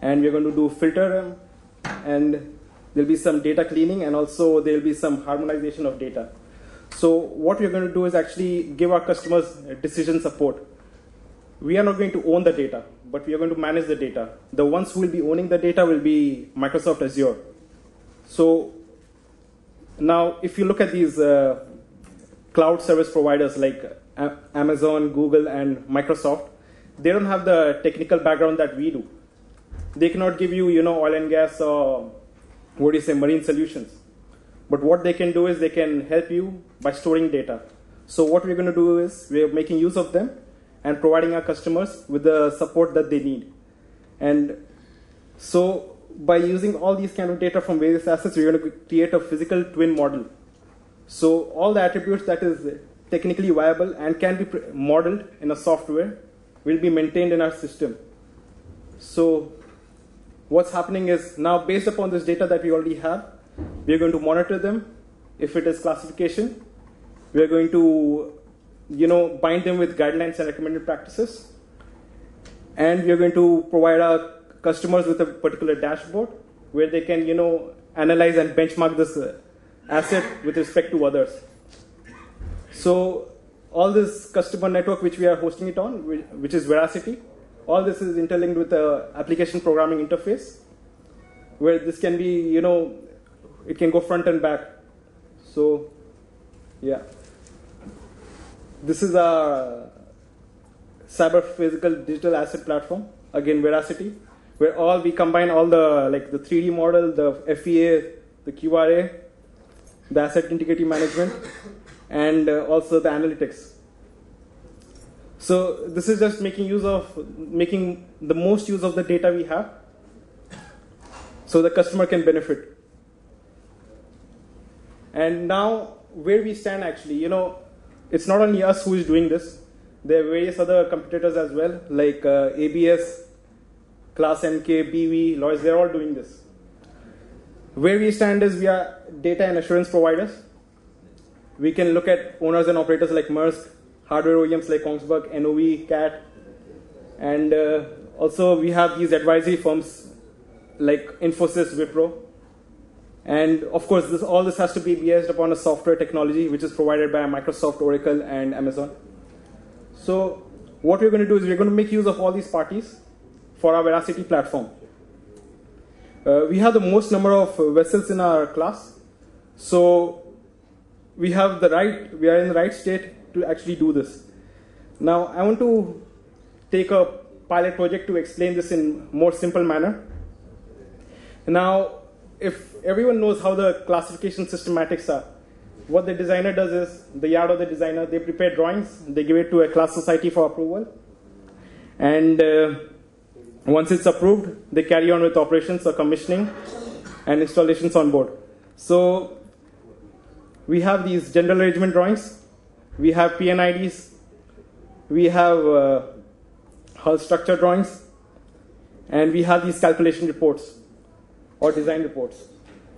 and we're going to do filter them, and there'll be some data cleaning, and also there'll be some harmonization of data. So what we're going to do is actually give our customers decision support. We are not going to own the data, but we are going to manage the data. The ones who will be owning the data will be Microsoft Azure. So now, if you look at these cloud service providers like Amazon, Google, and Microsoft, they don't have the technical background that we do. They cannot give you, oil and gas or marine solutions. But what they can do is they can help you by storing data. So what we're going to do is we're making use of them and providing our customers with the support that they need. And so by using all these kind of data from various assets, we're going to create a physical twin model. So all the attributes that is technically viable and can be modeled in a software will be maintained in our system. So what's happening is now, based upon this data that we already have, we're going to monitor them. If it is classification, we're going to bind them with guidelines and recommended practices. And we're going to provide our customers with a particular dashboard where they can, analyze and benchmark this asset with respect to others. So all this customer network which we are hosting it on, which is Veracity, all this is interlinked with the application programming interface, where this can be, it can go front and back. So, yeah. This is our cyber physical digital asset platform, again Veracity, where we combine all the the 3D model, the FEA, the QRA, the asset integrity management, and also the analytics. So this is just making the most use of the data we have, so the customer can benefit. And now where we stand actually, it's not only us who is doing this. There are various other competitors as well, like ABS, Class NK, BV, Lloyds, they're all doing this. Where we stand is we are data and assurance providers. We can look at owners and operators like Maersk, hardware OEMs like Kongsberg, NOV, CAT, and also we have these advisory firms like Infosys, Wipro. And of course, all this has to be based upon a software technology which is provided by Microsoft, Oracle, and Amazon. So what we're going to do is we're going to make use of all these parties for our Veracity platform. We have the most number of vessels in our class. So we are in the right state to actually do this. Now, I want to take a pilot project to explain this in more simple manner. Now, if everyone knows how the classification systematics are, what the designer does is, the yard of the designer, they prepare drawings, they give it to a class society for approval, and once it's approved, they carry on with operations or commissioning and installations on board. So we have these general arrangement drawings, we have PNIDs, we have hull structure drawings, and we have these calculation reports or design reports.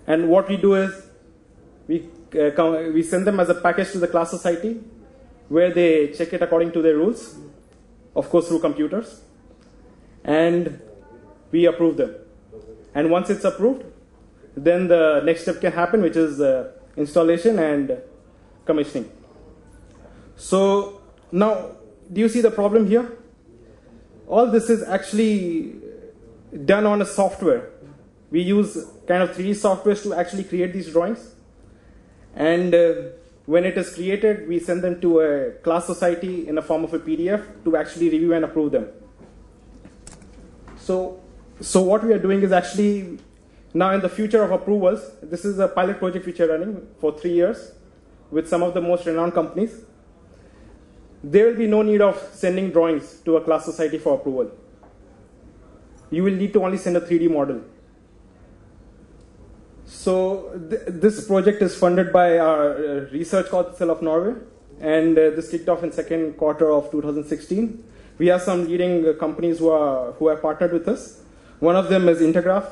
And what we do is we send them as a package to the class society, where they check it according to their rules, of course through computers, and we approve them. And once it's approved, then the next step can happen, which is installation and commissioning. So now, do you see the problem here? All this is actually done on a software. We use kind of 3D softwares to actually create these drawings. And when it is created, we send them to a class society in the form of a PDF to actually review and approve them. So what we are doing is actually, now in the future of approvals, this is a pilot project which we are running for 3 years with some of the most renowned companies. There will be no need of sending drawings to a class society for approval. You will need to only send a 3D model. So this project is funded by our Research Council of Norway, and this kicked off in second quarter of 2016. We have some leading companies who have partnered with us. One of them is Intergraph.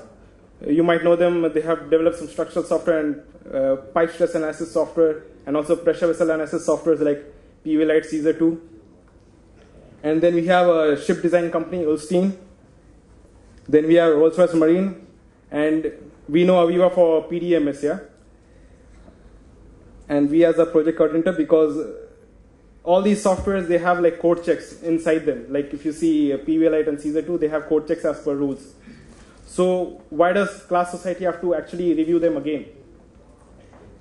You might know them. They have developed some structural software and pipe stress analysis software, and also pressure vessel analysis softwares like PV-Lite, Caesar 2. And then we have a ship design company, Ulstein. Then we have Rolls-Royce Marine, and we know Aviva for PDMS, yeah? And we as a project coordinator, because all these softwares, they have like code checks inside them. Like if you see PV-Lite and Caesar 2, they have code checks as per rules. So why does class society have to actually review them again?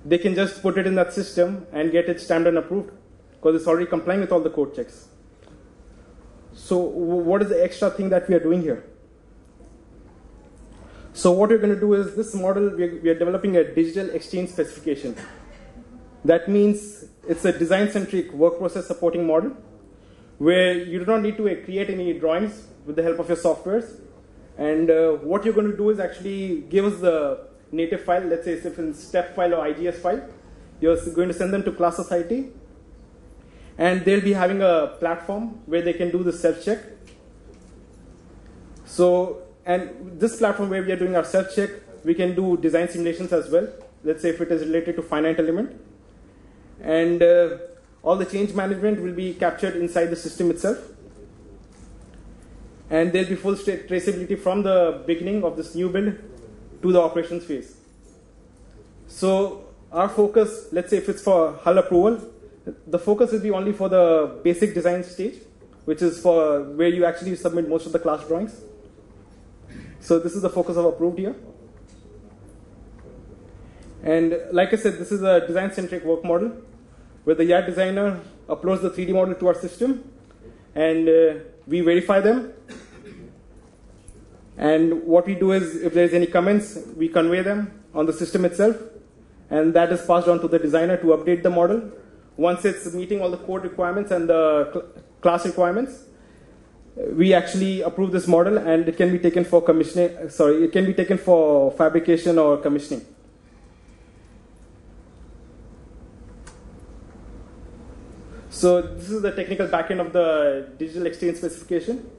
They can just put it in that system and get it stamped and approved, because it's already complying with all the code checks. So what is the extra thing that we are doing here? So what we're going to do is, this model, we are developing a digital exchange specification. That means it's a design-centric work process supporting model, where you do not need to create any drawings with the help of your softwares. And what you're going to do is actually give us the native file, let's say if it's step file or IGS file. You're going to send them to class society, and they'll be having a platform where they can do the self-check. So, and this platform where we are doing our self-check, we can do design simulations as well. Let's say if it is related to finite element. And all the change management will be captured inside the system itself. And there'll be full traceability from the beginning of this new build to the operations phase. So our focus, let's say if it's for hull approval, the focus will be only for the basic design stage, which is for where you actually submit most of the class drawings. So this is the focus of approved here. And like I said, this is a design-centric work model where the yard designer uploads the 3D model to our system, and we verify them. And what we do is, if there's any comments, we convey them on the system itself, and that is passed on to the designer to update the model. Once it's meeting all the code requirements and the class requirements, we actually approve this model, and it can be taken for commissioning. It can be taken for fabrication or commissioning. So this is the technical backend of the digital exchange specification.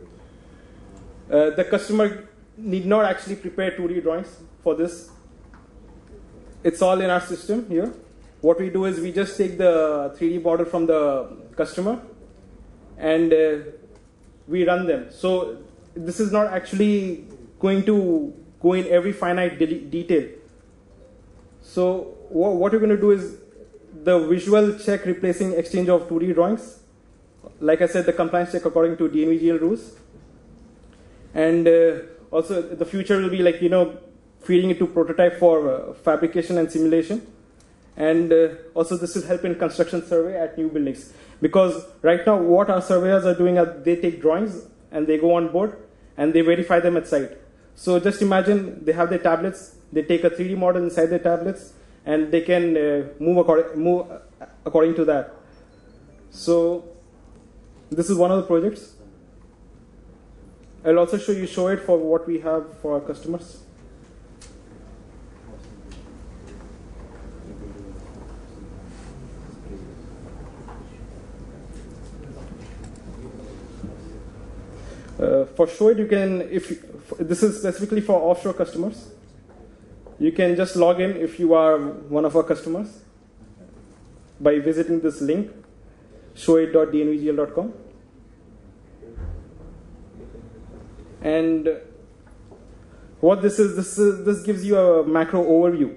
The customer need not actually prepare 2D drawings for this. It's all in our system here. What we do is we just take the 3D model from the customer and we run them. So this is not actually going to go in every finite detail. So what we're going to do is the visual check replacing exchange of 2D drawings. Like I said, the compliance check according to DNVGL rules. And also the future will be like, feeding it to prototype for fabrication and simulation. And also this will help in construction survey at new buildings. Because right now what our surveyors are doing is they take drawings and they go on board and they verify them at site. So just imagine they have their tablets, they take a 3D model inside their tablets, and they can move according to that. So this is one of the projects. I'll also show it for what we have for our customers. For show it, you can, this is specifically for offshore customers. You can just log in if you are one of our customers by visiting this link, showit.dnvgl.com. And what this is, gives you a macro overview.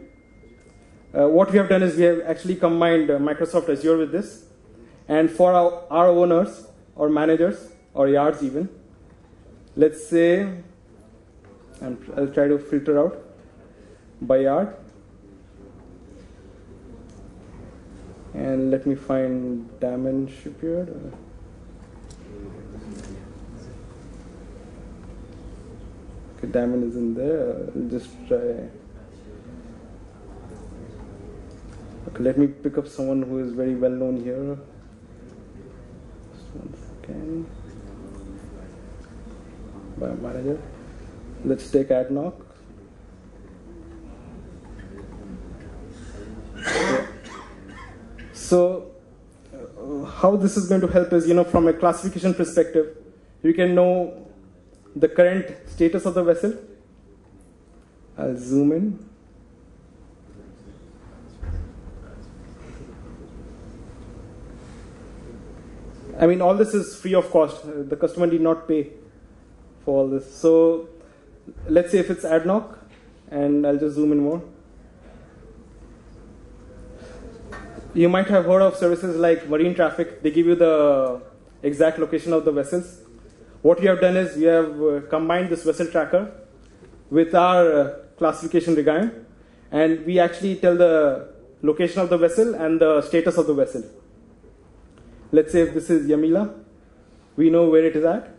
What we have done is we have actually combined Microsoft Azure with this. And for our owners or managers or yards even, let's say and I'll try to filter out by yard. And let me find Daman Shipyard. Okay, Daman is in there. I'll just try. Okay, let me pick up someone who is very well known here. Just one second. By manager. Let's take ADNOC. So, how this is going to help is, from a classification perspective, you can know the current status of the vessel. I'll zoom in. I mean, all this is free of cost. The customer did not pay for all this. So, let's say if it's ADNOC, and I'll just zoom in more. You might have heard of services like Marine Traffic. They give you the exact location of the vessels. What we have done is we have combined this vessel tracker with our classification regimen, and we actually tell the location of the vessel and the status of the vessel. Let's say if this is Yamila, we know where it is at.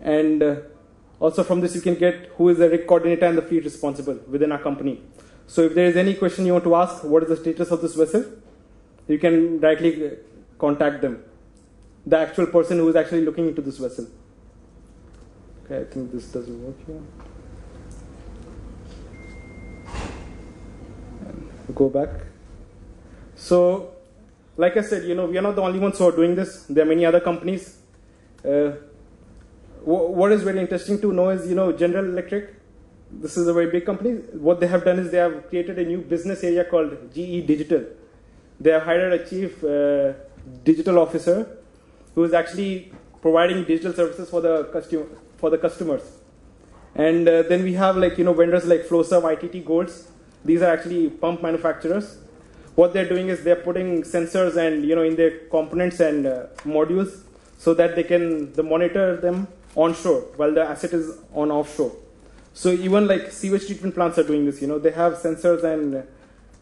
And also from this you can get who is the rig coordinator and the fleet responsible within our company. So if there is any question you want to ask, what is the status of this vessel, you can directly contact them, the actual person who is actually looking into this vessel. Okay, I think this doesn't work here. And go back. So, like I said, we are not the only ones who are doing this. There are many other companies. What is very interesting to know is, General Electric, this is a very big company. What they have done is they have created a new business area called GE Digital. They have hired a chief digital officer who is actually providing digital services for the customers. And then we have vendors like FlowServe, ITT, Golds. These are actually pump manufacturers. What they're doing is they're putting sensors and in their components and modules so that they can monitor them onshore while the asset is on offshore. So even sewage treatment plants are doing this. They have sensors and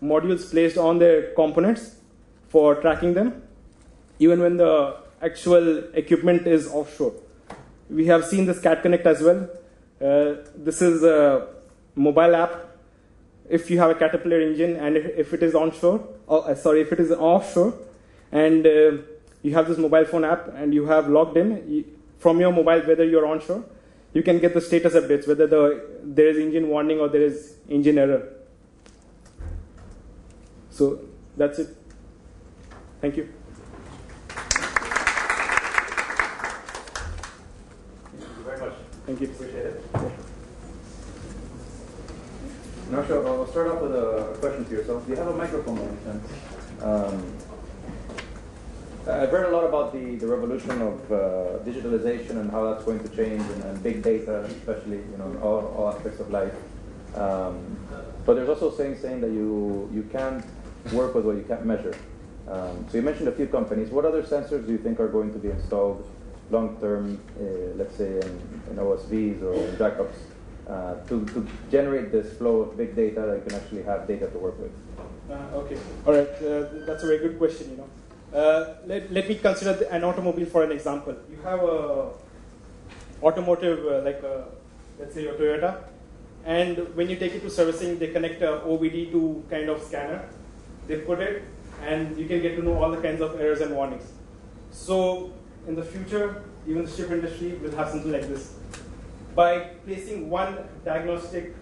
modules placed on their components for tracking them, even when the actual equipment is offshore. We have seen this Cat Connect as well. This is a mobile app. If you have a Caterpillar engine and if it is onshore, if it is offshore, and you have this mobile phone app and you have logged in from your mobile, whether you're onshore, you can get the status updates, whether there is engine warning or there is engine error. So that's it. Thank you. Thank you very much. Thank you. Appreciate it. Now, I'll start off with a question to yourself. Do you have a microphone by any chance? I've heard a lot about the revolution of digitalization and how that's going to change, and big data, especially, all aspects of life. But there's also saying that you can't work with what you can't measure. So you mentioned a few companies. What other sensors do you think are going to be installed long-term, let's say in OSVs or in jackups, to generate this flow of big data that you can actually have data to work with? Okay. All right. That's a very good question, Let me consider an automobile for an example. You have a automotive, let's say your Toyota, and when you take it to servicing, they connect a OBD2 kind of scanner. They put it, and you can get to know all the kinds of errors and warnings. So in the future, even the ship industry will have something like this. By placing one diagnostic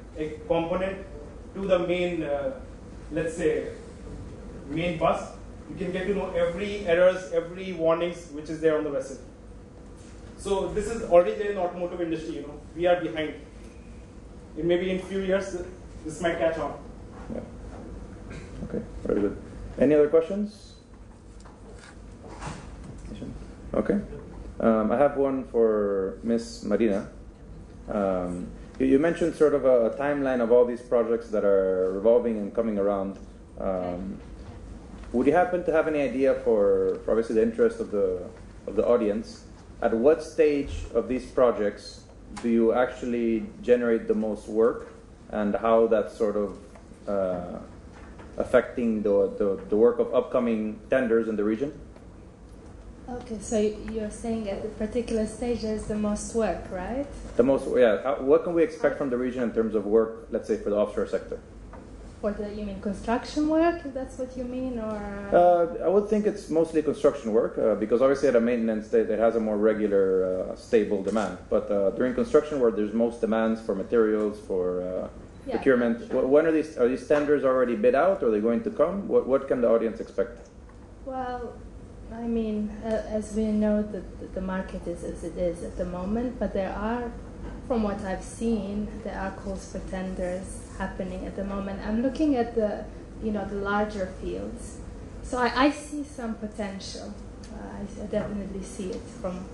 component to the main, let's say, main bus, you can get to know every errors, every warnings which is there on the vessel. So this is already there in the automotive industry. We are behind. Maybe in a few years, this might catch on. Yeah. Okay, very good. Any other questions? Okay. I have one for Ms. Marina. You mentioned sort of a timeline of all these projects that are revolving and coming around. Would you happen to have any idea for obviously the interest of the audience, at what stage of these projects do you actually generate the most work, and how that's sort of affecting the work of upcoming tenders in the region? Okay, so you're saying at the particular stage there's the most work, right? The most, yeah. What can we expect from the region in terms of work, let's say, for the offshore sector? For the, you mean construction work, if that's what you mean, or? I would think it's mostly construction work, because obviously at a maintenance state it has a more regular, stable demand. But during construction work, there's most demands for materials, for procurement. Sure. When are these tenders already bid out, or are they going to come? What can the audience expect? Well, I mean, as we know, the market is as it is at the moment, but there are, from what I've seen, there are calls for tenders happening at the moment. I'm looking at the larger fields, so I see some potential. I definitely see it from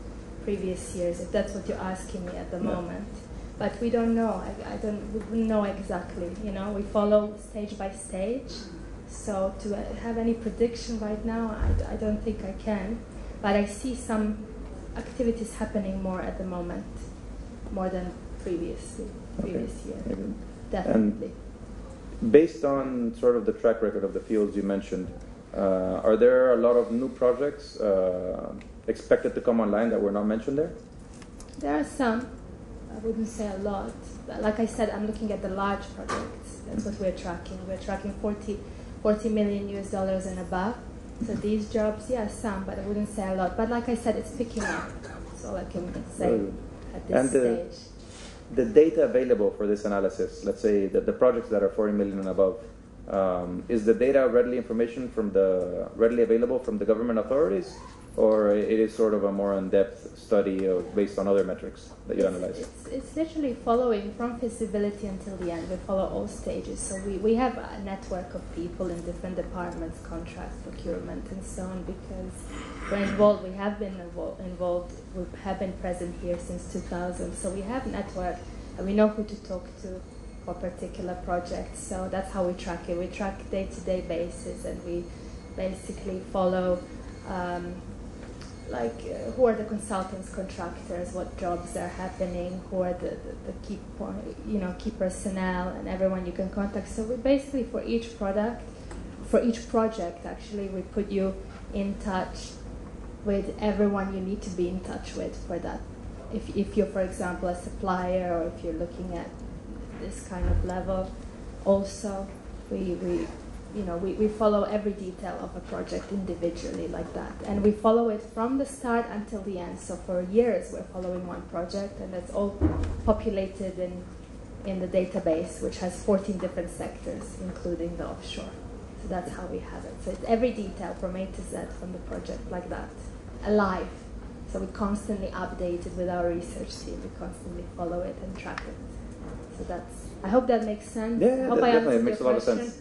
previous years, if that's what you're asking me at the moment. But we don't know. We wouldn't know exactly. We follow stage by stage. So to have any prediction right now, I don't think I can. But I see some activities happening more at the moment, more than previous year. Definitely. And based on sort of the track record of the fields you mentioned, are there a lot of new projects expected to come online that were not mentioned there? There are some. I wouldn't say a lot. But like I said, I'm looking at the large projects. That's what we're tracking. We're tracking $40 million and above. So these jobs, some, but I wouldn't say a lot. But like I said, it's picking up. That's all I can say at this stage. The data available for this analysis, let's say the projects that are 40 million and above, is the data readily available from the government authorities, or it is sort of a more in-depth study based on other metrics that you analyze? It's literally following from feasibility until the end. We follow all stages. So we have a network of people in different departments, contracts, procurement, and so on, because we're involved. We have been involved. We have been present here since 2000. So we have network, and we know who to talk to for particular projects. So that's how we track it. We track day-to-day basis, and we basically follow who are the consultants, contractors, what jobs are happening, who are the key personnel, and everyone you can contact. So we basically, for each project, actually, we put you in touch with everyone you need to be in touch with for that. If you're, for example, a supplier, or if you're looking at this kind of level, also we follow every detail of a project individually like that. And we follow it from the start until the end. So for years we're following one project, and that's all populated in the database, which has 14 different sectors, including the offshore. So that's how we have it. So it's every detail from A to Z from the project like that, alive. So we constantly update it with our research team. We constantly follow it and track it. So I hope that makes sense. Yeah, I hope definitely. It makes a lot of sense.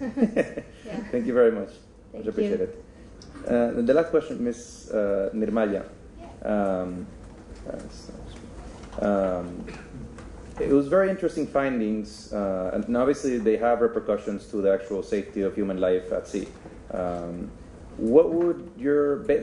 Thank you very much. Much appreciated. The last question, Ms. Nirmala. It was very interesting findings, and obviously they have repercussions to the actual safety of human life at sea. What would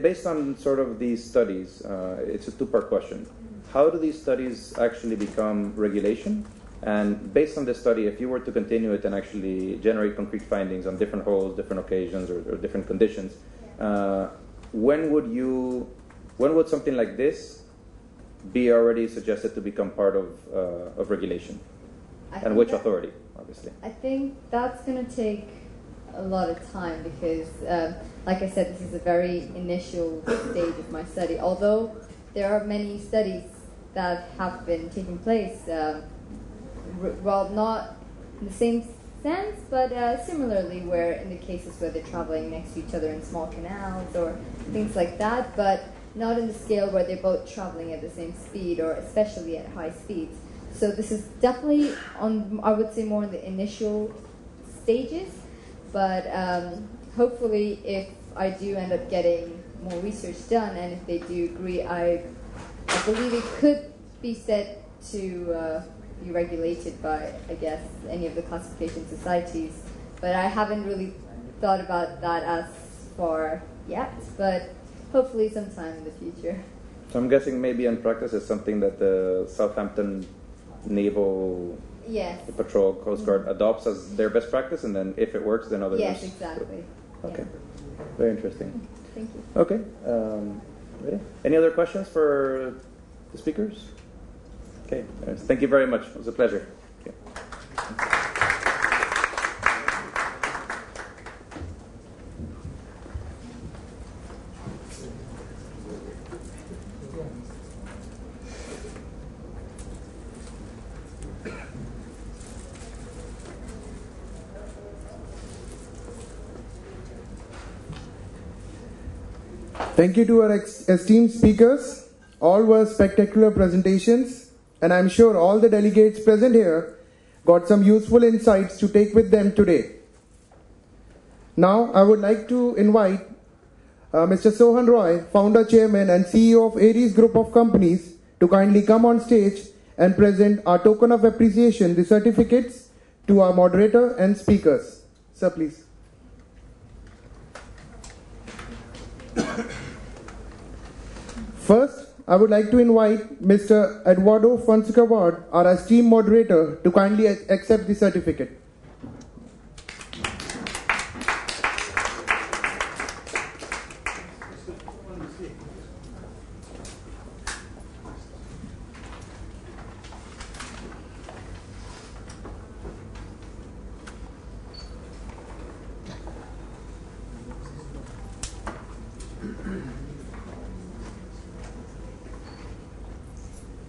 based on sort of these studies, it's a two-part question. How do these studies actually become regulation? And based on this study, if you were to continue it and actually generate concrete findings on different holes, different occasions, or different conditions, when would something like this be already suggested to become part of regulation? And which authority, obviously? I think that's going to take a lot of time because, like I said, this is a very initial stage of my study. Although there are many studies that have been taking place, well, not in the same sense, but similarly, where in the cases where they're traveling next to each other in small canals or things like that, but not in the scale where they're both traveling at the same speed, or especially at high speeds. So this is definitely on, I would say, more in the initial stages, but hopefully if I do end up getting more research done, and if they do agree, I believe it could be said to be regulated by, I guess, any of the classification societies. But I haven't really thought about that as far yet, but hopefully sometime in the future. So I'm guessing maybe in practice is something that the Southampton Naval Patrol Coast Guard adopts as their best practice, and then if it works, then others. Yes, exactly. Okay, very interesting. Thank you. Okay, ready? Any other questions for the speakers? Okay, thank you very much. It was a pleasure. Okay. Thank you to our esteemed speakers. All were spectacular presentations, and I'm sure all the delegates present here got some useful insights to take with them today. Now, I would like to invite Mr. Sohan Roy, founder, chairman, and CEO of Aries Group of Companies, to kindly come on stage and present our token of appreciation, the certificates, to our moderator and speakers. Sir, please. First, I would like to invite Mr. Eduardo Fonseca Ward, our esteemed moderator, to kindly accept the certificate.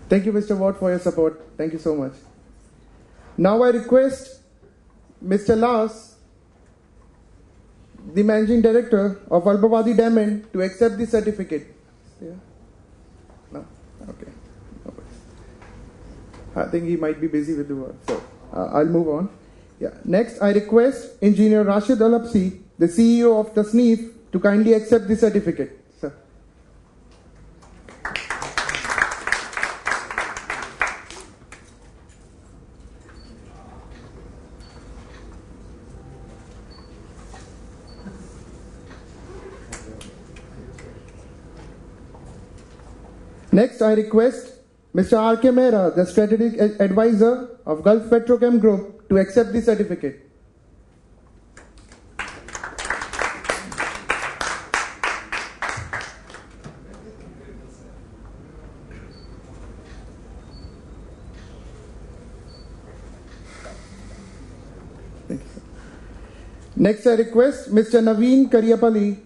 Thank you, Mr. Watt, for your support. Thank you so much. Now I request Mr. Lars, the Managing Director of Albawadi Diamond, to accept the certificate. Yeah? No? Okay. No worries. I think he might be busy with the work, so I'll move on. Yeah. Next, I request Engineer Rashid Alapsi, the CEO of Tasneef, to kindly accept the certificate. Sir. Next, I request Mr. R.K. Mehra, the Strategic Advisor of Gulf Petrochem Group, to accept the certificate. Next, I request Mr. Naveen Karyapalli,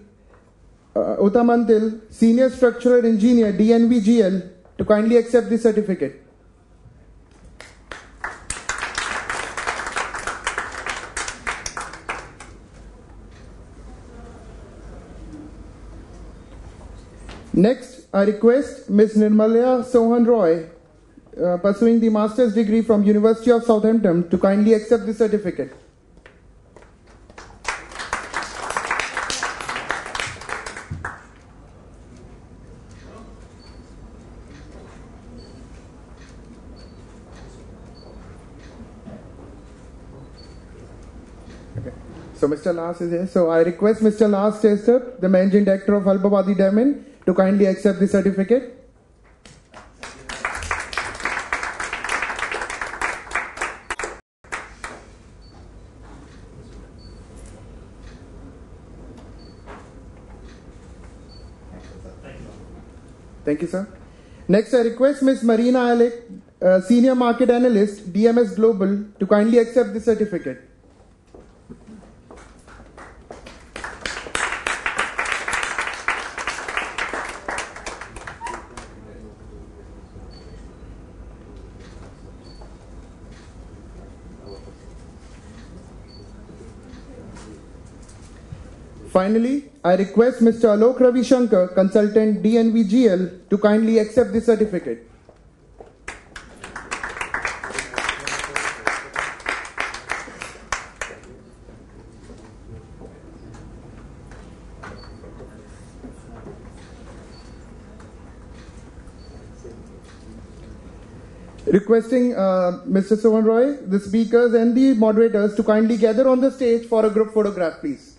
Utamantil, Senior Structural Engineer, DNVGL, to kindly accept the certificate. Next, I request Ms. Nirmalya Sohan Roy, pursuing the master's degree from University of Southampton, to kindly accept the certificate. So Mr. Lars is here. So I request Mr. Lars Tester, the Managing Director of Albawadi Diamond, to kindly accept the certificate. Thank you, sir. Next, I request Ms. Marina Alec, Senior Market Analyst, DMS Global, to kindly accept the certificate. Finally, I request Mr. Alok Ravi Shankar, Consultant DNVGL, to kindly accept the certificate. Requesting Mr. Sohan Roy, the speakers and the moderators to kindly gather on the stage for a group photograph, please.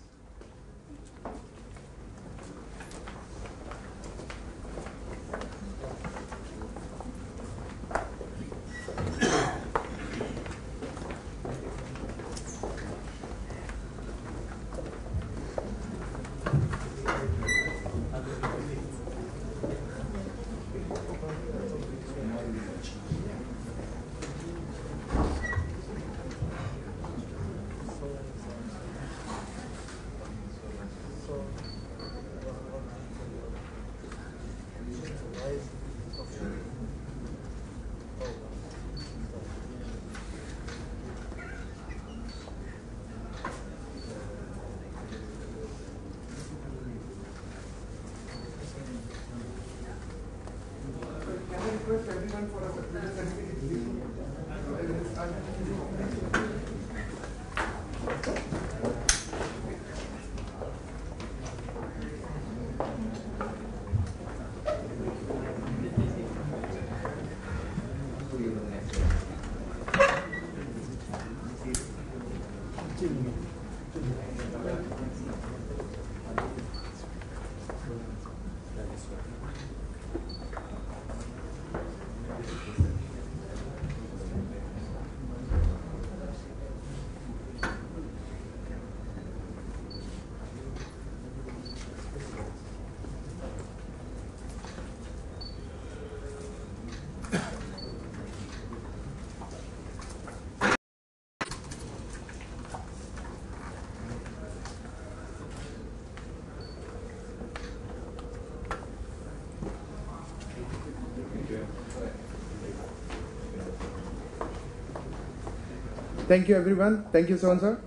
Thank you, everyone. Thank you, Sohan sir.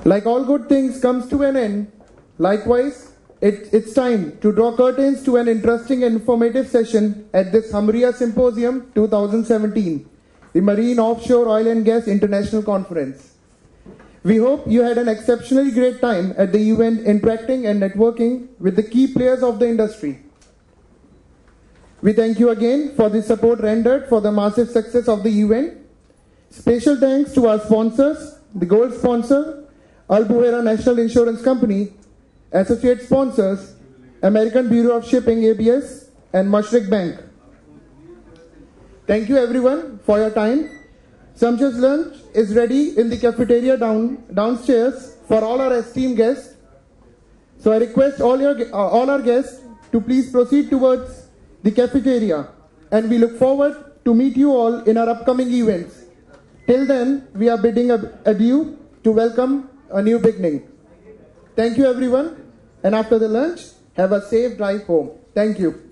Like all good things comes to an end, likewise, it's time to draw curtains to an interesting and informative session at this Hamriya Symposium 2017, the Marine Offshore Oil and Gas International Conference. We hope you had an exceptionally great time at the event, interacting and networking with the key players of the industry. We thank you again for the support rendered for the massive success of the event. Special thanks to our sponsors, the gold sponsor, Al Buhaira National Insurance Company, associate sponsors, American Bureau of Shipping ABS, and Mashreq Bank. Thank you everyone for your time. Sumptuous lunch is ready in the cafeteria downstairs for all our esteemed guests. So I request all our guests to please proceed towards the cafeteria, and we look forward to meet you all in our upcoming events. Till then, we are bidding adieu to welcome a new beginning. Thank you everyone, and after the lunch, have a safe drive home. Thank you.